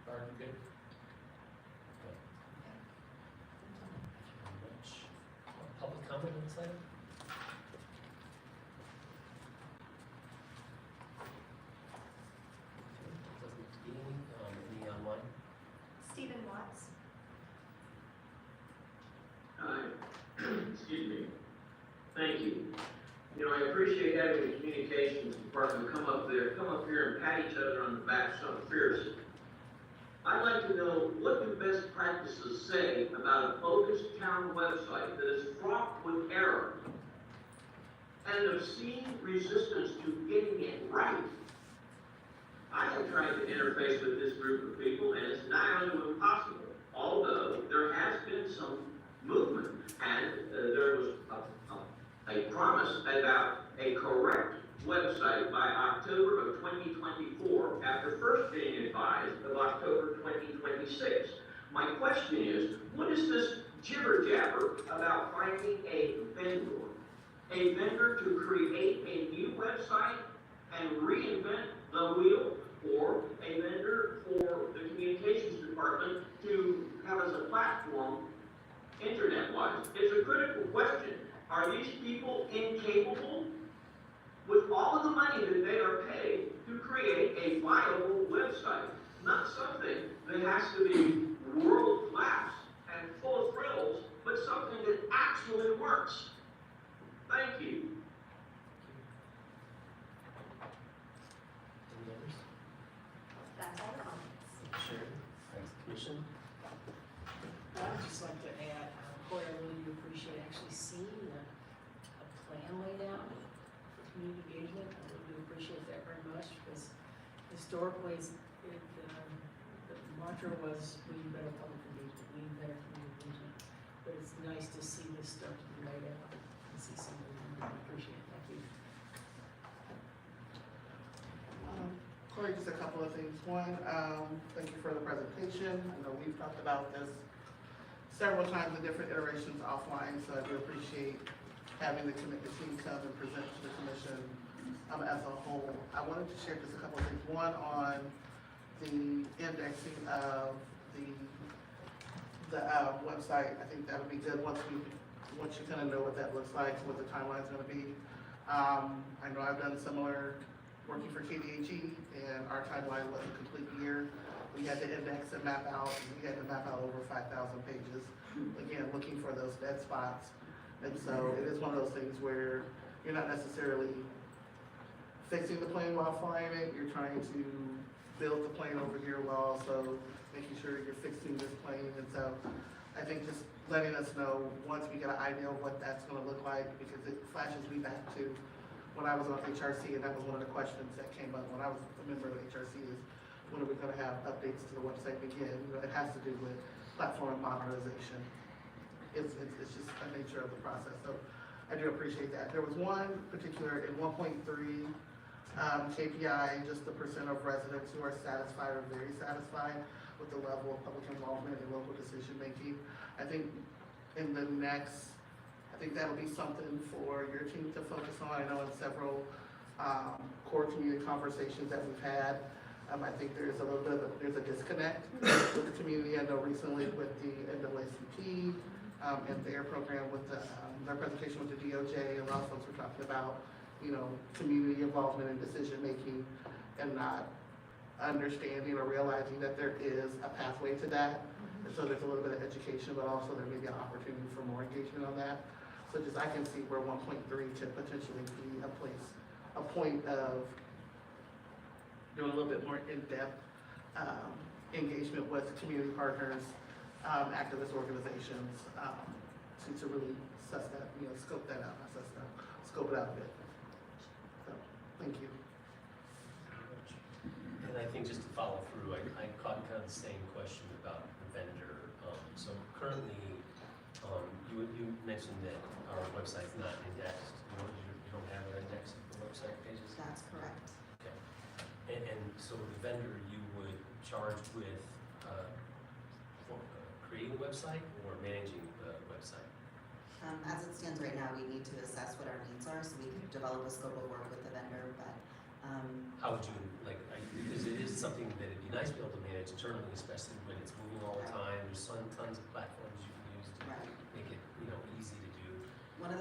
Barb, you good? Okay. Thank you very much. Public comment on this item? Doesn't look to be any online? Stephen Watts. Excuse me. Thank you. You know, I appreciate having the communications department come up here and pat each other on the back so fiercely. I'd like to know what do best practices say about a focused town website that is fraught with error and obscene resistance to getting it right. I have tried to interface with this group of people and it's nigh unto impossible, although there has been some movement and there was a promise about a correct website by October of 2024 after first being advised of October 2026. My question is, what is this jibber jabber about finding a vendor? A vendor to create a new website and reinvent the wheel, or a vendor for the communications department to have as a platform internet-wise? It's a critical question. Are these people incapable, with all of the money that they are paid, to create a viable website? Not something that has to be world-class and full of frills, but something that actually works. Thank you. Any others? That's all the comments. Sure. Thanks, Commission. I would just like to add, Corey, I really do appreciate actually seeing historically, the mantra was lean better public engagement, lean better community engagement. But it's nice to see this stuff to be laid out and see some of them. I appreciate it. Thank you. Corey, just a couple of things. One, thank you for the presentation. I know we've talked about this several times in different iterations offline, so I do appreciate having the commitment team come and present to the commission as a whole. I wanted to share just a couple of things. One, on the indexing of the website. I think that'll be good once you kind of know what that looks like, what the timeline's going to be. I know I've done similar working for KDHE, and our timeline was a complete year. We had to index and map out, and we had to map out over 5,000 pages. Again, looking for those dead spots. And so it is one of those things where you're not necessarily fixing the plane while flying it. You're trying to build the plane over here while also making sure you're fixing this plane. And so I think just letting us know once we get an idea of what that's going to look like, because it flashes me back to when I was on HRC, and that was one of the questions that came up when I was a member of HRC is, when are we going to have updates to the website again? You know, it has to do with platform modernization. It's just the nature of the process. So I do appreciate that. There was one particular in 1.3 KPI, just the percent of residents who are satisfied or very satisfied with the level of public involvement in local decision making. I think in the next, I think that'll be something for your team to focus on. I know in several core community conversations that we've had, I think there's a little bit of there's a disconnect with the community. I know recently with the NAACP and their program with their presentation with the DOJ, a lot of folks were talking about, you know, community involvement in decision making and not understanding or realizing that there is a pathway to that. And so there's a little bit of education, but also there may be an opportunity for more engagement on that. So just I can see where 1.3 could potentially be a point of doing a little bit more in-depth engagement with community partners, activist organizations, to really suss that, you know, scope that out, not suss it out, scope it out a bit. So, thank you. And I think just to follow through, I caught kind of the same question about the vendor. So currently, you mentioned that our website's not indexed. You don't have an index of the website pages? That's correct. Okay. And so the vendor, you would charge with for creating a website or managing the website? As it stands right now, we need to assess what our needs are, so we can develop a scope of work with the vendor, but How would you, like, because it is something that it'd be nice to be able to manage internally, especially when it's moving all the time. There's tons of platforms you can use to make it, you know, easy to do. one of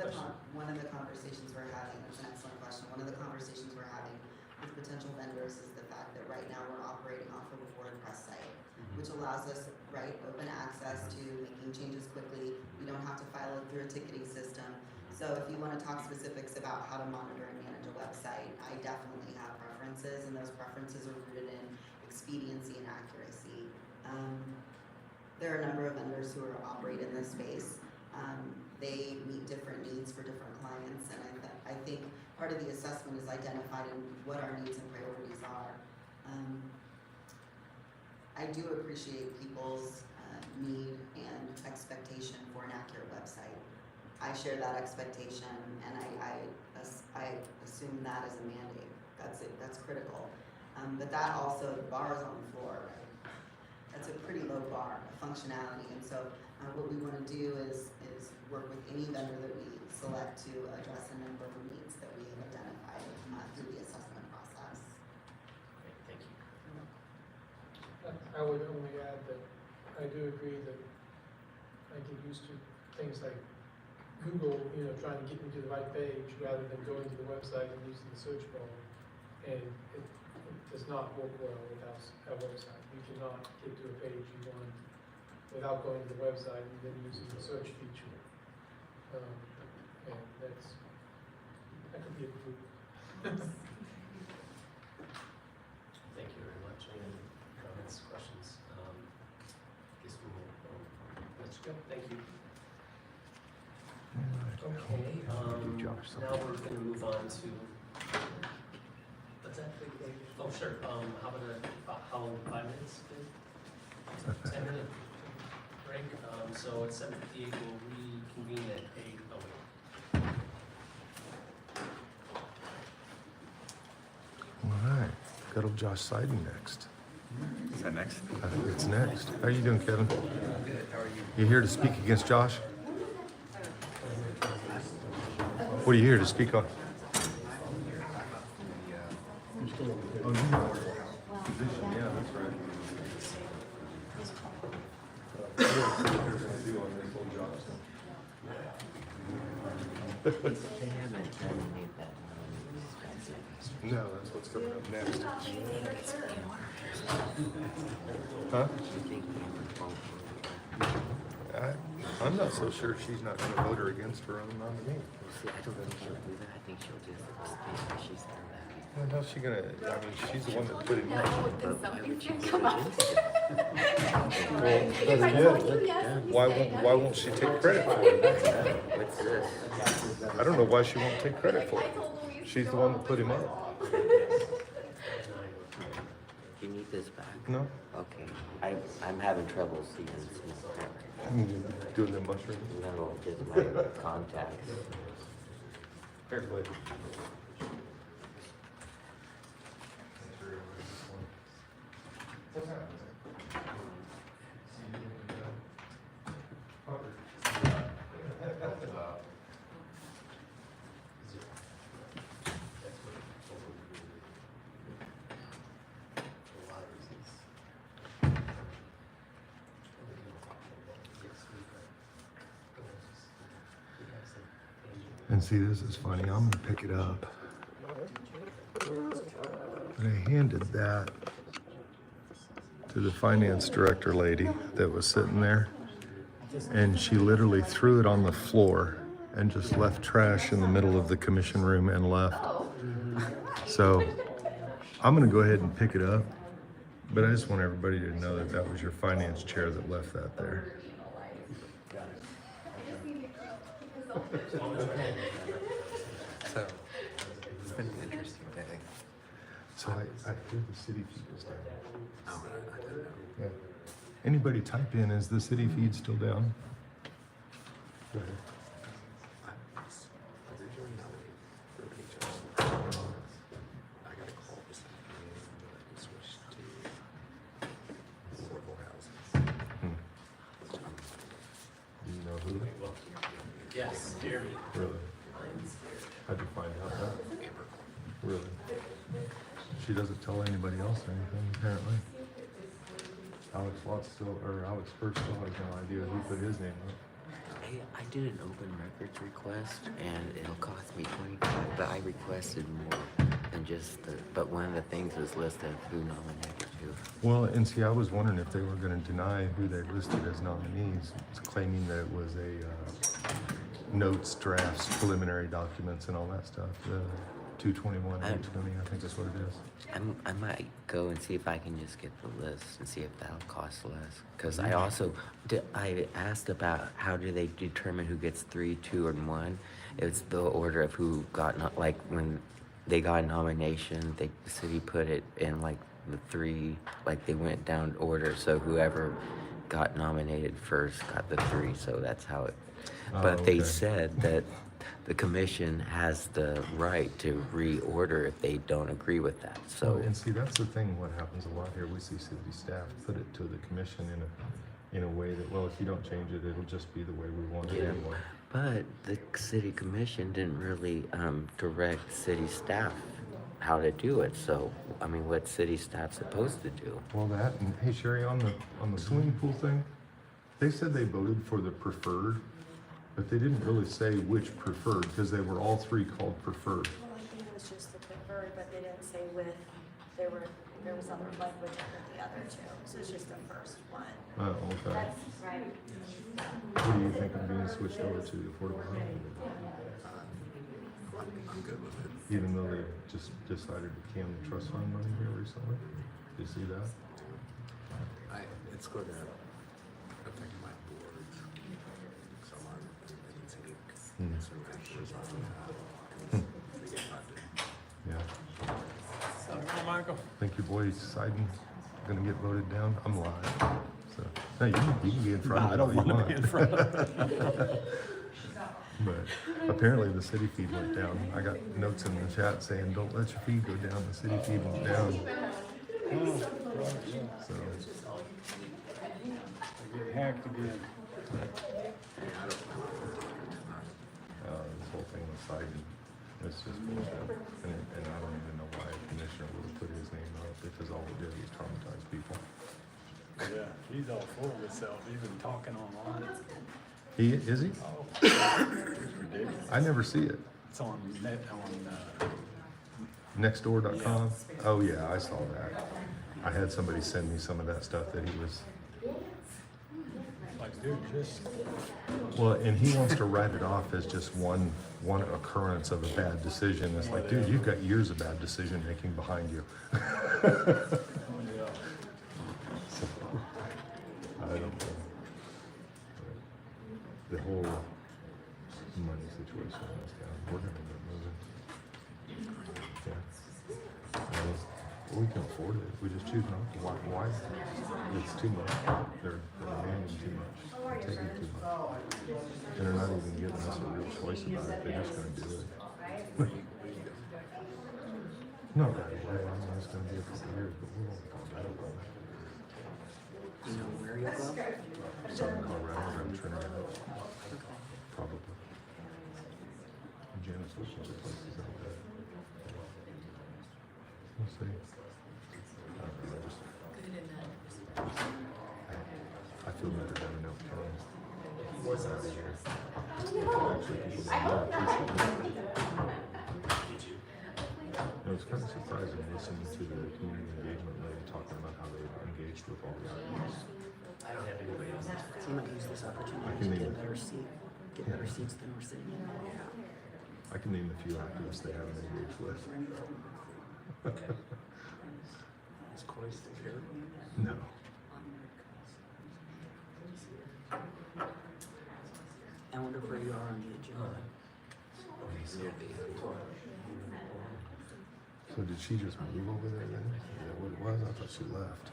the conversations we're having, that's an excellent question, one of the conversations we're having with potential vendors is the fact that right now we're operating off of a WordPress site, which allows us, right, open access to making changes quickly. We don't have to file it through a ticketing system. So if you want to talk specifics about how to monitor and manage a website, I definitely have preferences, and those preferences are rooted in expediency and accuracy. There are a number of vendors who operate in this space. They meet different needs for different clients, and I think part of the assessment is identifying what our needs and priorities are. I do appreciate people's need and expectation for an accurate website. I share that expectation, and I assume that as a mandate. That's critical. But that also, the bar is on the floor, right? That's a pretty low bar of functionality, and so what we want to do is work with any vendor that we select to address a number of needs that we have identified through the assessment process. Great, thank you. I would only add that I do agree that I get used to things like Google, you know, trying to get me to the right page rather than going to the website and using the search bar. And it does not work well with our website. You cannot get to a page you want without going to the website and then using the search feature. And that could be improved. Thank you very much. Any comments, questions? Guess we will let you go. Thank you. Okay, now we're going to move on to, what's that? Oh, sure, how about how long, 5 minutes? 10-minute break, so at 7:58, we'll reconvene at 8. Oh, wait. All right, got old Josh Seiden next. Is that next? I think it's next. How are you doing, Kevin? Good. How are you? You here to speak against Josh? What are you here to speak on? Oh, you know. Position, yeah, that's right. No, that's what's coming up next. Huh? I'm not so sure she's not going to vote her against her own nominee. See, I don't think she'll do that. I think she'll just abstain if she's done that. Well, how's she gonna? I mean, she's the one that put him up. Well, why won't she take credit for it? What's this? I don't know why she won't take credit for it. She's the one that put him up. Do you need this back? No. Okay. I'm having trouble seeing some. Doing the mushrooms? No, just my contacts. Fair play. And see, this is funny. I'm gonna pick it up. But I handed that to the finance director lady that was sitting there, and she literally threw it on the floor and just left trash in the middle of the commission room and left. So I'm gonna go ahead and pick it up, but I just want everybody to know that that was your finance chair that left that there. So, it's been an interesting day. So I hear the city feed is down. Oh, I don't know. Yeah. Anybody type in, is the city feed still down? Go ahead. Originally nominated for HRC. I got a call this afternoon that I switched to affordable housing. Do you know who? Yes, Jeremy. Really? How'd you find out that? Really? She doesn't tell anybody else anything, apparently. Alex First still has no idea who put his name up. Hey, I did an open records request and it'll cost me $25, but I requested more than just the, but one of the things was listed who nominated who. Well, and see, I was wondering if they were gonna deny who they listed as nominees, claiming that it was a notes, drafts, preliminary documents and all that stuff. 221, 820, I think that's what it is. I might go and see if I can just get the list and see if that'll cost less. Because I also, I asked about how do they determine who gets 3, 2, and 1. It's the order of who got, like when they got a nomination, the city put it in like the 3, like they went down order. So whoever got nominated first got the 3, so that's how it, but they said that the commission has the right to reorder if they don't agree with that. So, and see, that's the thing. What happens a lot here, we see city staff put it to the commission in a way that, well, if you don't change it, it'll just be the way we want it anyway. But the city commission didn't really direct city staff how to do it. So, I mean, what city staff's supposed to do? Well, that and hey, Sherry, on the swimming pool thing, they said they voted for the preferred. But they didn't really say which preferred, because they were all 3 called preferred. Well, I think it was just the preferred, but they didn't say with, there was other language under the other 2, so it's just the first one. Oh, okay. That's right. What do you think of being switched over to affordable housing? I'm good with it. Even though they just decided to can the trust fund money here recently? Did you see that? It's going to affect my board. So I need to get some answers on that. Yeah. So Michael. Think your boy Sidon gonna get voted down? I'm live. So, no, you can be in front of it. I don't all you want to be in front of it. But apparently the city feed went down. I got notes in the chat saying, don't let your feed go down. The city feed went down. So, Get hacked again. this whole thing with Sidon, it's just bullshit. And I don't even know why a commissioner would have put his name up, because all it did was traumatize people. Yeah, he's all full of himself. He's been talking online. Is he? Oh, it's ridiculous. I never see it. It's on net, Nextdoor.com? Oh yeah, I saw that. I had somebody send me some of that stuff that he was, like, dude, just. well, and he wants to write it off as just one occurrence of a bad decision. It's like, dude, you've got years of bad decision making behind you. So, I don't know. The whole money situation in this town, we're gonna end up moving. Yeah. We can afford it, we just choose not to. Why? It's too much. They're demanding too much, they're taking too much. And they're not even giving us a real choice about it, they're just gonna do it. Not right away, I mean, it's gonna be a couple years, but we won't. I don't know. You know where you go? Southern Colorado, around Trinidad. Probably. Janice looks at other places out there. We'll see. I don't know, I feel better than enough time. What's out here? It's kind of surprising listening to the community engagement lady talking about how they engaged with all the audience. I don't have anybody else. So you might use this opportunity I can to name get it. better get better seats than we're sitting in. I can name a few activists they haven't engaged with. Is Coy still here? No. I wonder where you are on the agenda. So did she just move over there then? Is that what it was? I thought she left.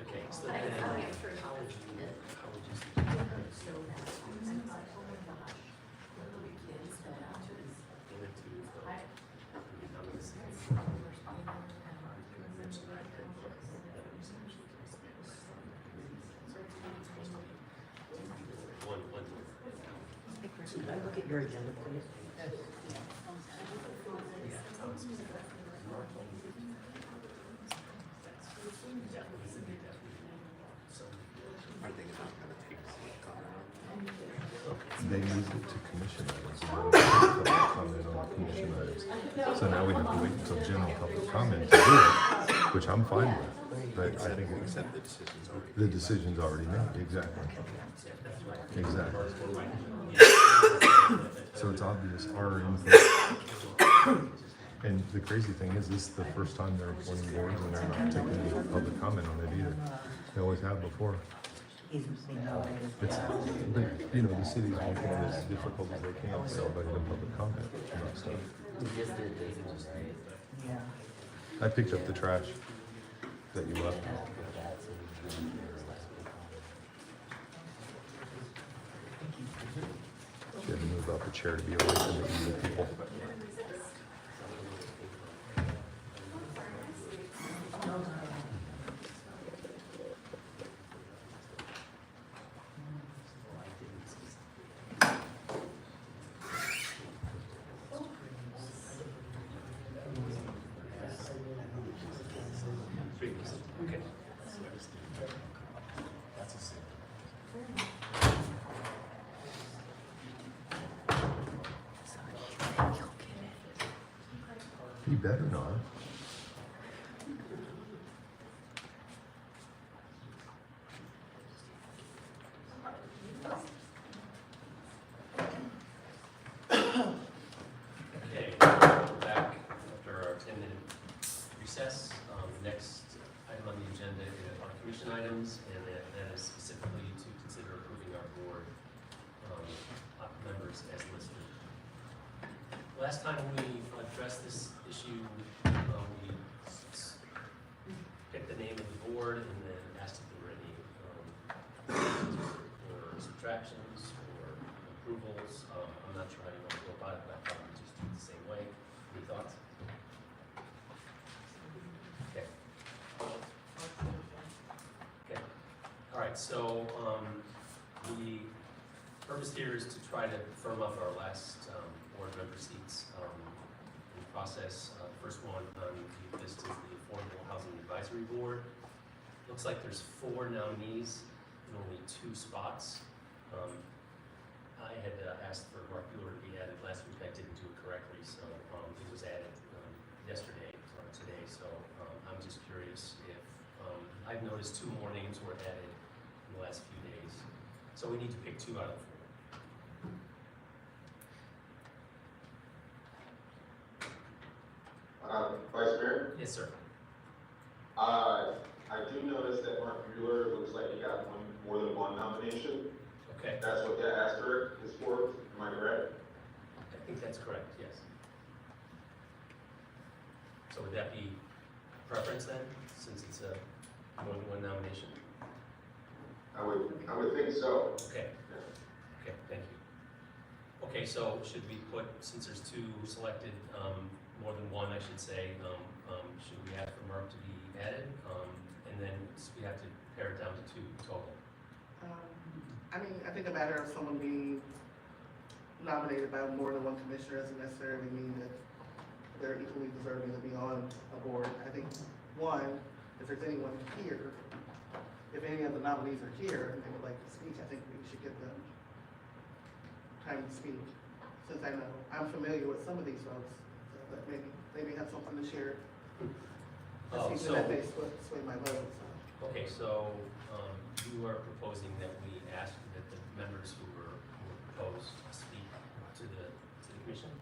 Okay, so then, how would So could I look at your agenda, please? They moved it to commission items. And then public comment on commission items. So now we have to wait until general public comment to do it, which I'm fine with. But I think the decision's already made. Exactly. Exactly. So it's obvious our input. And the crazy thing is, this is the first time they're appointing boards and they're not taking any public comment on it either. They always have before. He's being nominated. It's, but, you know, the city's making it as difficult as they can for everybody to public comment about stuff. We just did this one, right? Yeah. I picked up the trash that you left. She had to move up a chair to be away from the evil people. Okay. He better not. Okay, we're back after our 10-minute recess. Next item on the agenda are commission items, and that is specifically to consider approving our board members as listed. Last time we addressed this issue, we picked the name of the board and then asked if there were any additions or subtractions or approvals. I'm not sure how you want to go about it, but I thought we'd just do it the same way. Any thoughts? Okay. Okay. All right, so the purpose here is to try to firm up our last board member seats in the process. First one on the list is the Affordable Housing Advisory Board. Looks like there's 4 nominees and only 2 spots. I had asked for Mark Bueller to be added last week. I didn't do it correctly, so it was added yesterday or today. So I'm just curious if I've noticed 2 more names were added in the last few days. So we need to pick 2 out of 4. Vice Mayor? Yes, sir. I do notice that Mark Bueller looks like he got more than one nomination. Okay. That's what that asterisk is for, am I correct? I think that's correct, yes. So would that be preference then, since it's a more than one nomination? I would think so. Okay. Okay, thank you. Okay, so should we put, since there's 2 selected, more than one, I should say, should we ask for Mark to be added? And then we have to pare it down to 2 total. I mean, I think a matter of someone being nominated by more than one commissioner doesn't necessarily mean that they're equally deserving to be on a board. I think, one, if there's anyone here, if any of the nominees are here and they would like to speak, I think we should give them time to speak. Since I know, I'm familiar with some of these folks, so that maybe they may have something to share. So, that may sway my vote, so. okay, so you are proposing that we ask that the members who were proposed speak to the commission?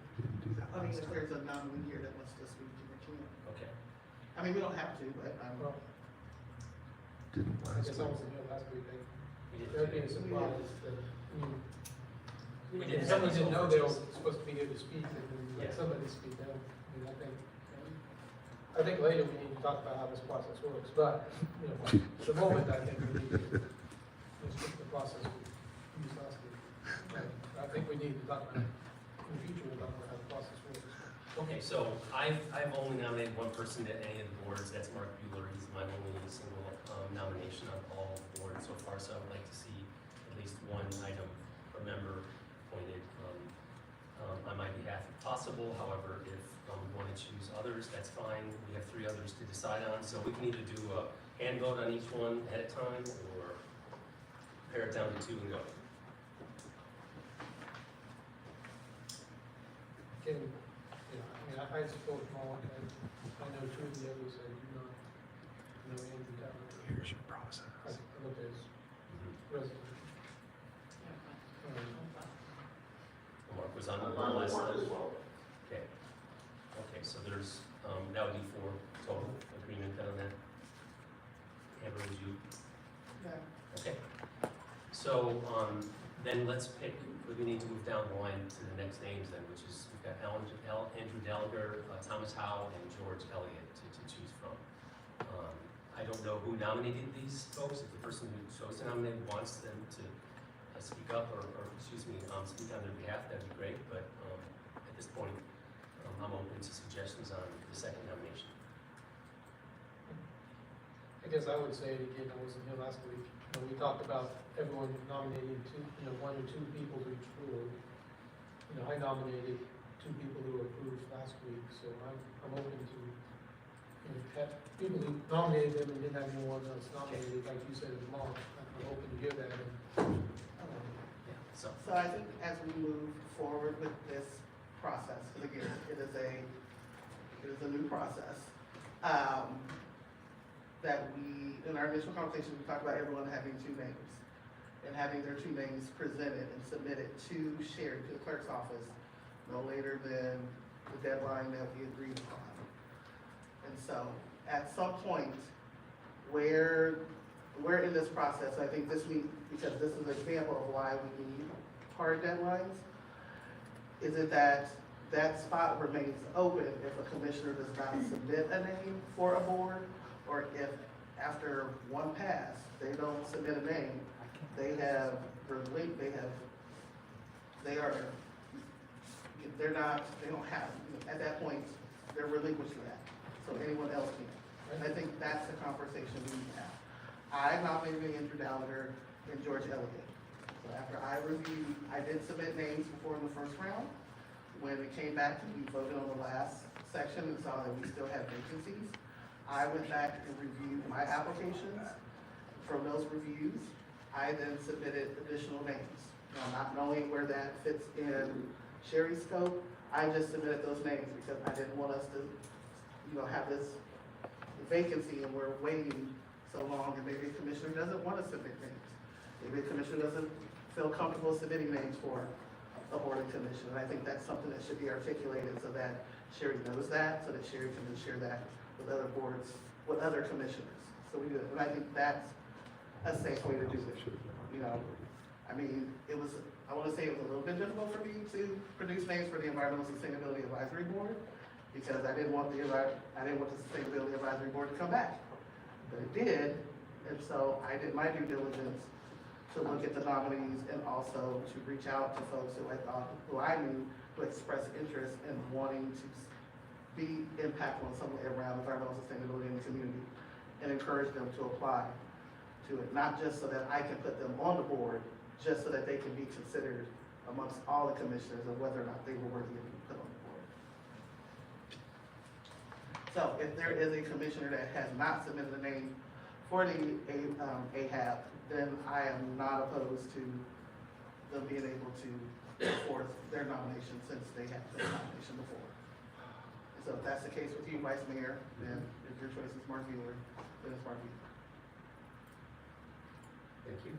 I mean, if there's a nominee here that wants to speak to the commission. Okay. I mean, we don't have to, but Didn't I last guess I week. wasn't here last week, We did they're today. being surprised that, We if did someone have didn't know these they were overtures. supposed to be here to speak, and then let Yeah. somebody speak now. I mean, I think later we need to talk about how this process works, but, you know, at the moment, I think we need to stick to the process we used last week. But I think we need to talk about, in the future, we'll talk about how the process works. Okay, so I've only nominated one person to any of the boards, that's Mark Bueller. He's my only single nomination on all boards so far, so I would like to see at least one item or member appointed on my behalf if possible. However, if we want to choose others, that's fine. We have 3 others to decide on, so we can either do a hand vote on each one ahead of time or pare it down to 2 and go. Can, you know, I mean, I support Mark, I know 2 of the others, I do not know Andrew Talbot. Here's your process. I looked at his resume. Mark was on the I'm board on last one time. as well. Okay. Okay, so there's, that would be 4 total agreement on that. Amber, would you? Yeah. Okay. So, then let's pick, we need to move down the line to the next names then, which is, we've got Andrew Gallagher, Thomas Howe, and George Elliott to choose from. I don't know who nominated these folks. If the person who chose to nominate wants them to speak up or excuse me, speak on their behalf, that'd be great, but at this point, I'm open to suggestions on the second nomination. I guess I would say it again, I wasn't here last week, when we talked about everyone nominating 2, 1 or 2 people to each board. I nominated 2 people who were approved last week, so I'm open to, have people who nominated them and didn't have anyone else nominated, like you said, as Mark, I'm open to hear that. So I think as we move forward with this process, because again, it is a new process, that we, in our initial conversation, we talked about everyone having 2 names and having their 2 names presented and submitted to shared to the clerk's office no later than the deadline that we agreed upon. And so at some point, where in this process, I think this week, because this is an example of why we need hard deadlines, is it that that spot remains open if a commissioner does not submit a name for a board, or if after one pass, they don't submit a name, they are, they don't have, at that point, they're relinquishing that, so anyone else can. And I think that's the conversation we need to have. I nominated Andrew Gallagher and George Elliott. So after I reviewed, I did submit names before in the first round. When it came back to, we voted on the last section and saw that we still had vacancies. I went back and reviewed my applications. From those reviews, I then submitted additional names. Now, not knowing where that fits in Sherry's scope, I just submitted those names because I didn't want us to, have this vacancy and we're waiting so long, and maybe a commissioner doesn't want to submit names. Maybe a commissioner doesn't feel comfortable submitting names for a board and commission. And I think that's something that should be articulated so that Sherry knows that, so that Sherry can then share that with other boards, with other commissioners. So we do it, and I think that's a safe way to do it. I mean, I want to say it was a little bit difficult for me to produce names for the Environmental Sustainability Advisory Board, because I didn't want the Sustainability Advisory Board to come back. But it did, and so I did my due diligence to look at the nominees and also to reach out to folks who I knew who expressed interest in wanting to be impactful in some way around environmental sustainability in the community, and encourage them to apply to it, not just so that I can put them on the board, just so that they can be considered amongst all the commissioners of whether or not they were worthy of being put on the board. So if there is a commissioner that has not submitted a name for the AHAB, then I am not opposed to them being able to put forth their nomination, since they have their nomination before. So if that's the case with you, Vice Mayor, then if your choice is Mark Mueller, then it's Mark Mueller. Thank you.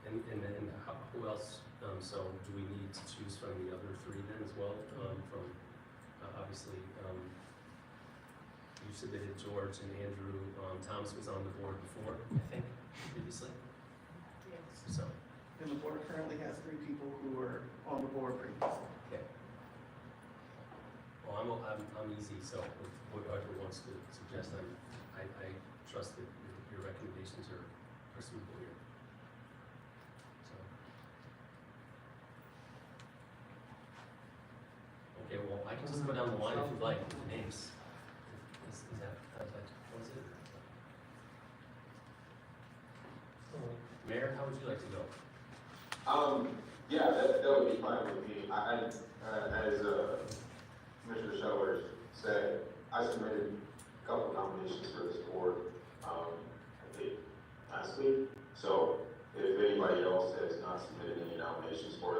And then who else, so do we need to choose from the other three then as well? Obviously, you submitted George and Andrew. Thomas was on the board before, I think, previously. Yes. So. And the board currently has 3 people who were on the board previously. Okay. Well, I'm easy, so whoever wants to suggest, I trust that your recommendations are suitable here. So. Okay, well, I can just go down the line if you'd like, with the names. Is that, what is it? Mayor, how would you like to go? Yeah, that would be fine with me. As Commissioner Scheller said, I submitted a couple nominations for this board, I think last week. So if anybody else has not submitted any nominations for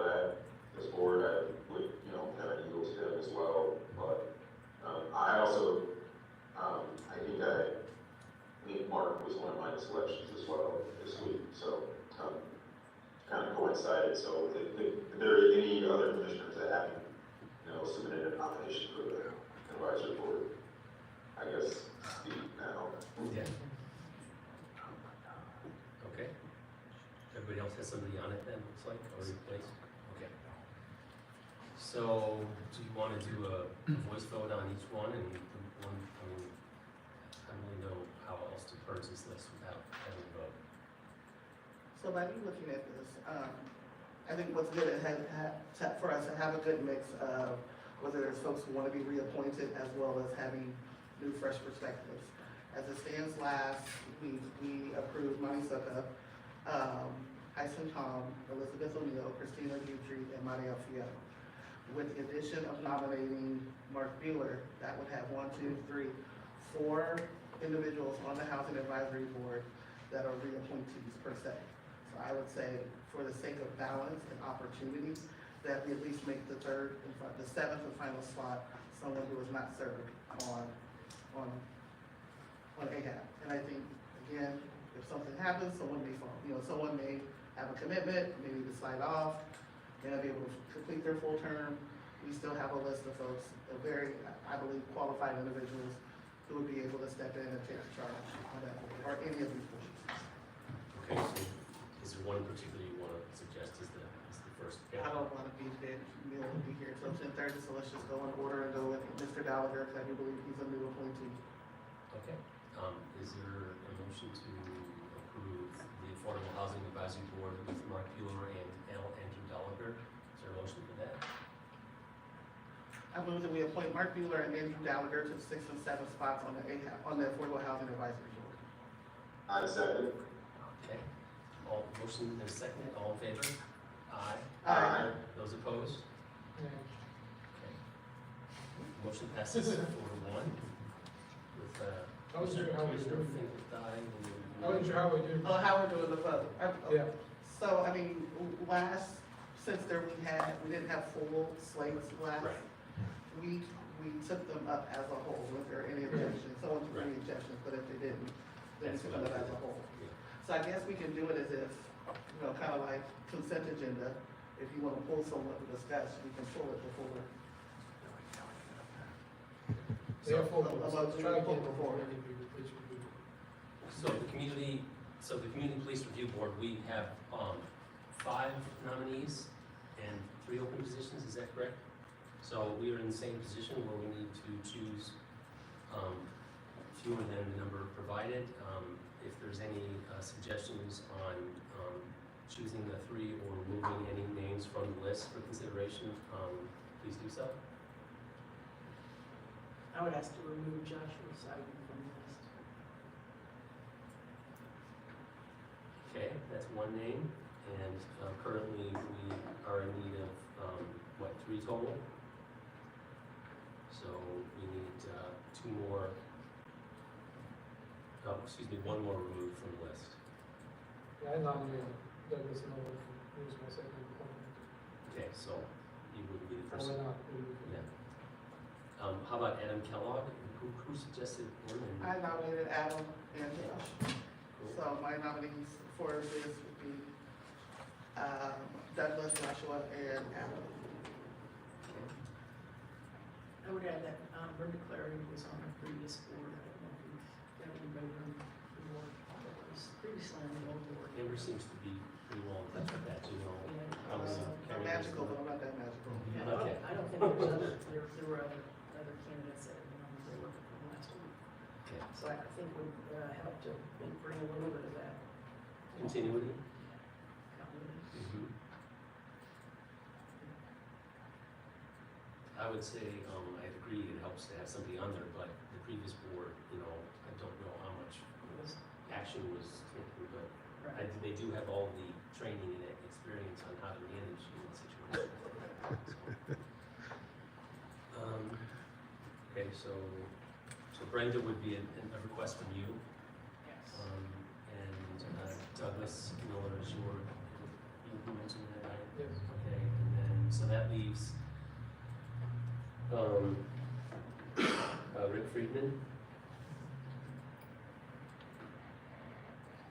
this board, I would, have an eagle to them as well. But I also, I think Mark was one of my selections as well this week. So kind of coincided. So if there are any other commissioners that haven't, submitted a nomination for the advisory board, I guess speak now. Yeah. Okay. Everybody else has somebody on it then, looks like, already placed? Okay. So, do you want to do a voice vote on each one, and I don't really know how else to purge this list without having a vote. So by me looking at this, I think what's good is for us to have a good mix of whether there's folks who want to be reappointed as well as having new, fresh perspectives. As it stands last, we approved Monty Suckup, Tyson Tom, Elizabeth O'Neill, Christina Dutry, and Maria Fiel. With the addition of nominating Mark Mueller, that would have 4 individuals on the Housing Advisory Board that are reappointees per se. So I would say, for the sake of balance and opportunity, that we at least make the 7th and final slot someone who has not served on AHAB. And I think, again, if something happens, someone may fall. Someone may have a commitment, may need to slide off, may not be able to complete their full term. We still have a list of folks, very, I believe, qualified individuals who would be able to step in and take charge on that board, or any of these boards. Okay, so is there one particular you want to suggest as the first? I don't want to be dead, will be here till 10:30, so let's just go in order and go with Mr. Gallagher, because I do believe he's a new appointee. Okay, is there a motion to approve the Affordable Housing Advisory Board with Mark Bueller and Andrew Gallagher? Is there a motion for that? I move that we appoint Mark Bueller and Andrew Gallagher to the 6 and 7 spots on the Affordable Housing Advisory Board. I second. Okay, all, motion and second, all in favor? Aye. Aye. Those opposed? Yeah. Okay. Motion passes 4-1 with, I wasn't sure how we Commissioner do it. Finkel dying. I wasn't sure how we do. Oh, how we're doing the vote. Yeah. So, I mean, since we didn't have full slates last, Right. we took them up as a whole. Was there any objections? Someone took any objections, but if they didn't, then we That's took what them I up as a whole. Yeah. So I guess we can do it as if, kind of like consent agenda. If you want to pull someone to discuss, we can pull it before. Therefore, About let's try again before. So the community police review board, we have, 5 nominees and 3 open positions, is that correct? So we are in the same position where we need to choose, fewer than the number provided. If there's any, suggestions on, choosing the 3 or removing any names from the list for consideration, please do so. I would ask to remove Joshua Sidon from the list. Okay, that's one name, and currently we are in need of, 3 total? So we need 2 more, one more removed from the list. Yeah, I nominated Douglas Miller, he was my second appointment. Okay, so you would be the Why person. not? Yeah. How about Adam Kellogg? Who suggested him? And- I nominated Adam and Josh. Cool. So my nominees for this would be Douglas, Joshua, and Adam. Okay. I would add that, Brenda Clary was on the previous board, I don't know if we've got anybody from the board, that was previously on the old board. Amber seems to be pretty well in touch with that, too. Yeah. I'm magical, but I'm not that magical. Yeah, Okay. I don't think there were other candidates that, they were from last week. Okay. So I think would, help to bring a little bit of that Continuity? continuity. Mm-hmm. I would say, I agree, it helps to have somebody on there, but the previous board, I don't know how much action was taken, but they do have all the training and experience on how to manage situations. Okay, so Brenda would be a request from you. Yes. And Douglas Miller is you mentioned that, right? Yes. Okay, and then, so that leaves, Rick Friedman.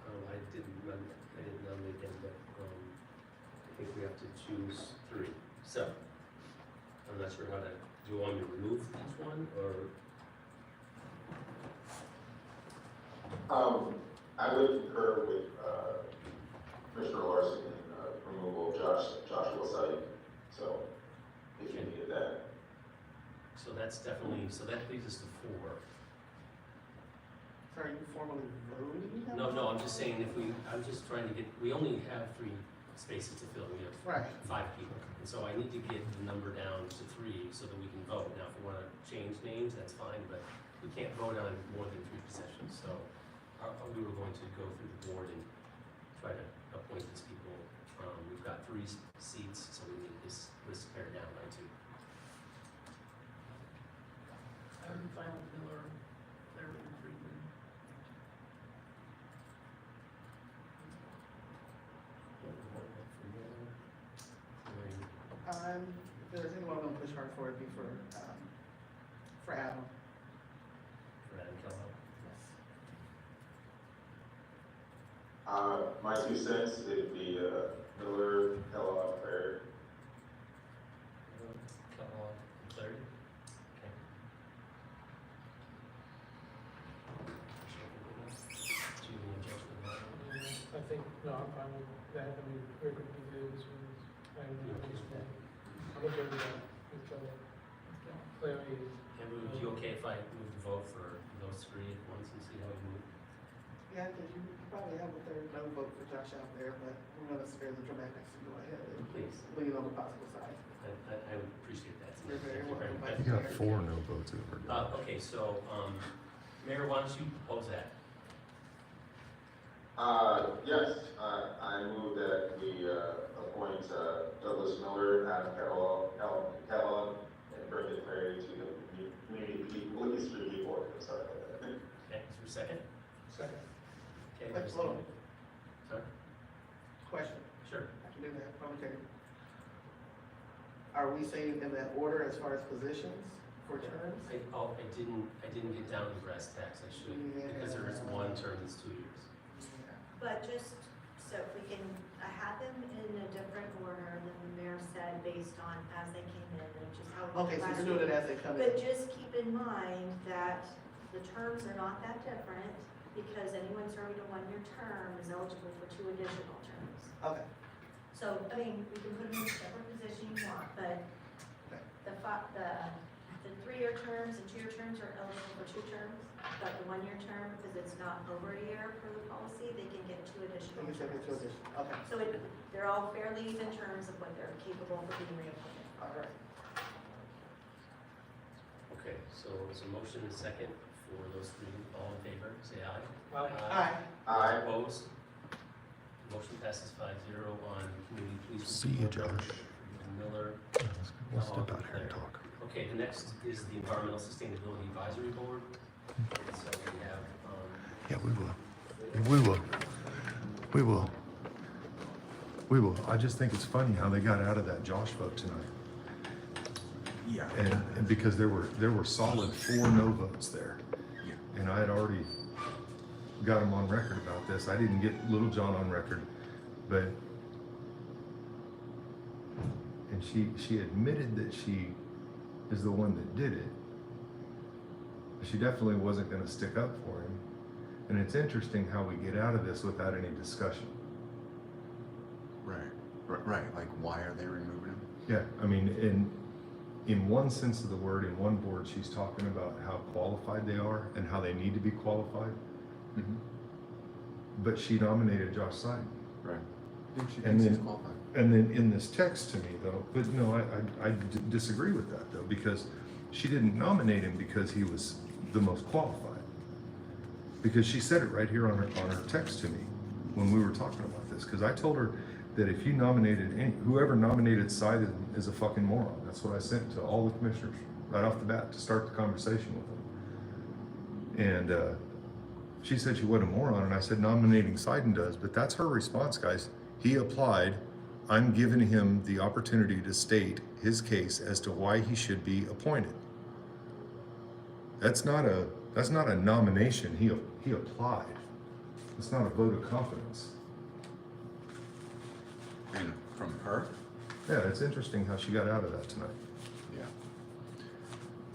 I didn't nominate him, but, I think we have to choose 3. So, I'm not sure how to, do you want me to remove each one, or? I would concur with, Commissioner Larson in, removal of Joshua Siding, so, if you needed that. So that's definitely, so that leaves us to 4. So are you formally voting? No, I'm just saying I'm just trying to get, we only have 3 spaces to fill, we have Right. 5 people. And so I need to get the number down to 3 so that we can vote. Now, if we want to change names, that's fine, but we can't vote on more than 3 positions. So we were going to go through the board and try to appoint these people. We've got 3 seats, so we need this pared down by 2. I'm fine with Miller, Clary, and Friedman. If there's anyone gonna push hard for it, it'd be for Adam. For Adam Kellogg. Yes. My 2 cents, it'd be, Miller, Kellogg, Clary. Kellogg and Clary. Okay. Do you need adjustment on that? I think, no, I'm fine with that, I mean, Rick would be good as well as, I don't know, I'm okay clarity. And would it be okay if I move the vote for those three at once and see how we move? Yeah, because you probably have a third no vote for Josh out there, but we're gonna spare the dramatics and go ahead and Please. lean on the positive side. I would appreciate that. You're very Thank you very welcome. much. You got 4 no votes over. Okay, so, Mayor, why don't you propose that? Yes, I move that we, appoint, Douglas Miller, Adam Kellogg, and Brendan Perry to the Community Police Review Board. Sorry about that. Okay, is there a second? Second. Okay, Let's there's- vote. Sorry? Question, Sure. I can do that, public hearing. Are we saying in that order as far as positions for terms? I didn't get down to brass tacks, I should, because there is one term that's 2 years. But just, so if we can have them in a different order than the mayor said, based on as they came in, and just how. we Okay, did so last you're doing it week. as they come But in. just keep in mind that the terms are not that different, because anyone serving a one-year term is eligible for 2 additional terms. Okay, So, I mean, we can put them in whichever position you want, but the 3-year terms and 2-year terms are eligible for 2 terms, but the 1-year term, because it's not over a year per the policy, they can get 2 additional we can take it to terms. addition, okay, So they're all fairly even terms of what they're capable of being reappointed. all right. Okay, so there's a motion and a second for those three. All in favor, say aye. Aye. Aye. Opposed? Motion passes 5-0 on community police. See you, report. Josh. Miller. We'll step out here and talk. Okay, the next is the Environmental Sustainability Advisory Board. So we have, Yeah, we will. We will. We will. We will. I just think it's funny how they got out of that Josh vote tonight. Yeah. And because there were solid 4 no votes there. And I had already got him on record about this. I didn't get Little John on record, but and she admitted that she is the one that did it. But she definitely wasn't going to stick up for him. And it's interesting how we get out of this without any discussion. Right, like why are they removing him? Yeah, I mean, in one sense of the word, in one board, she's talking about how qualified they are and how they need to be qualified. Mm-hmm. But she nominated Josh Seiden. Right. She And thinks he's then, qualified. and then in this text to me though, but no, I disagree with that though, because she didn't nominate him because he was the most qualified. Because she said it right here on her text to me when we were talking about this, because I told her that if you nominated whoever nominated Seiden is a fucking moron. That's what I sent to all the commissioners right off the bat to start the conversation with them. And she said she wasn't a moron, and I said nominating Seiden does, but that's her response, guys. He applied. I'm giving him the opportunity to state his case as to why he should be appointed. That's not a nomination. He applied. It's not a vote of confidence. And from her? Yeah, it's interesting how she got out of that tonight. Yeah.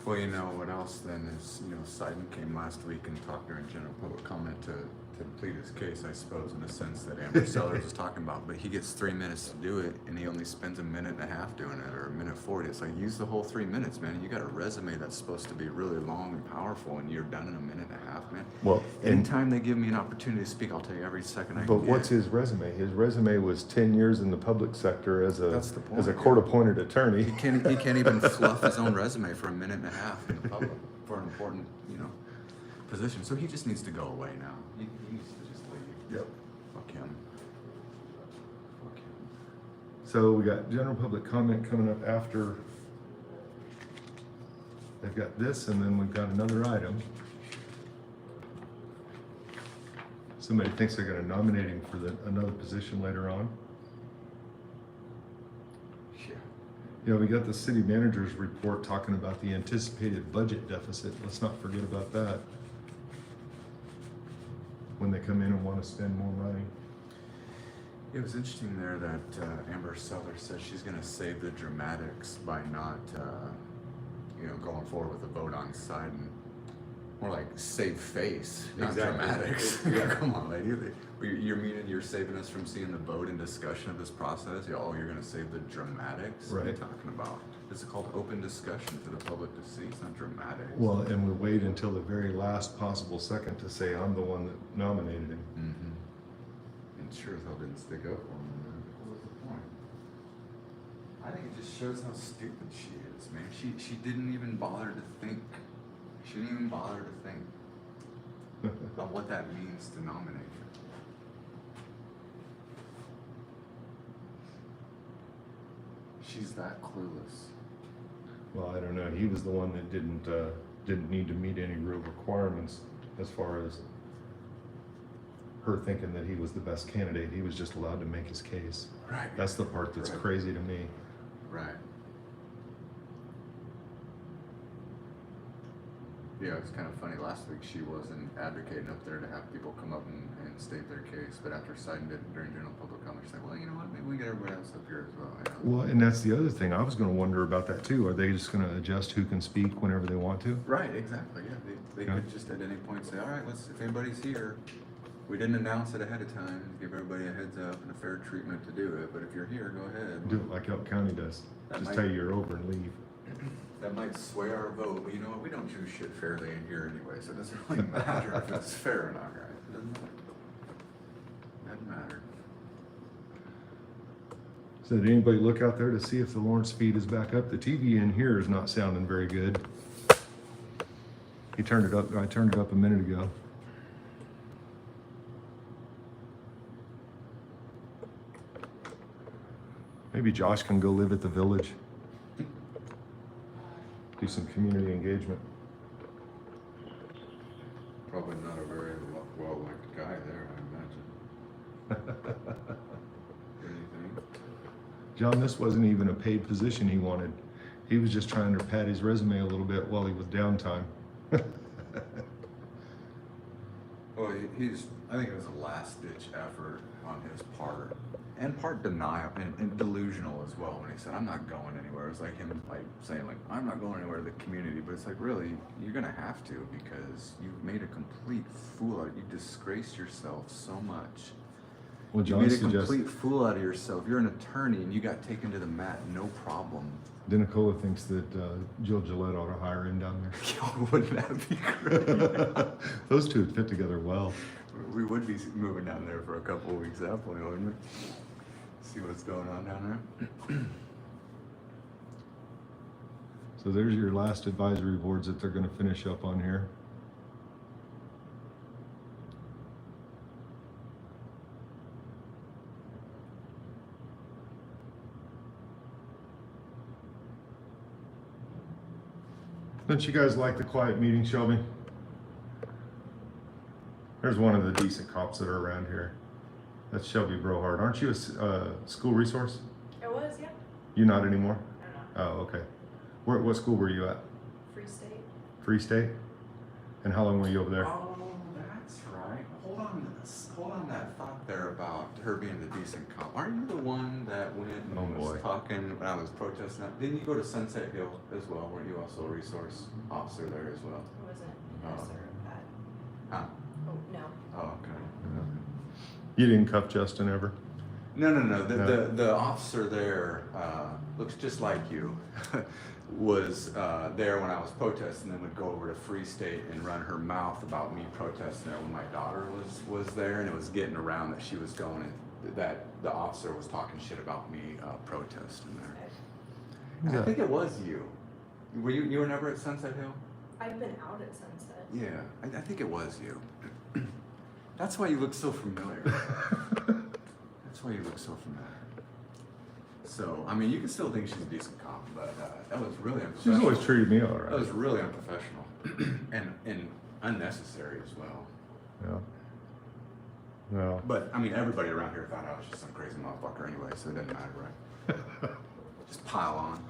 Well, you know what else then is, Seiden came last week and talked during general public comment to plead his case, I suppose, in a sense that Amber Sellers was talking about, but he gets 3 minutes to do it and he only spends 1.5 minutes doing it, or 1:40. It's like, use the whole 3 minutes, man. You got a resume that's supposed to be really long and powerful and you're done in 1.5 minutes, man. Well, anytime they give me an opportunity to speak, I'll take every second I can But get. what's his resume? His resume was 10 years in the public sector as That's the point, a yeah. court-appointed attorney. He can't even fluff his own resume for 1.5 minutes in the public for an important, position. So he just needs to go away now. He needs to just leave. Yep. Fuck him. Fuck him. So we got general public comment coming up after. They've got this, and then we've got another item. Somebody thinks they're gonna nominate him for another position later on. Yeah. We got the city manager's report talking about the anticipated budget deficit. Let's not forget about that. When they come in and want to spend more money. It was interesting there that Amber Sellers says she's going to save the dramatics by not, going forward with a vote on Seiden. More like save face, not Exactly. dramatics. Yeah. Come on, lady. You're saving us from seeing the vote and discussion of this process? Oh, you're gonna save the dramatics? What are you Right. talking about? It's called open discussion for the public to see, it's not dramatics. Well, and we wait until the very last possible second to say, I'm the one that nominated him. Mm-hmm. And sure as hell didn't stick up for him. What was the point? I think it just shows how stupid she is, man. She didn't even bother to think. She didn't even bother to think about what that means to nominate her. She's that clueless. Well, I don't know. He was the one that didn't need to meet any real requirements as far as her thinking that he was the best candidate. He was just allowed to make his case. Right. That's the part that's Right. crazy to me. Right. Yeah, it's kind of funny. Last week she wasn't advocating up there to have people come up and state their case, but after citing it during general public comment, she's like, well, you know what, maybe we get everybody else up here as well. You know? Well, and that's the other thing. I was going to wonder about that too. Are they just going to adjust who can speak whenever they want to? Right, exactly. Yeah, they Okay. could just at any point say, all right, if anybody's here, we didn't announce it ahead of time, give everybody a heads up and a fair treatment to do it, but if you're here, go ahead. Do it like Elk County does. That Just might- tell you you're over and leave. That might sway our vote, but you know what? We don't choose shit fairly in here anyway, so it doesn't really matter if it's fair or not, right? It doesn't matter. So did anybody look out there to see if the Lawrence feed is back up? The TV in here is not sounding very good. He turned it up. I turned it up a minute ago. Maybe Josh can go live at the village. Do some community engagement. Probably not a very well-liked guy there, I imagine. Anything? John, this wasn't even a paid position he wanted. He was just trying to pad his resume a little bit while he was downtime. Well, I think it was a last-ditch effort on his part, and part denial and delusional as well. When he said, "I'm not going anywhere," it was like him saying, "I'm not going anywhere to the community." But it's like, really, you're gonna have to because you've made a complete fool out. You disgraced yourself so much. Well, You John made a suggests complete fool out of yourself. You're an attorney, and you got taken to the mat, no problem. Denicola thinks that Jill Gillette ought to hire him down there. Wouldn't that be great? Those two would fit together well. We would be moving down there for a couple of weeks at that point, wouldn't we? See what's going on down there. So there's your last advisory boards that they're going to finish up on here. Don't you guys like the quiet meeting, Shelby? There's one of the decent cops that are around here. That's Shelby Brohard. Aren't you a school resource? It was, yeah. You not anymore? I don't know. Oh, okay. What school were you at? Free State. Free State? And how long were you over there? Oh, that's right. Hold on that thought there about her being the decent cop. Aren't you the one that went and was talking when I was protesting? Didn't you go to Sunset Hill as well? Weren't you also a resource officer there as well? I wasn't Oh. officer of that. Huh? Oh, no. Oh, okay. You didn't cuff Justin ever? No. No. The officer there looks just like you. Was there when I was protesting, then would go over to Free State and run her mouth about me protesting there when my daughter was there, and it was getting around that she was going and that the officer was talking shit about me protesting there. And I think it was you. You were never at Sunset Hill? I've been out at Sunset. Yeah, I think it was you. That's why you look so familiar. That's why you look so familiar. So, I mean, you can still think she's a decent cop, but that was really unprofessional. She's always treated me all right. That was really unprofessional and unnecessary as well. Yeah. No. But, I mean, everybody around here thought I was just some crazy motherfucker anyway, so it doesn't matter, right? Just pile on.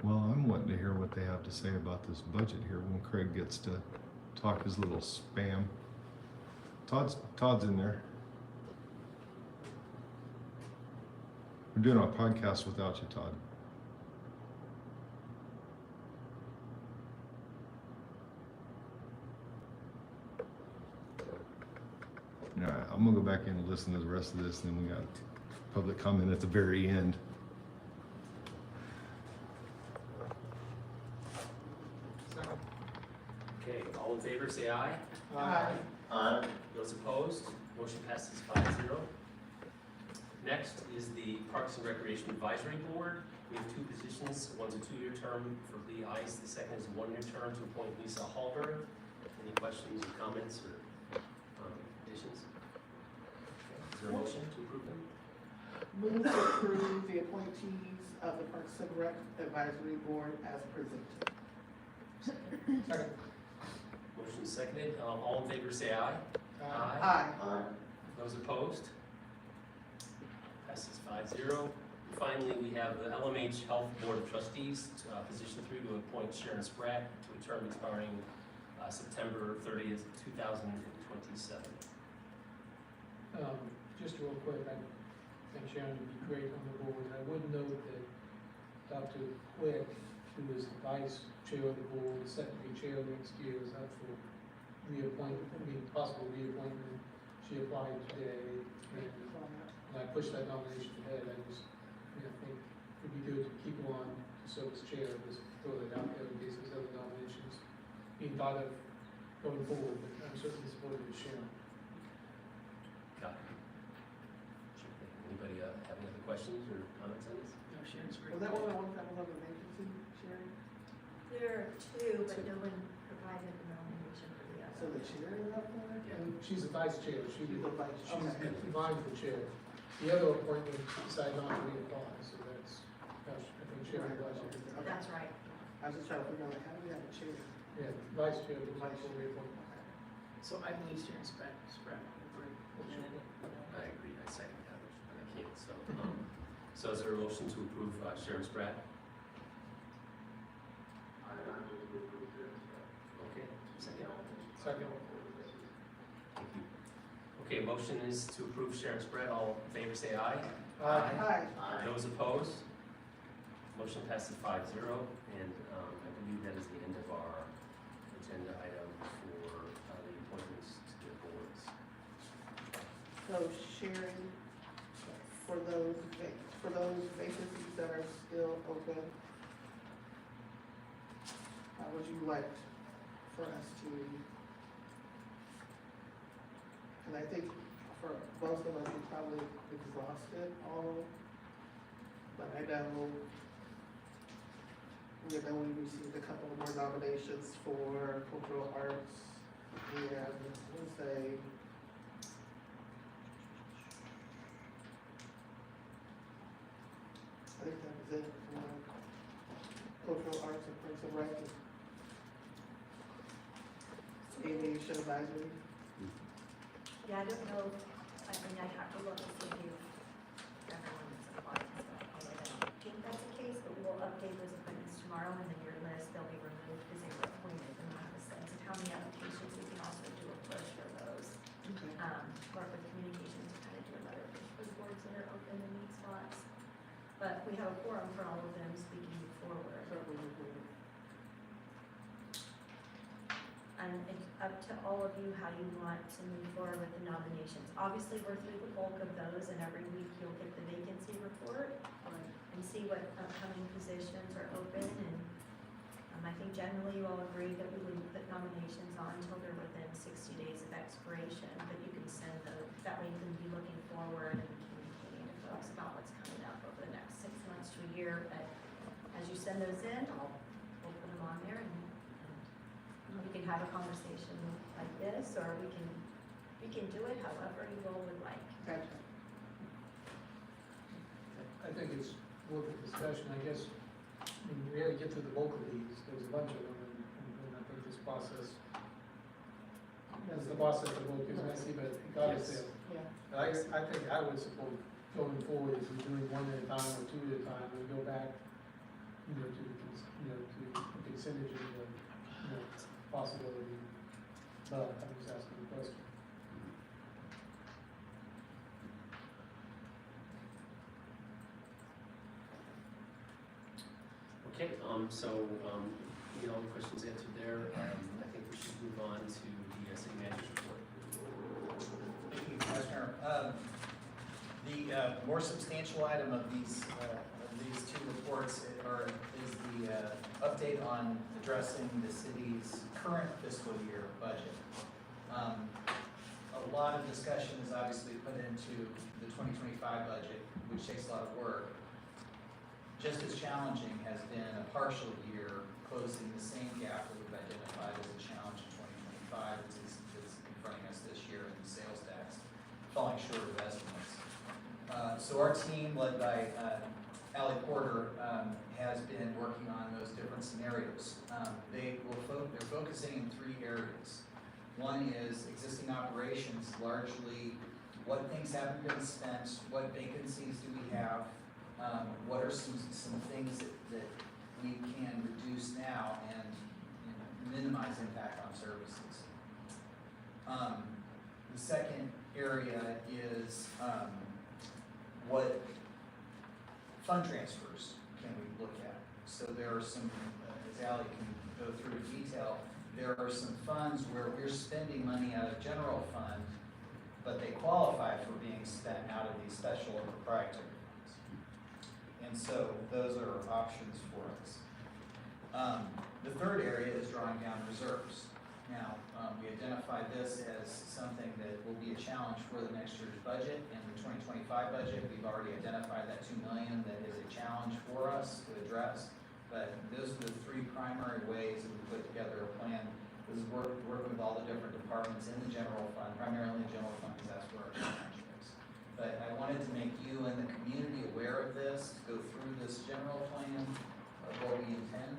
Well, I'm wanting to hear what they have to say about this budget here when Craig gets to talk his little spam. Todd's in there. We're doing a podcast without you, Todd. Yeah, I'm gonna go back in and listen to the rest of this, and then we got public comment at the very end. Okay, all in favor, say aye. Aye. Aye. Those opposed, motion passes 5-0. Next is the Parks and Recreation Advisory Board. We have two positions. One's a 2-year term for Lee Ice. The second is a 1-year term to appoint Lisa Hallberg. Any questions or comments or additions? Is there a motion to approve them? Move to approve the appointees of the Parks and Rec Advisory Board as presented. Second. Motion is seconded. All in favor, say aye. Aye. Aye. Those opposed? Passes 5-0. And finally, we have the LMH Health Board of Trustees, position 3, to appoint Sharon Spratt to a term expiring September 30th, 2027. Just real quick, I think Sharon would be great on the board. I would note that Dr. Quick, who is the vice chair of the board, set to be chair next year, is up for reappointment, possible reappointment. She applied today, and I pushed that nomination ahead. I think it'd be good to keep her on to serve as chair, just throw that out there in case there's other nominations being thought of going forward, but I'm certainly supportive of Sharon. Got it. Anybody have any other questions or comments on this? No, Sharon's great. Was that one of the ones that was on the vacancy, Sherry? There are two, but no one provided a nomination for the So other. the chair is up for it? Yeah. She's the vice chair. She's the vice, She's okay. vying for chair. The other appointment decided not to reapply, so that's, gosh, I think Sharon was. Okay. That's right. I was just trying to figure out, like, how do we have a chair? Yeah, vice chair, the vice chair reappointment. So I believe Sharon Spratt would be great. I agree, I second that, but I can't, so. So is there a motion to approve Sharon Spratt? Okay, second. Second. Thank you. Okay, motion is to approve Sharon Spratt. All in favor, say aye. Aye. Those opposed? Motion passes 5-0, and I believe that is the end of our agenda item for the appointments to the boards. So Sherry, for those vacancies that are still open, how would you like for us to? And I think for most of us, we probably exhausted all, but I know we received a couple more nominations for cultural arts, and we'll say, I think that was it for cultural arts and Parks and Rec. Aviation advisory. Yeah, I don't know, I'd have to look to see if everyone is applied, so I don't think that's the case, but we'll update those appointments tomorrow, and then your list, they'll be removed because they were appointed, and we'll have a sense of how many applications. We can also do a push for those. Okay. Work with communications to kind of do another push for the boards that are open and need spots. But we have a forum for all of them, so we can move forward. And it's up to all of you how you want to move forward with the nominations. Obviously, we're through the bulk of those, and every week you'll get the vacancy report and see what upcoming positions are open. And I think generally you all agree that we wouldn't put nominations on until they're within 60 days of expiration, but you can send those, that way you can be looking forward and communicating to folks about what's coming up over the next 6 months to a year. But as you send those in, we'll put them on there, and we can have a conversation like this, or we can do it however you all would like. Gotcha. I think it's worth a discussion, I guess. When we really get to the bulk of these, there's a bunch of them, and I think this process, as the process of work is messy, but it got us there. Yeah. I think I would support going forward, if we're doing one at a time or two at a time, and go back, to the consent agenda, possibility. But I'm just asking the question. Okay, all the questions answered there. I think we should move on to the city manager's report. Thank you, Vice Mayor. The more substantial item of these two reports is the update on addressing the city's current fiscal year budget. A lot of discussion is obviously put into the 2025 budget, which takes a lot of work. Just as challenging has been a partial year closing the same gap that we've identified as a challenge in 2025 that's confronting us this year in the sales tax, falling short of estimates. So our team, led by Allie Porter, has been working on those different scenarios. They're focusing in three areas. One is existing operations, largely what things haven't been spent, what vacancies do we have, what are some things that we can reduce now and minimize impact on services. The second area is what fund transfers can we look at. So there are some, as Allie can go through in detail, there are some funds where we're spending money out of general fund, but they qualify for being spent out of these special or proprietary funds. And so those are options for us. The third area is drawing down reserves. Now, we identified this as something that will be a challenge for the next year's budget. In the 2025 budget, we've already identified that $2 million that is a challenge for us to address. But those are the three primary ways that we put together a plan. This is working with all the different departments in the general fund, primarily the general fund, because that's where our challenge is. But I wanted to make you and the community aware of this, to go through this general plan of what we intend.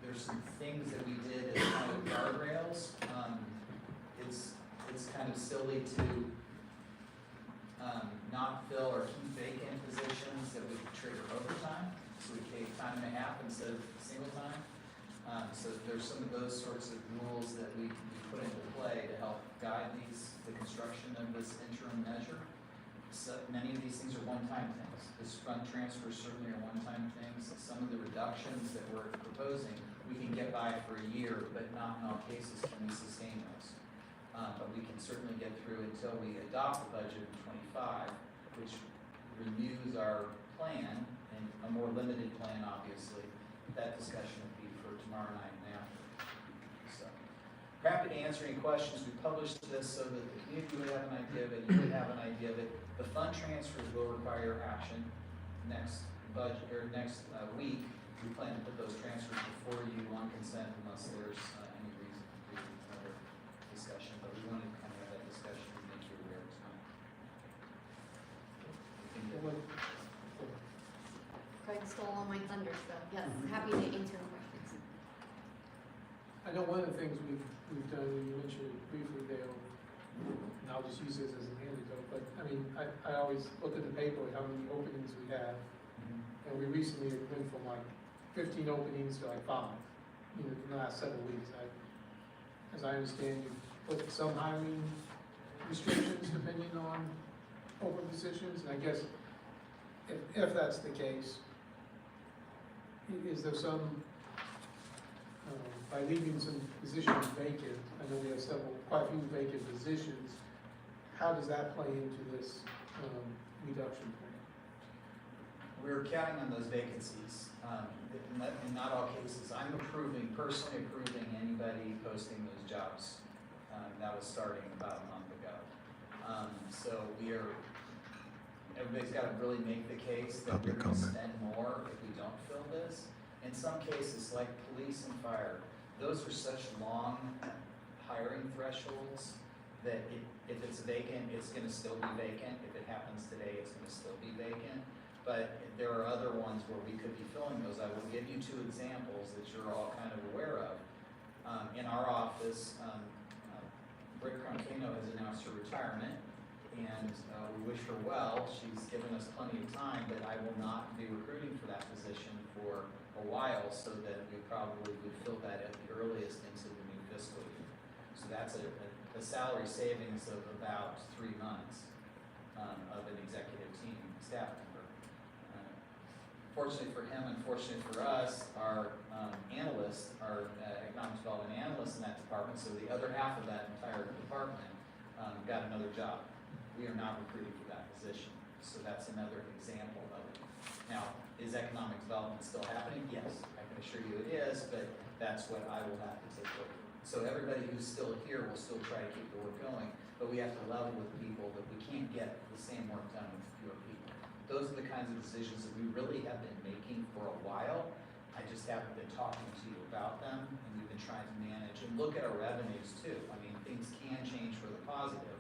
There's some things that we did as kind of guardrails. It's kind of silly to not fill or keep vacant positions that would trigger overtime. So we pay time and a half instead of single time. So there's some of those sorts of rules that we put into play to help guide the construction of this interim measure. So many of these things are one-time things. This fund transfers certainly are one-time things. Some of the reductions that we're proposing, we can get by for a year, but not in all cases can we sustain those. But we can certainly get through until we adopt the budget in 25, which renews our plan, and a more limited plan, obviously. That discussion will be for tomorrow night and after. So, happy to answer any questions. We published this so that the community would have an idea of it, you would have an idea of it. The fund transfers will require action next budget, or next week. We plan to put those transfers before you on consent unless there's any reason to do another discussion. But we wanted to kind of have that discussion and make you aware tonight. Craig stole all my thunder, so yes, happy to answer questions. I know one of the things we've done, you mentioned it briefly, Dale, and I'll just use this as an anecdote, but I mean, I always look at the paper, how many openings we have, and we recently went from like 15 openings to like 5, in the last several weeks. As I understand, you put some hiring restrictions depending on open positions, and I guess if that's the case, is there some, by leaving some positions vacant, I know we have quite a few vacant positions, how does that play into this reduction plan? We're counting on those vacancies. In not all cases, I'm personally approving anybody posting those jobs. That was starting about a month ago. So everybody's got to really make the case that we're going to spend more if we don't fill this. In some cases, like police and fire, those are such long hiring thresholds that if it's vacant, it's going to still be vacant. If it happens today, it's going to still be vacant. But there are other ones where we could be filling those. I will give you 2 examples that you're all kind of aware of. In our office, Britt Croncano has announced her retirement, and we wish her well. She's given us plenty of time, but I will not be recruiting for that position for a while, so that we probably would fill that at the earliest into the new fiscal year. So that's a salary savings of about 3 months of an executive team staff member. fortunately for him, unfortunately for us, our analysts, our economic development analysts in that department, so the other half of that entire department got another job. We are not recruiting for that position, so that's another example of it. Now, is economic development still happening? Yes, I can assure you it is, but that's what I will have to take over. So everybody who's still here will still try to keep the work going, but we have to level with people that we can't get the same work done with fewer people. Those are the kinds of decisions that we really have been making for a while. I just haven't been talking to you about them, and we've been trying to manage and look at our revenues too. I mean, things can change for the positive,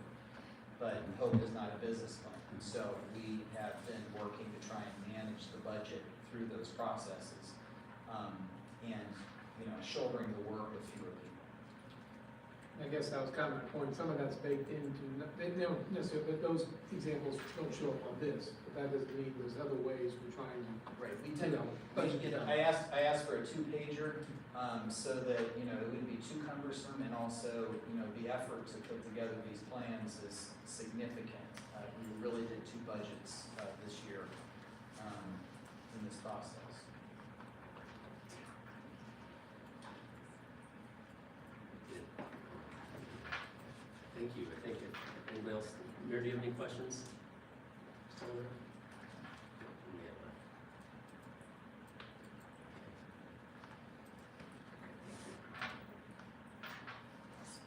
but hope is not a business plan. And so we have been working to try and manage the budget through those processes, and, you know, shouldering the work with fewer people. I guess that was kind of my point. Some of that's baked into, they don't necessarily, but those examples don't show up on this. But that doesn't mean there's other ways we're trying to. Right, we tend to, I asked for a 2-pager, so that, you know, it wouldn't be too cumbersome, and also, you know, the effort to put together these plans is significant. We really did 2 budgets this year in this process. Thank you. Thank you. Anybody else? Mayor, do you have any questions? Still there? So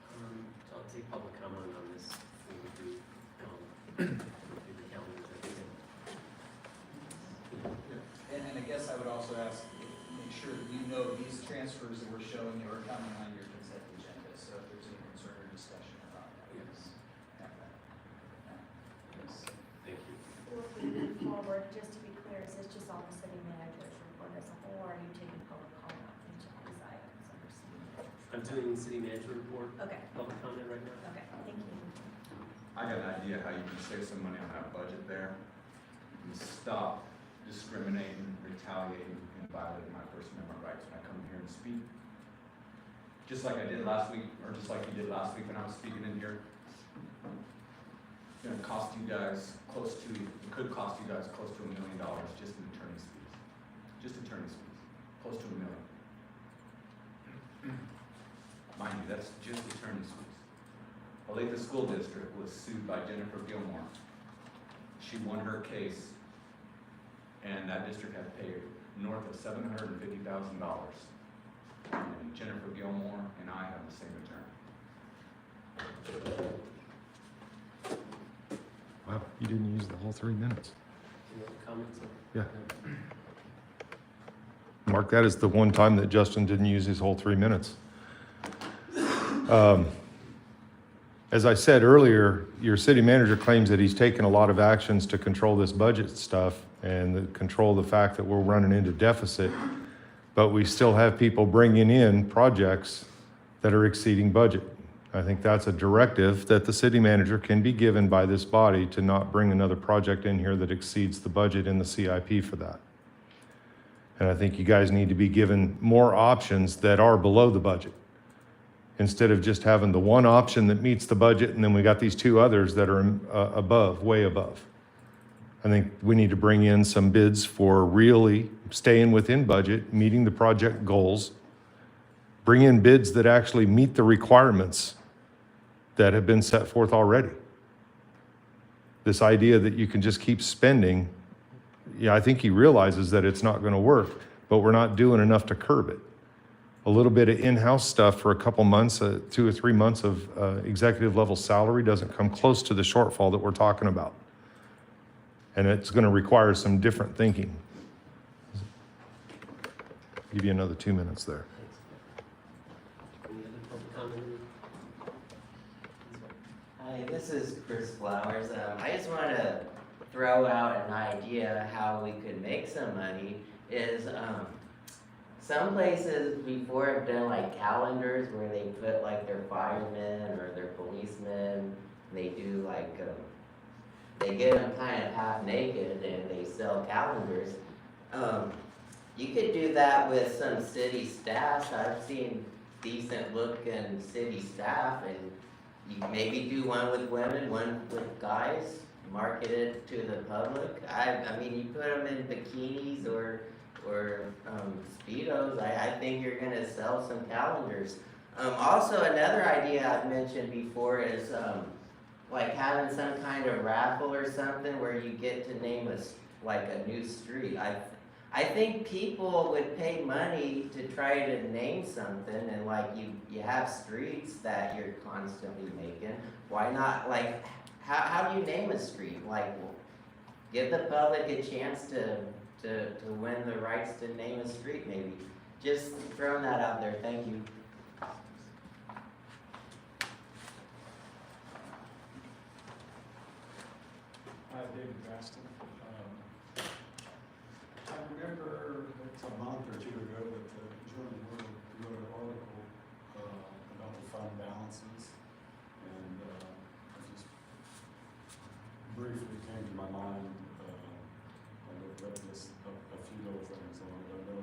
I'll take public comment on this. We will do, the calendars, I think. And I guess I would also ask, make sure that you know these transfers that we're showing you are coming on your consent agenda, so if there's any concern or discussion about that. Yes. Have that. Yes. Thank you. Well, if we move forward, just to be clear, is this just on the city manager's report as a whole, or are you taking public comment on each of these items under city manager? I'm doing the city manager report. Okay. Public comment right now. Okay, thank you. I got an idea how you can save some money on that budget there. And stop discriminating, retaliating, and violating my First Amendment rights when I come here and speak. Just like I did last week, or just like you did last week when I was speaking in here. It's gonna cost you guys it could cost you guys close to $1 million just in attorney's fees. Just attorney's fees, close to $1 million. Mind you, that's just attorney's fees. Olathe School District was sued by Jennifer Gilmore. She won her case, and that district had paid north of $750,000. And Jennifer Gilmore and I have the same attorney. Wow, you didn't use the whole 3 minutes. Any other comments? Yeah. Mark, that is the one time that Justin didn't use his whole 3 minutes. As I said earlier, your city manager claims that he's taken a lot of actions to control this budget stuff and control the fact that we're running into deficit, but we still have people bringing in projects that are exceeding budget. I think that's a directive that the city manager can be given by this body to not bring another project in here that exceeds the budget in the CIP for that. And I think you guys need to be given more options that are below the budget, instead of just having the one option that meets the budget and then we got these 2 others that are above, way above. I think we need to bring in some bids for really staying within budget, meeting the project goals, bring in bids that actually meet the requirements that have been set forth already. This idea that you can just keep spending, yeah, I think he realizes that it's not going to work, but we're not doing enough to curb it. A little bit of in-house stuff for a couple months, 2 or 3 months of executive level salary doesn't come close to the shortfall that we're talking about. And it's going to require some different thinking. I'll give you another 2 minutes there. Any other public comment? Hi, this is Chris Flowers. I just want to throw out an idea how we could make some money. Is some places before have done like calendars where they put like their firemen or their policemen. They do like they get them kind of half naked and they sell calendars. You could do that with some city staff. I've seen decent looking city staff, and you maybe do one with women, one with guys, marketed to the public. I mean, you put them in bikinis or Speedos, I think you're gonna sell some calendars. Also, another idea I've mentioned before is, like having some kind of raffle or something where you get to name like a new street. I think people would pay money to try to name something, and like you have streets that you're constantly making. Why not, like, how do you name a street? Like, give the public a chance to win the rights to name a street, maybe. Just throwing that out there. Thank you. Hi, David Baston. I remember it's a month or two ago that the Journal wrote an article about the fund balances, and it just briefly came to my mind. I read this a few little things on it. I know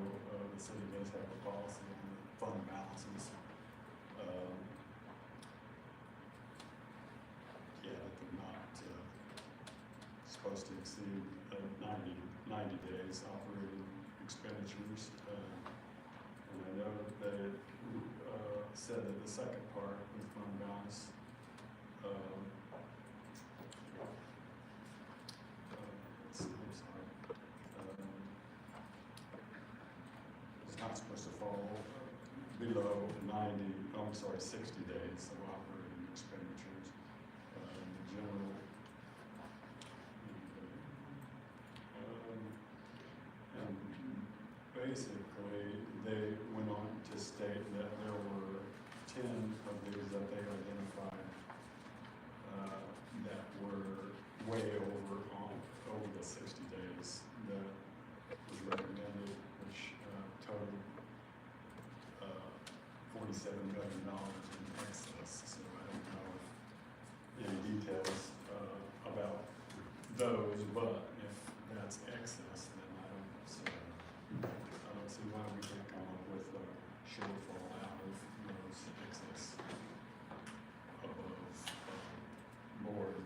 the city does have a policy on the fund balances. Yeah, that they're not supposed to exceed 90 days operating expenditures. And I know that it said that the second part with fund balance it's not supposed to fall below 60 days of operating expenditures in general. And basically, they went on to state that there were 10 of these that they identified that were way over the 60 days that was recommended, which totaled $47 million in excess. So I don't know any details about those, but if that's excess, then I don't see why we can't come up with a shortfall out of those excess above board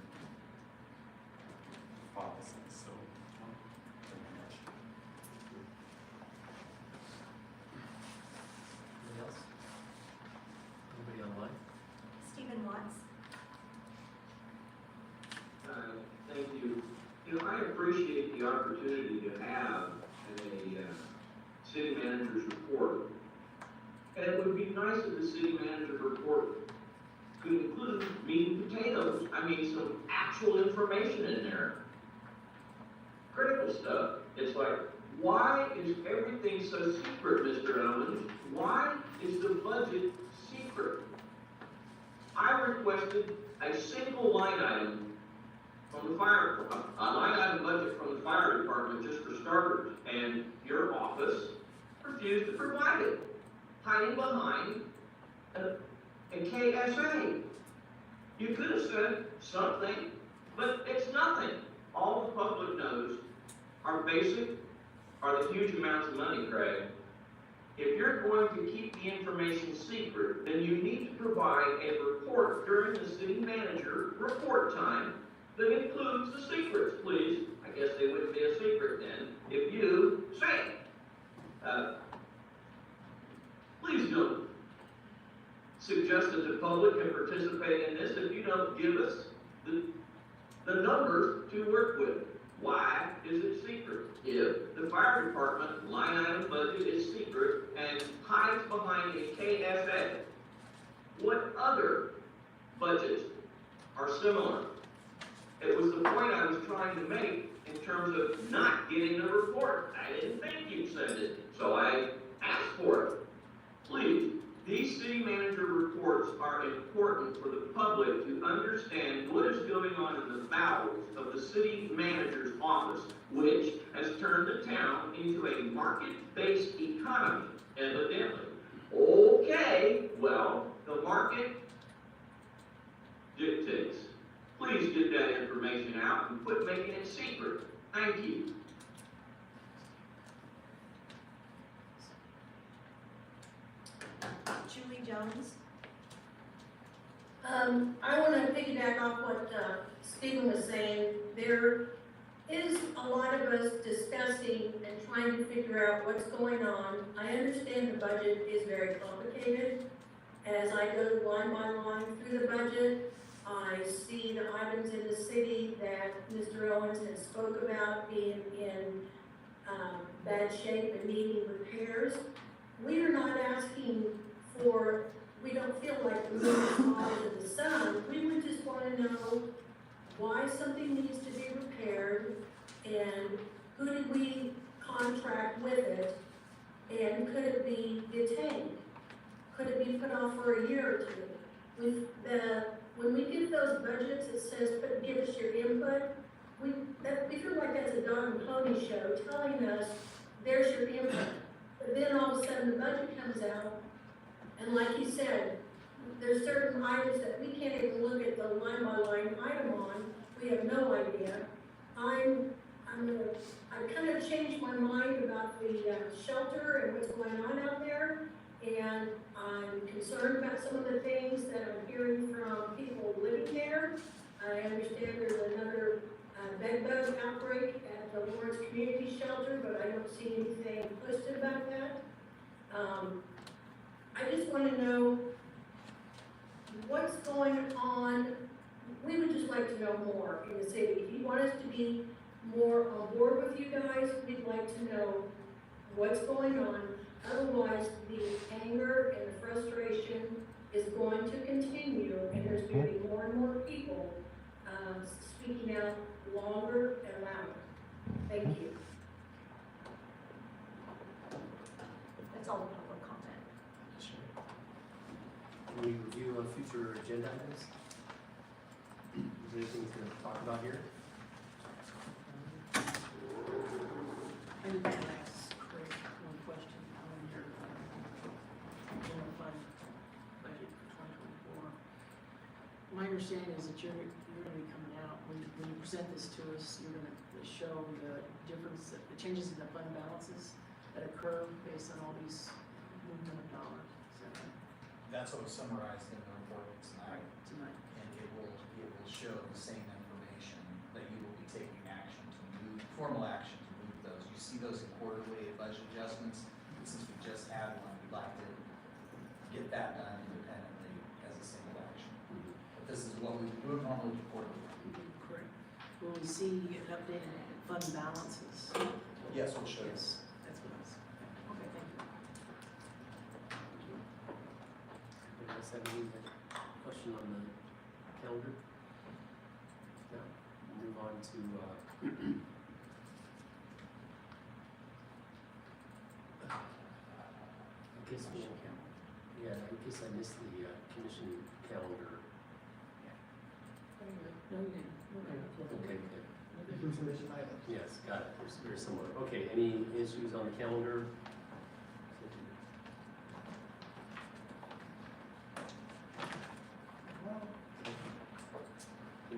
policies. So, pretty much. Anybody else? Anybody online? Stephen Watts. Thank you. You know, I appreciate the opportunity to have a city manager's report. And it would be nice if the city manager's report could include meat and potatoes. I mean, some actual information in there. Critical stuff. It's like, why is everything so secret, Mr. Owens? Why is the budget secret? I requested a single line item from the fire, a line item budget from the fire department just for starters, and your office refused to provide it, hiding behind a KSA. You could have said something, but it's nothing. All the public knows are the huge amounts of money, Craig. If you're going to keep the information secret, then you need to provide a report during the city manager report time that includes the secrets, please. I guess they wouldn't be a secret then if you say it. Please don't suggest that the public can participate in this if you don't give us the numbers to work with. Why is it secret? If the fire department line item budget is secret and hides behind a KSA, what other budgets are similar? It was the point I was trying to make in terms of not getting the report. I didn't think you'd send it, so I asked for it. Please, these city manager reports are important for the public to understand what is going on in the bowels of the city manager's office, which has turned the town into a market-based economy, evidently. Okay, well, the market dictates. Please get that information out and quit making it secret. Thank you. Julie Jones. I want to piggyback off what Stephen was saying. There is a lot of us discussing and trying to figure out what's going on. I understand the budget is very complicated. As I go line by line through the budget, I see the items in the city that Mr. Owens has spoke about being in bad shape and needing repairs. We are not asking for, we don't feel like the moon is falling to the sun. We would just want to know why something needs to be repaired and who did we contract with it, and could it be detained? Could it be put off for a year or two? When we get those budgets, it says, give us your input. We feel like that's a dog and pony show telling us, there's your input. But then all of a sudden the budget comes out, and like he said, there's certain items that we can't even look at the line by line item on. We have no idea. I've kind of changed my mind about the shelter and what's going on out there. And I'm concerned about some of the things that I'm hearing from people living there. I understand there's another bedbug outbreak at the Lawrence Community Shelter, but I don't see anything posted about that. I just want to know what's going on. We would just like to know more in the city. If you want us to be more on board with you guys, we'd like to know what's going on. Otherwise, the anger and the frustration is going to continue, and there's going to be more and more people speaking out longer and louder. Thank you. That's all the public comment. Can we review future agenda items? Is there anything to talk about here? I would like to ask Craig one question on your general fund budget for 2024. My understanding is that you're going to be coming out, when you present this to us, you're going to show the difference, the changes in the fund balances that occur based on all these movement of dollars. Is that right? That's what was summarized in the report tonight. And it will show the same information that you will be taking action to move, formal action to move those. You see those in quarterly budget adjustments. Since we just had one, we'd like to get that done independently as a single action. But this is what we would normally do quarterly. Correct. Will we see an updated fund balances? Yes, we'll show you. Yes, that's what I was, okay, thank you. Anybody else have any question on the calendar? No. Move on to I guess I missed the commission calendar. No, you didn't. Okay, good. Yes, got it. There's very similar. Okay, any issues on the calendar?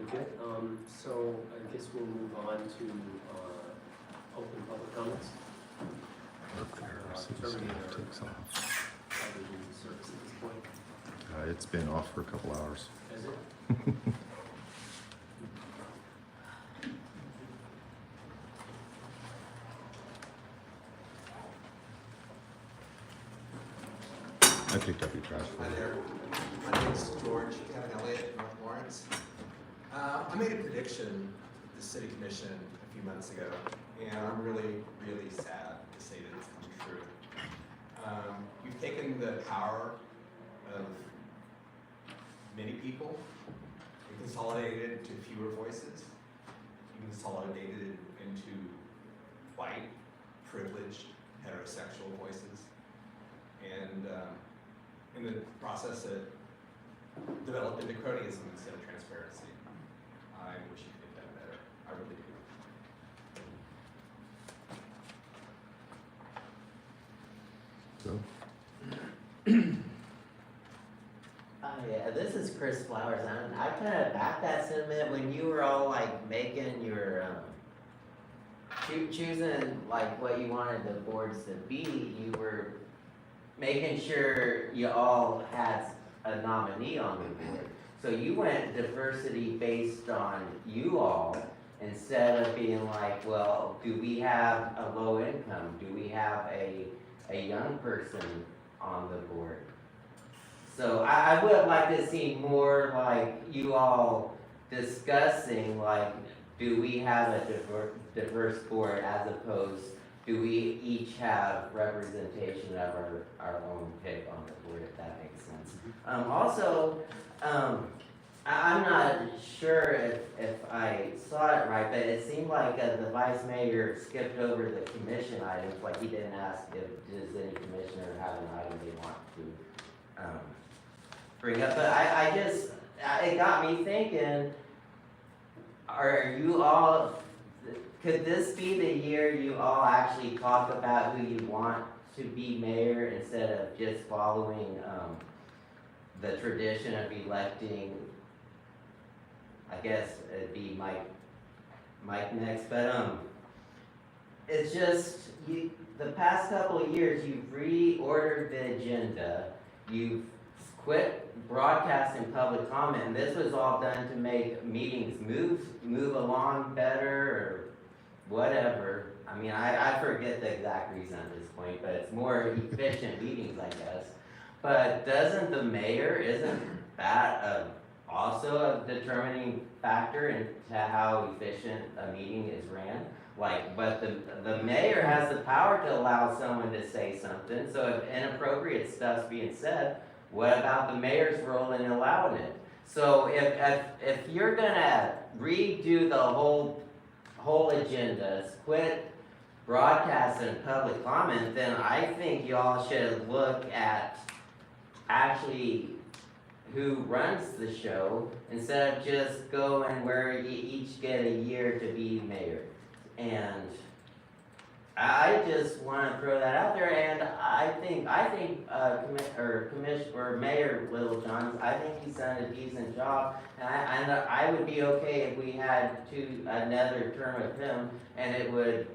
Okay, so I guess we'll move on to open public comments. Terminating our television service at this point. It's been off for a couple hours. Is it? I picked up your trash. Hi there. My name is George Kevin Elliott, North Lawrence. I made a prediction at the City Commission a few months ago, and I'm really, really sad to say that it's come true. You've taken the power of many people and consolidated it to fewer voices. You consolidated it into white, privileged, heterosexual voices. And in the process, it developed into cronyism instead of transparency. I wish you could have done better. I really do. So, yeah, this is Chris Flowers. I kind of backed that sentiment when you were all like making your choosing like what you wanted the boards to be. You were making sure you all had a nominee on the board. So you went diversity based on you all instead of being like, well, do we have a low income? Do we have a young person on the board? So I would like to see more like you all discussing like, do we have a diverse board as opposed, do we each have representation of our own pick on the board, if that makes sense. I'm not sure if I saw it right, but it seemed like the vice mayor skipped over the commission items, like he didn't ask if does any commissioner have an item they want to bring up. But it got me thinking, are you all, could this be the year you all actually talk about who you want to be mayor instead of just following the tradition of electing, I guess it'd be Mike next, but it's just, the past couple of years, you've reordered the agenda, you've quit broadcasting public comment, and this was all done to make meetings move along better, or whatever. I mean, I forget the exact reason at this point, but it's more efficient meetings, I guess. But isn't that also a determining factor into how efficient a meeting is ran? Like, but the mayor has the power to allow someone to say something, so if inappropriate stuff's being said, what about the mayor's role in allowing it? So if you're gonna redo the whole agendas, quit broadcasting public comment, then I think y'all should look at actually who runs the show instead of just going where you each get a year to be mayor. And I just want to throw that out there, and I think Mayor Littlejohn, I think he's done a decent job, and I would be okay if we had another term with him, and it would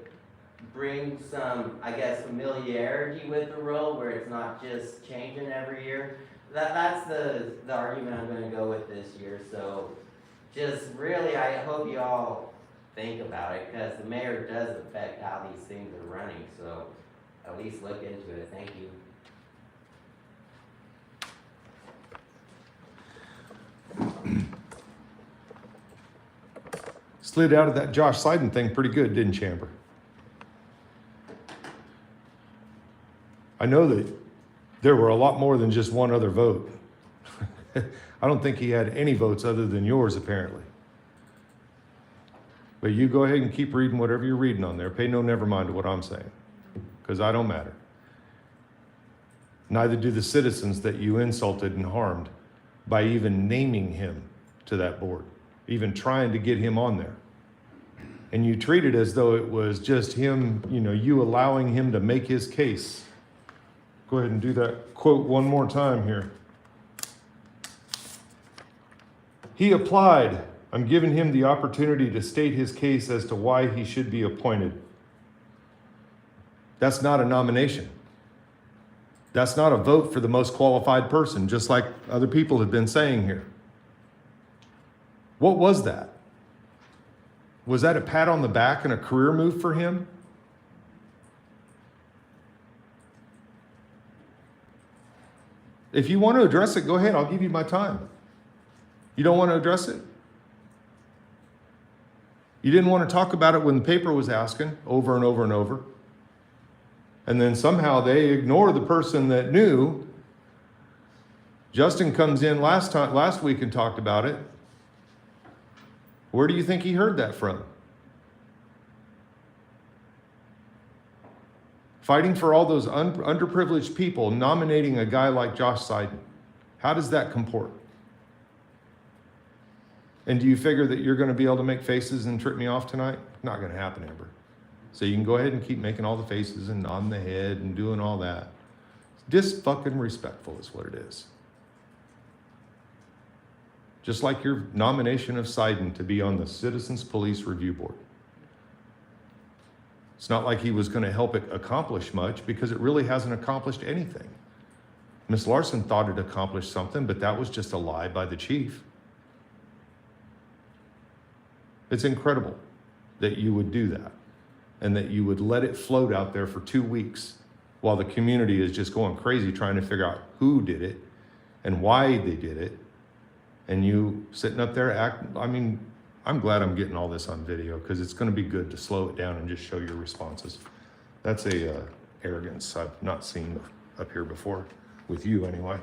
bring some, I guess, familiarity with the role where it's not just changing every year. That's the argument I'm going to go with this year. So just really, I hope you all think about it, because the mayor does affect how these things are running. So at least look into it. Thank you. Slid out of that Josh Seiden thing pretty good, didn't you, Amber? I know that there were a lot more than just one other vote. I don't think he had any votes other than yours, apparently. But you go ahead and keep reading whatever you're reading on there. Pay no never mind to what I'm saying, because I don't matter. Neither do the citizens that you insulted and harmed by even naming him to that board, even trying to get him on there. And you treat it as though it was just him, you allowing him to make his case. Go ahead and do that quote one more time here. He applied. I'm giving him the opportunity to state his case as to why he should be appointed. That's not a nomination. That's not a vote for the most qualified person, just like other people have been saying here. What was that? Was that a pat on the back and a career move for him? If you want to address it, go ahead. I'll give you my time. You don't want to address it? You didn't want to talk about it when the paper was asking over and over and over. And then somehow they ignore the person that knew. Justin comes in last week and talked about it. Where do you think he heard that from? Fighting for all those underprivileged people, nominating a guy like Josh Seiden. How does that comport? And do you figure that you're going to be able to make faces and trip me off tonight? Not going to happen, Amber. So you can go ahead and keep making all the faces and nodding the head and doing all that. Dis-fucking-respectful is what it is. Just like your nomination of Seiden to be on the Citizens Police Review Board. It's not like he was going to help it accomplish much, because it really hasn't accomplished anything. Ms. Larson thought it accomplished something, but that was just a lie by the chief. It's incredible that you would do that and that you would let it float out there for 2 weeks while the community is just going crazy trying to figure out who did it and why they did it. And you sitting up there I'm glad I'm getting all this on video because it's going to be good to slow it down and just show your responses. That's a arrogance I've not seen up here before, with you anyway.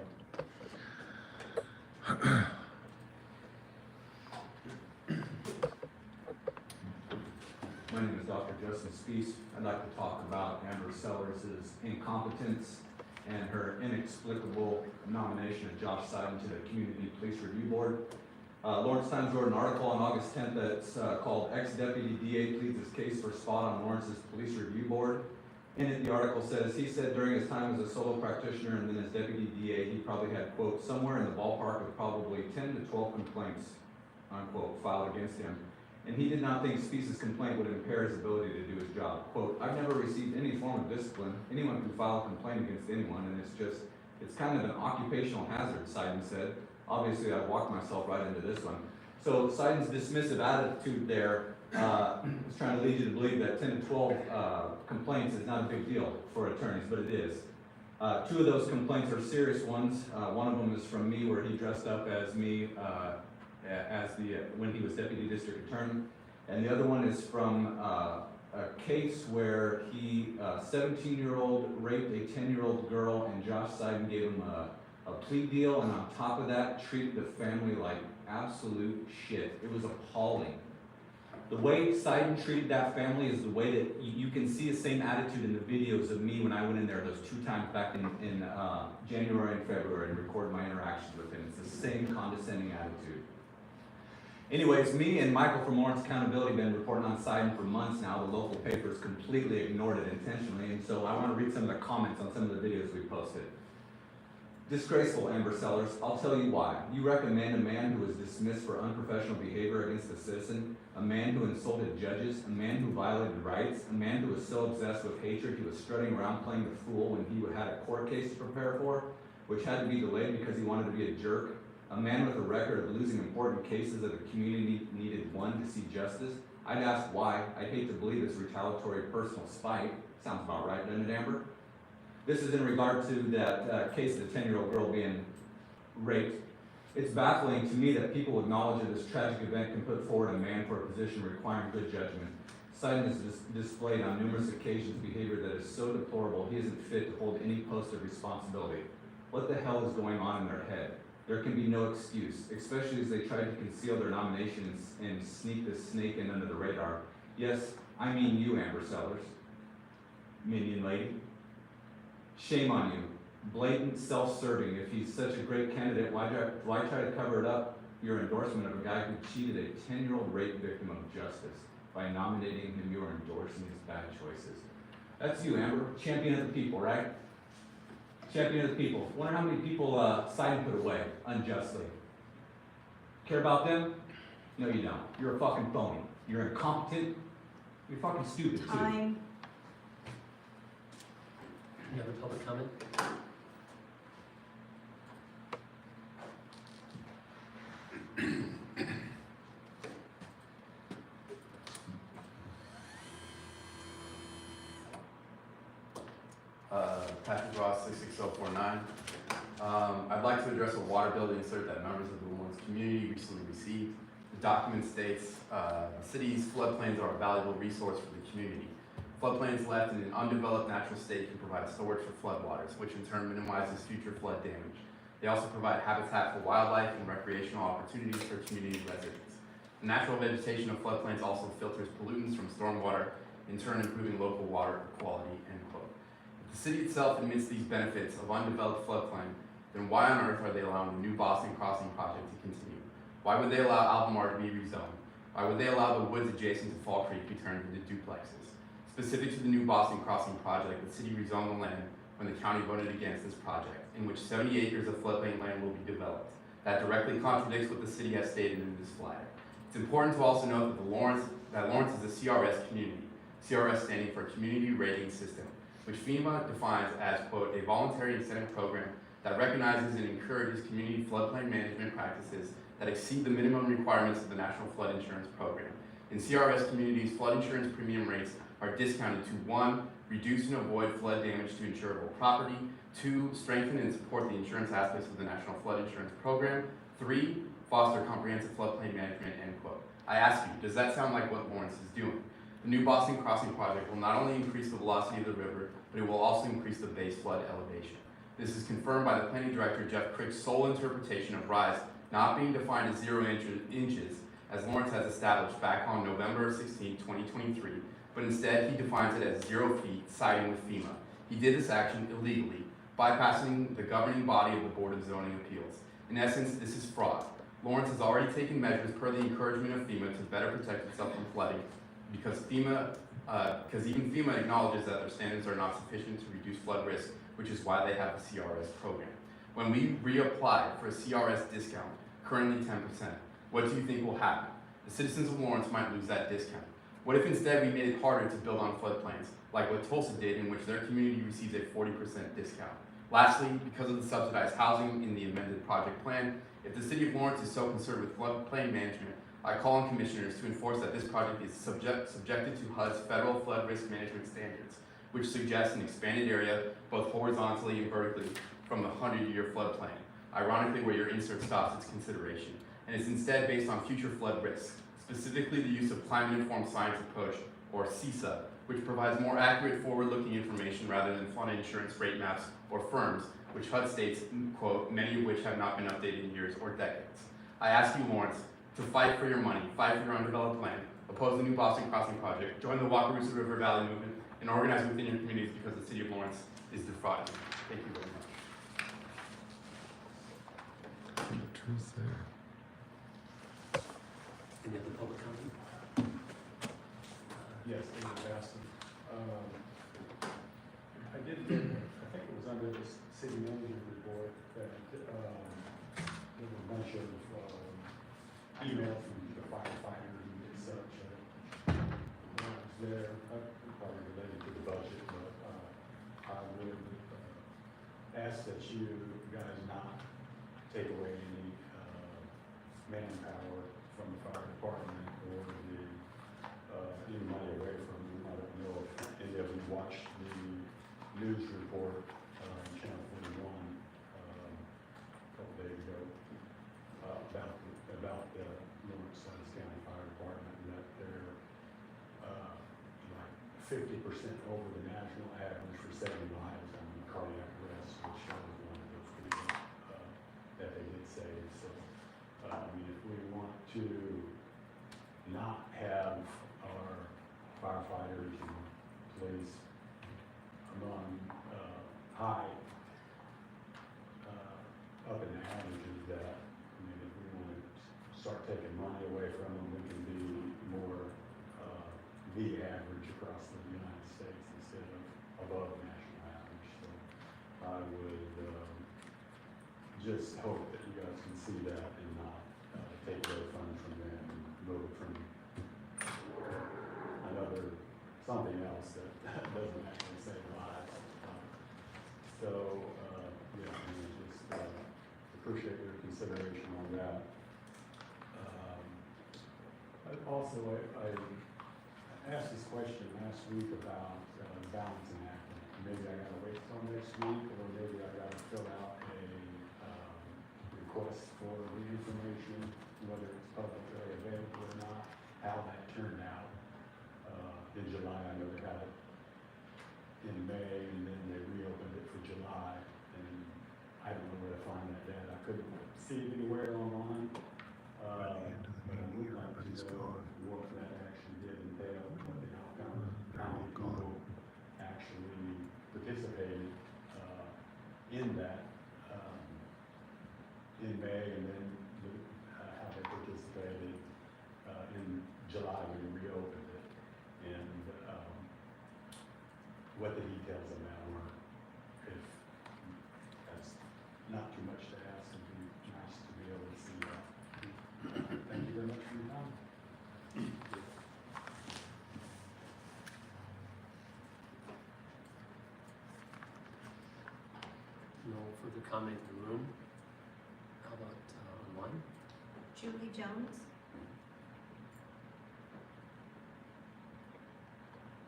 My name is Dr. Justin Spees. I'd like to talk about Amber Sellers' incompetence and her inexplicable nomination of Josh Seiden to the Community Police Review Board. Lawrence Times wrote an article on August 10th that's called Ex-Deputy DA Pleads His Case for Spot on Lawrence's Police Review Board. In it, the article says, he said during his time as a solo practitioner and then as deputy DA, he probably had, quote, somewhere in the ballpark of probably 10 to 12 complaints, unquote, filed against him. And he did not think Spees' complaint would impair his ability to do his job. Quote, I've never received any form of discipline. Anyone can file a complaint against anyone, and it's kind of an occupational hazard, Seiden said. Obviously, I've walked myself right into this one. So Seiden's dismissive attitude there is trying to lead you to believe that 10 to 12 complaints is not a big deal for attorneys, but it is. 2 of those complaints are serious ones. One of them is from me, where he dressed up as me when he was deputy district attorney, and the other one is from a case where he, 17-year-old, raped a 10-year-old girl, and Josh Seiden gave him a plea deal, and on top of that, treated the family like absolute shit. It was appalling. The way Seiden treated that family is the way that you can see the same attitude in the videos of me when I went in there those 2 times back in January and February and recorded my interactions with him. It's the same condescending attitude. Anyways, me and Michael from Lawrence Accountability have been reporting on Seiden for months now. The local papers completely ignored it intentionally, and so I want to read some of the comments on some of the videos we posted. Disgraceful, Amber Sellers. I'll tell you why. You recommend a man who was dismissed for unprofessional behavior against a citizen, a man who insulted judges, a man who violated rights, a man who was so obsessed with hatred he was strutting around playing the fool when he had a court case to prepare for, which had to be delayed because he wanted to be a jerk, a man with a record of losing important cases that the community needed one to see justice. I'd ask why. I'd hate to believe it's retaliatory personal spite. Sounds about right, doesn't it, Amber? This is in regard to that case of the 10-year-old girl being raped. It's baffling to me that people with knowledge of this tragic event can put forward a man for a position requiring good judgment. Seiden has displayed on numerous occasions behavior that is so deplorable he isn't fit to hold any post of responsibility. What the hell is going on in their head? There can be no excuse, especially as they try to conceal their nominations and sneak this snake in under the radar. Yes, I mean you, Amber Sellers, minion lady. Shame on you. Blatant self-serving. If he's such a great candidate, why try to cover it up your endorsement of a guy who cheated a 10-year-old rape victim of justice? By nominating him, you are endorsing his bad choices. That's you, Amber. Champion of the people, right? Champion of the people. Wonder how many people Seiden put away unjustly. Care about them? No, you don't. You're a fucking phony. You're incompetent. You're fucking stupid, too. Time. Any other public comment? Patrick Ross, 66049. I'd like to address a water bill to insert that members of the Lawrence community recently received. The document states, the city's floodplains are a valuable resource for the community. Floodplains left in an undeveloped natural state can provide storage for floodwaters, which in turn minimizes future flood damage. They also provide habitat for wildlife and recreational opportunities for community residents. The natural vegetation of floodplains also filters pollutants from stormwater, in turn improving local water quality, end quote. If the city itself admits these benefits of undeveloped floodplain, then why on earth are they allowing the new Boston Crossing project to continue? Why would they allow Albemarle to be rezoned? Why would they allow the woods adjacent to Fall Creek to be turned into duplexes? Specific to the new Boston Crossing project, the city rezoned the land when the county voted against this project, in which 70 acres of floodplain land will be developed. That directly contradicts what the city has stated in this flyer. It's important to also note that Lawrence is a CRS community, CRS standing for Community Rating System, which FEMA defines as, quote, a voluntary incentive program that recognizes and encourages community floodplain management practices that exceed the minimum requirements of the National Flood Insurance Program. In CRS communities, flood insurance premium rates are discounted to 1, reduce and avoid flood damage to insurable property, 2, strengthen and support the insurance aspects of the National Flood Insurance Program, 3, foster comprehensive floodplain management, end quote. I ask you, does that sound like what Lawrence is doing? The new Boston Crossing project will not only increase the velocity of the river, but it will also increase the base flood elevation. This is confirmed by the planning director Jeff Crick's sole interpretation of rise not being defined as 0 inches, as Lawrence has established back on November 16, 2023, but instead he defines it as 0 feet, siding with FEMA. He did this action illegally, bypassing the governing body of the Board of Zoning Appeals. In essence, this is fraud. Lawrence has already taken measures per the encouragement of FEMA to better protect itself from flooding, because even FEMA acknowledges that their standards are not sufficient to reduce flood risk, which is why they have a CRS program. When we reapply for a CRS discount, currently 10%, what do you think will happen? The citizens of Lawrence might lose that discount. What if instead we made it harder to build on floodplains, like what Tulsa did, in which their community receives a 40% discount? Lastly, because of the subsidized housing in the amended project plan, if the city of Lawrence is so concerned with floodplain management, I call on commissioners to enforce that this project is subjected to HUD's federal flood risk management standards, which suggests an expanded area, both horizontally and vertically, from the 100-year floodplain. Ironically, where your insert stops its consideration, and is instead based on future flood risks, specifically the use of climate-informed science approach, or CISA, which provides more accurate forward-looking information rather than flood insurance rate maps or firms, which HUD states, quote, many of which have not been updated in years or decades. I ask you, Lawrence, to fight for your money, fight for your undeveloped land, oppose the new Boston Crossing project, join the Wakarusa River Valley movement, and organize within your communities, because the city of Lawrence is defrauding you. Thank you very much. Truth there. Any other public comment? Yes, David Basson. I think it was under the city manager report that there were a bunch of emails from the firefighters and such. Was there, probably related to the budget, but I would ask that you guys not take away any manpower from the fire department or any money away from them. I don't know if any of you watched the news report on Channel 41 a couple days ago about the Lawrence County Fire Department, and that they're like 50% over the national average for saving lives on cardiac arrest, which was one of those people that they did save. So, I mean, if we want to not have our firefighters and police among high up in the averages, that, I mean, if we want to start taking money away from them, we can be more the average across the United States instead of above national average. So I would just hope that you guys can see that and not take away funds from them and move it from something else that doesn't actually save lives. So, yeah, I mean, just appreciate your consideration on that. Also, I asked this question last week about balancing act. Maybe I gotta wait till next week, or maybe I gotta fill out a request for the information, whether it's publicly available or not, how that turned out. In July, I know they had it in May, and then they reopened it for July, and I don't know where to find that data. I couldn't see it anywhere online. But I would like to know what that actually did entail, what the outcome, how many people actually participated in that in May, and then how they participated in July when we reopened it, and what the details of that were. If that's not too much to ask, it'd be nice to be able to see that. Thank you very much for your time. No further comment in the room. How about online? Julie Jones?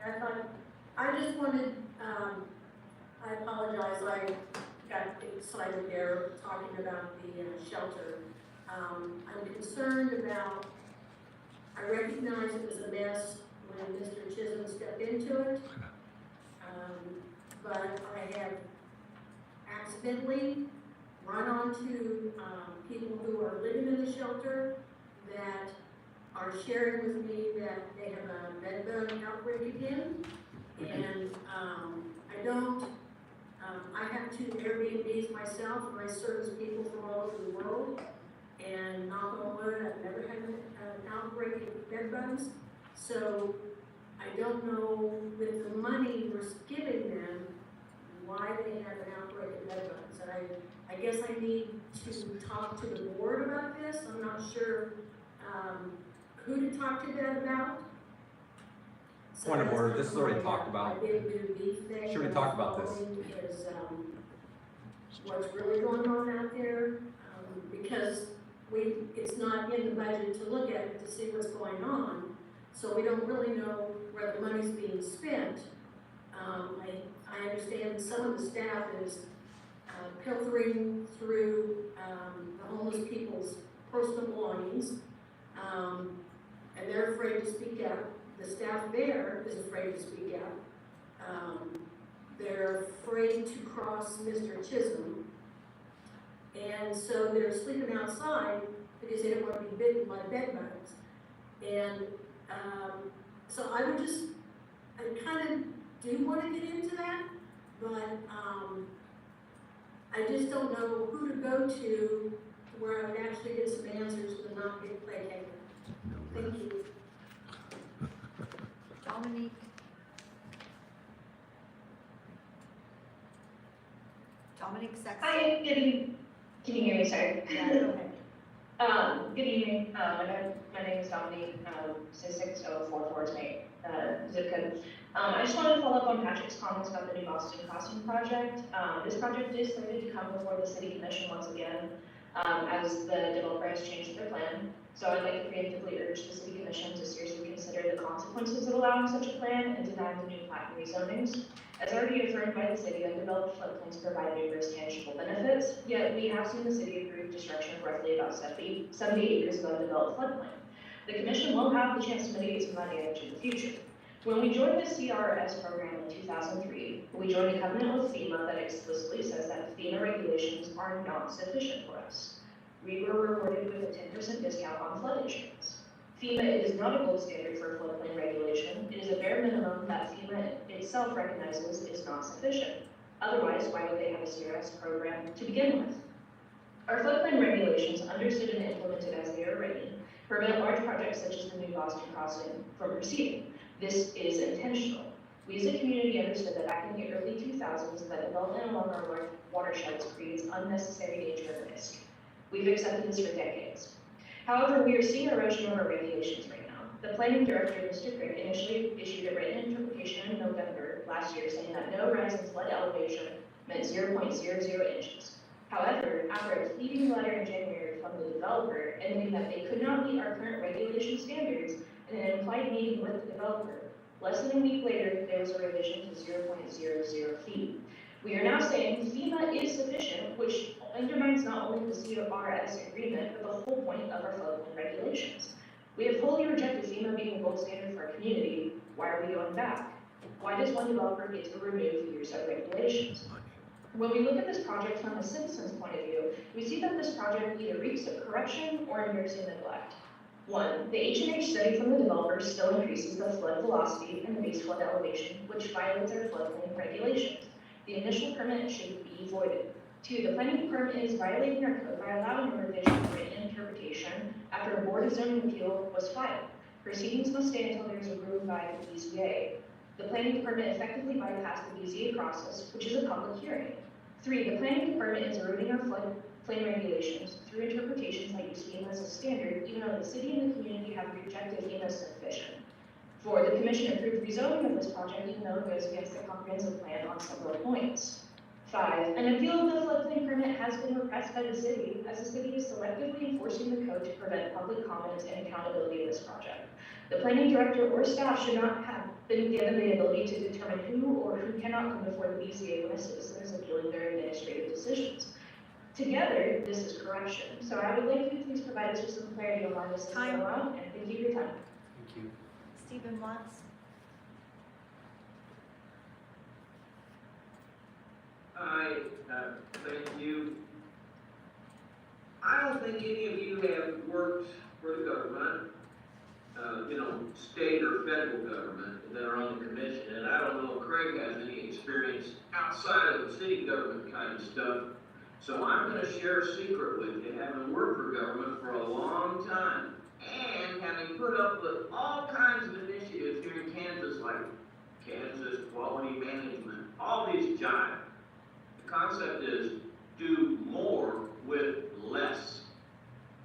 I just wanted, I apologize, I got excited there talking about the shelter. I'm concerned about, I recognize it was a mess when Mr. Chisholm stepped into it. But I have accidentally run onto people who are living in the shelter that are sharing with me that they have a bed bug outbreak again. And I have 2 Airbnbs myself, and I service people from all over the world. And knock on wood, I've never had an outbreak of bed bugs. So I don't know, with the money we're giving them, why they have an outbreak of bed bugs. And I guess I need to talk to the board about this. I'm not sure who to talk to that about. So Point of that's order, kind this is already talked about. My big new beef thing. Should we talk about this? Is what's really going on out there, because it's not in the budget to look at it to see what's going on, so we don't really know where the money's being spent. I understand some of the staff is pilfering through the homeless people's personal belongings, and they're afraid to speak out. The staff there is afraid to speak out. They're afraid to cross Mr. Chisholm, and so they're sleeping outside because they don't want to be bitten by bed bugs. And so I kind of do want to get into that, but I just don't know who to go to where I would actually get some answers and not get placated. Thank you. Dominique? Dominic Sexton? Hi, good evening. Can you hear me? Sorry. Yeah, go ahead. Good evening. My name is Dominique. 66044 is my zip code. I just wanted to follow up on Patrick's comments about the new Boston Crossing project. This project is slated to come before the City Commission once again, as the developer has changed their plan. So I'd like to preemptively urge the City Commission to seriously consider the consequences of allowing such a plan and denying the new plat and rezonings. As already affirmed by the city, undeveloped floodplains provide numerous tangible benefits, yet we have seen the city approve destruction of roughly about 70 acres of undeveloped floodplain. The Commission will have the chance to mitigate some of that damage in the future. When we joined the CRS program in 2003, we joined a covenant with FEMA that explicitly says that FEMA regulations are not sufficient for us. We were rewarded with a 10% discount on flood insurance. FEMA is not a gold standard for floodplain regulation. It is a bare minimum that FEMA itself recognizes is not sufficient. Otherwise, why would they have a CRS program to begin with? Our floodplain regulations, understood and implemented as they are written, prevent large projects such as the new Boston Crossing from proceeding. This is intentional. We as a community understood that back in the early 2000s that development along our watersheds creates unnecessary danger and risk. We've accepted this for decades. However, we are seeing erosion of our regulations right now. The planning director, Mr. Crick, initially issued a written interpretation in November last year saying that no rise in flood elevation meant 0.00 inches. However, after a pleading letter in January from the developer ending that they could not meet our current regulation standards in an implied meeting with the developer, less than a week later, there was a revision to 0.00 feet. We are now saying FEMA is sufficient, which undermines not only the CRS agreement, but the whole point of our floodplain regulations. We have wholly rejected FEMA being the gold standard for our community. Why are we going back? Why does one developer get to remove years of regulations? When we look at this project from a citizen's point of view, we see that this project either reeks of corruption or embarrassing neglect. One, the H&H study from the developer still increases the flood velocity and the base flood elevation, which violates our floodplain regulations. The initial permit should be voided. Two, the planning department is violating our code by allowing a revision of written interpretation after a board of zoning appeal was filed. Proceedings must stay until there is approval by the BZA. The planning department effectively bypassed the BZA process, which is a public hearing. Three, the planning department is eroding our floodplain regulations through interpretations that use FEMA as a standard, even though the city and the community have rejected FEMA as sufficient. Four, the commission approved rezoning of this project, even though it goes against the comprehensive plan on several points. 5, an appeal of the floodplain permit has been repressed by the city, as the city is selectively enforcing the code to prevent public comment and accountability of this project. The planning director or staff should not have been given the ability to determine who or who cannot come before the BCA when a citizen is appealing their administrative decisions. Together, this is correction. So I would like you to please provide us with some clarity on why this is Time. allowed, and thank you for your time. Thank you. Stephen Watts? Hi, thank you. I don't think any of you have worked for the government, state or federal government that are on the commission, and I don't know if Craig has any experience outside of the city government kind of stuff. So I'm gonna share a secret with you, having worked for government for a long time, and having put up with all kinds of initiatives here in Kansas, like Kansas Quality Management, all these jive. The concept is do more with less.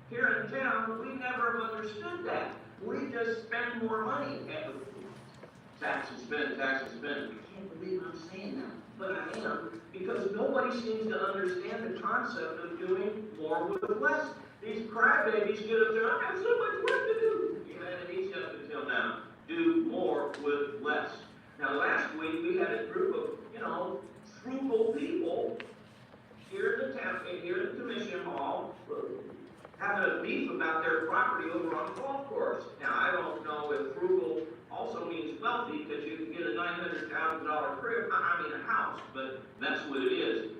Here in town, we never have understood that. We just spend more money at the tax and spend. I can't believe I'm saying that, but I am, because nobody seems to understand the concept of doing more with less. These crybabies get up there, I have so much work to do. You had each up until now. Do more with less. Now, last week, we had a group of, frugal people here in the town, here in the commission hall, having a beef about their property over on the golf course. Now, I don't know if frugal also means wealthy, because you can get a $900,000 crib, a house, but that's what it is.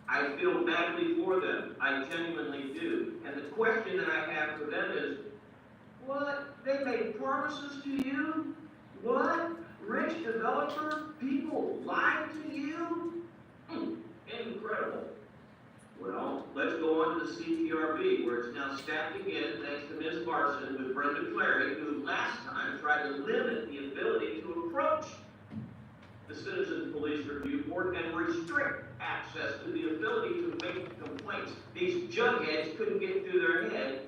I feel badly for them. I genuinely do. And the question that I have for them is, what? They made promises to you? What? Rich developer? People lied to you? Incredible. Well, let's go on to the CTRB, where it's now stacked again, thanks to Ms. Larson with Brenda Clary, who last time tried to limit the ability to approach the Citizen Police Review Board and restrict access to the ability to make complaints. These jugheads couldn't get through their head.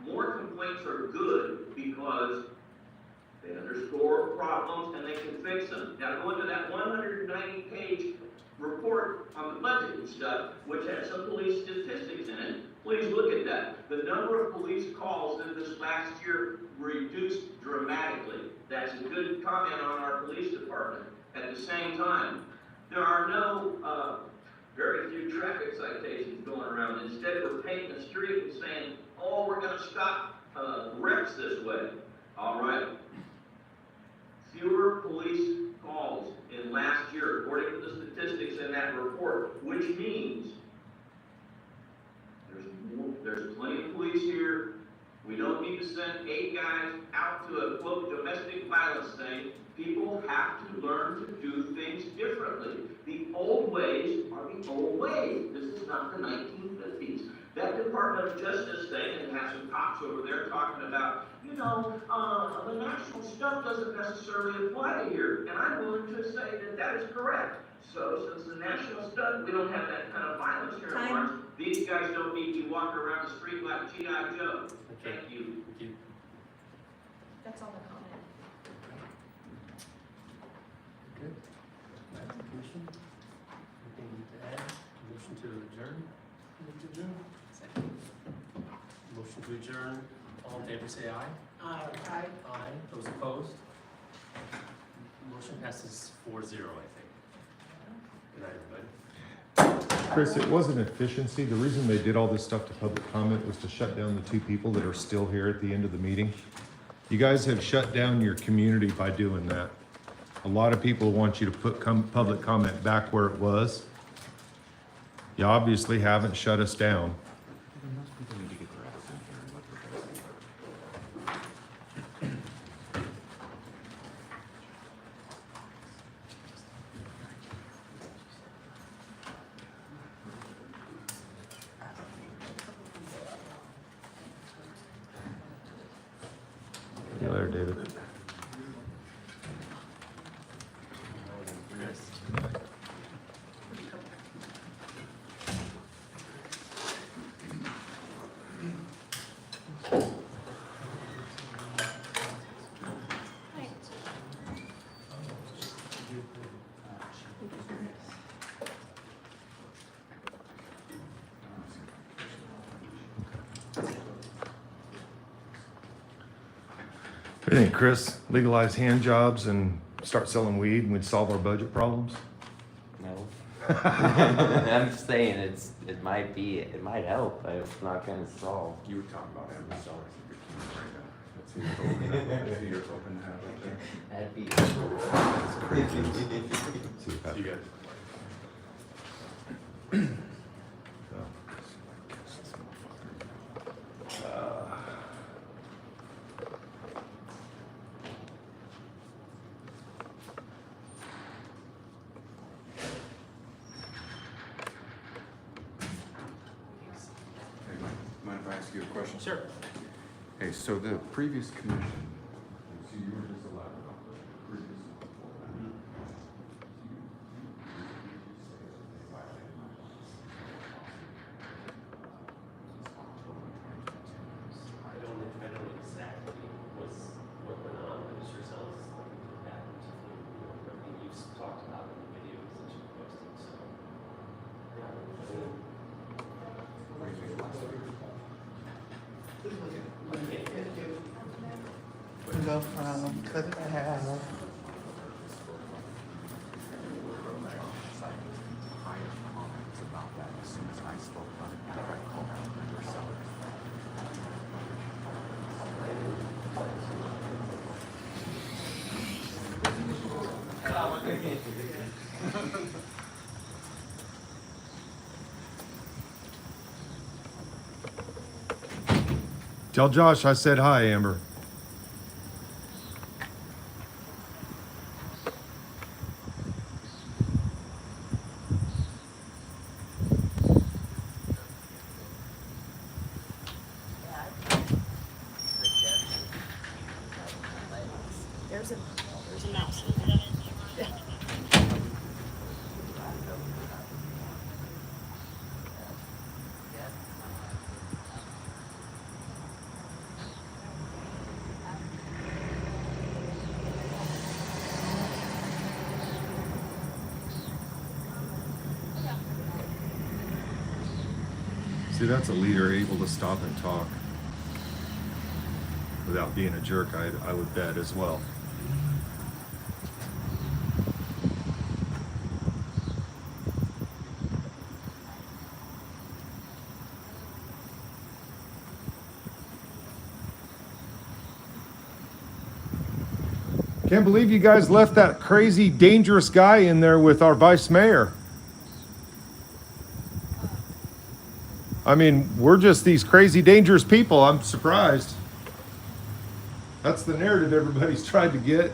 More complaints are good because they underscore problems and they can fix them. Now, go into that 190-page report on the budget and stuff, which has some police statistics in it. Please look at that. The number of police calls in this last year reduced dramatically. That's a good comment on our police department. At the same time, there are no, very few traffic citations going around. Instead, we're painting the street and saying, oh, we're going to stop wrecks this way. All right. Fewer police calls in last year, according to the statistics in that report, which means there's plenty of police here. We don't need to send 8 guys out to a, quote, domestic violence thing. People have to learn to do things differently. The old ways are the old ways. This is not the 1950s. That Department of Justice thing, and have some cops over there talking about, the national stuff doesn't necessarily apply to here. And I'm willing to say that that is correct. So since the national stuff, we don't have that kind of violence here in Lawrence, these guys don't need to be walking around the street like G.I. Joe. Okay. Thank you. Thank you. That's all the comment. Good. Back to the commission. Anything you need to add? Motion to adjourn? Move to adjourn. Second. Motion to adjourn. All in favor, say aye. Aye. Aye. Those opposed? Motion passes 4-0, I think. Good night, everybody. Chris, it wasn't efficiency. The reason they did all this stuff to public comment was to shut down the 2 people that are still here at the end of the meeting. You guys have shut down your community by doing that. A lot of people want you to put public comment back where it was. You obviously haven't shut us down. See you later, David. What do you think, Chris? Legalize hand jobs and start selling weed and we'd solve our budget problems? No. I'm just saying it might help, but it's not gonna solve. You were talking about Amber Sellers and your team right now. That's who you're hoping to have right there. That'd be That's crazy. See you guys. Hey, mind if I ask you a question? Sure. Hey, so the previous commission, so you were just allowed about the previous. I don't exactly what went on, but it's yourselves that happened. Everything you've talked about in the videos that you posted, so. Yeah. We go from cut it in half. About that as soon as I spoke about it, I called out Amber Sellers. Tell Josh I said hi, Amber. There's a mouse. See, that's a leader able to stop and talk without being a jerk, I would bet as well. Can't believe you guys left that crazy, dangerous guy in there with our vice mayor. I mean, we're just these crazy, dangerous people. I'm surprised. That's the narrative everybody's trying to get.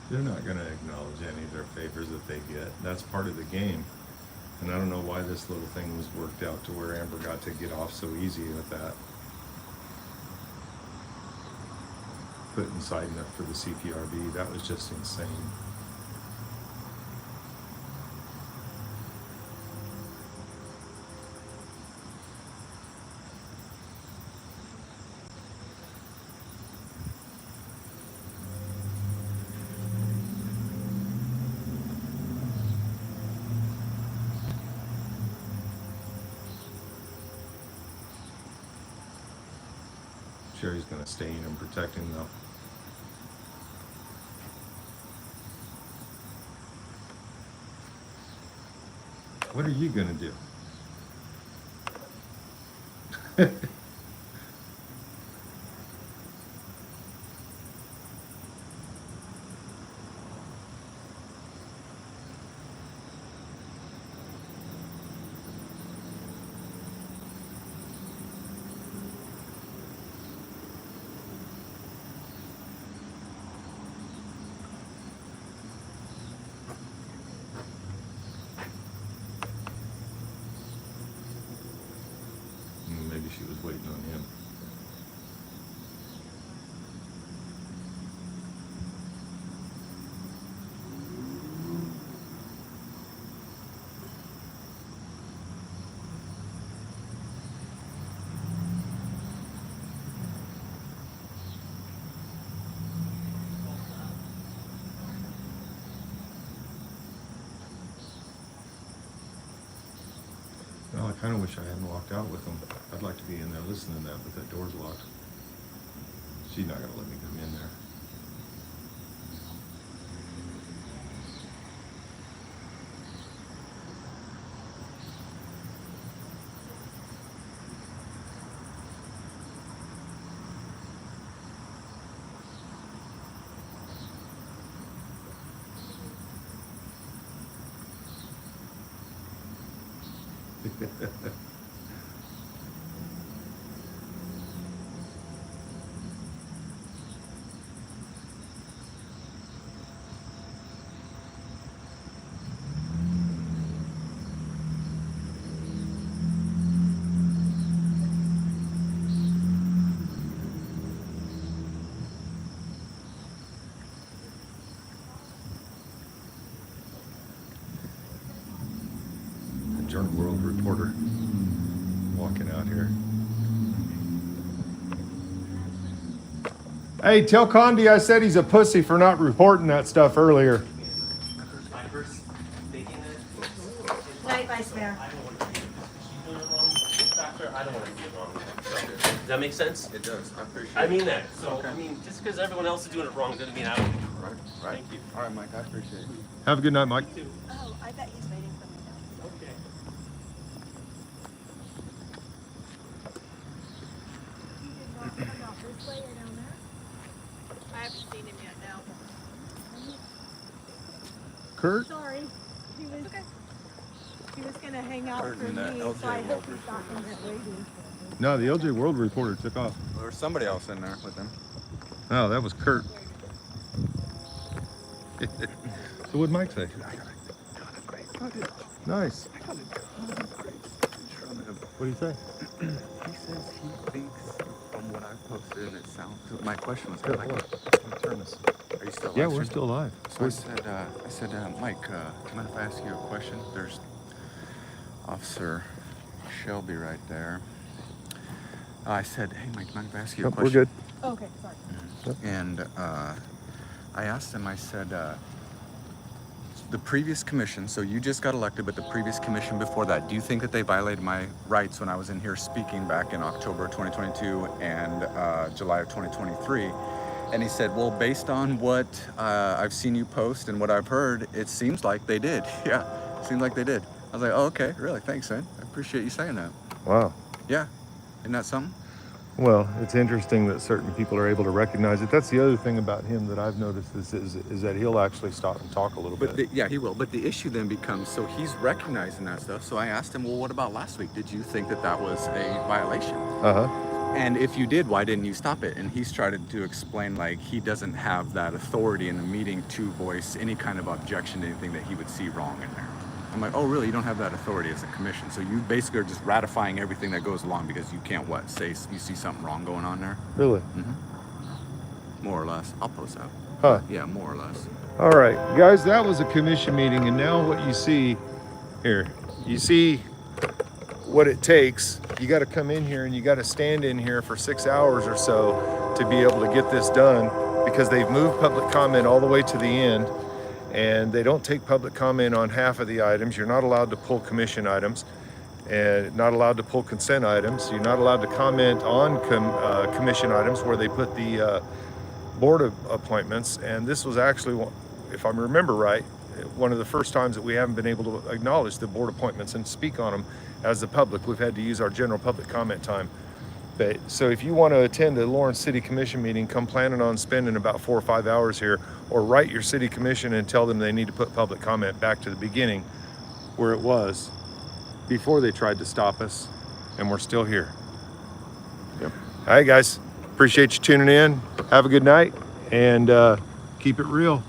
They're not going to acknowledge any of their favors that they get. That's part of the game. And I don't know why this little thing was worked out to where Amber got to get off so easy with that. Putting signing up for the CPRB, that was just insane. Sherry's gonna stay in and protect him though. What are you gonna do? she was waiting on him. Well, I kind of wish I hadn't walked out with them. I'd like to be in there listening to that, but that door's locked. She's not gonna let me come in there. Adjournment World reporter walking out here. Hey, tell Condi I said he's a pussy for not reporting that stuff earlier. Night, Vice Mayor. I don't want to be wrong. Does that make sense? It does. I appreciate it. I mean that. So, I mean, just because everyone else is doing it wrong doesn't mean I don't do it. Right. Thank you. All right, Mike, I appreciate it. Have a good night, Mike. Oh, I bet he's waiting for me now. Okay. He did not come out this way or down there? I haven't seen him yet now. Kurt? Sorry. He was gonna hang out Kurt for and me, that so I LJ hope he's not in there waiting. No, the LJ World reporter took off. There was somebody else in there with him. Oh, that was Kurt. So what'd Mike say? Nice. What do you say? He says he thinks from what I posted and it sounds. My question was, Good, Mike, what? turn this. Are you still Yeah, live we're streaming? still live. So I said, Mike, mind if I ask you a question? There's Officer Shelby right there. I said, hey, Mike, mind if I ask you a question? We're good. Okay, sorry. And I asked him, I said, the previous commission, so you just got elected, but the previous commission before that, do you think that they violated my rights when I was in here speaking back in October 2022 and July of 2023? And he said, well, based on what I've seen you post and what I've heard, it seems like they did. Yeah, it seems like they did. I was like, oh, okay, really, thanks, man. I appreciate you saying that. Wow. Yeah, isn't that something? Well, it's interesting that certain people are able to recognize it. That's the other thing about him that I've noticed is that he'll actually stop and talk a little bit. Yeah, he will. But the issue then becomes, so he's recognizing that stuff. So I asked him, well, what about last week? Did you think that that was a violation? Uh-huh. And if you did, why didn't you stop it? And he's tried to explain, like, he doesn't have that authority in the meeting to voice any kind of objection to anything that he would see wrong in there. I'm like, oh, really? You don't have that authority as a commission. So you basically are just ratifying everything that goes along because you can't, what, say you see something wrong going on there? Really? Mm-hmm. More or less. I'll post that. Huh. Yeah, more or less. All right, guys, that was a commission meeting, and now what you see here, you see what it takes. You got to come in here and you got to stand in here for 6 hours or so to be able to get this done, because they've moved public comment all the way to the end, and they don't take public comment on half of the items. You're not allowed to pull commission items and not allowed to pull consent items. You're not allowed to comment on commission items where they put the board of appointments. And this was actually, if I remember right, one of the first times that we haven't been able to acknowledge the board appointments and speak on them as the public. We've had to use our general public comment time. But so if you want to attend a Lawrence City Commission meeting, come planning on spending about 4 or 5 hours here, or write your city commission and tell them they need to put public comment back to the beginning where it was before they tried to stop us, and we're still here. Yep. All right, guys, appreciate you tuning in. Have a good night, and keep it real.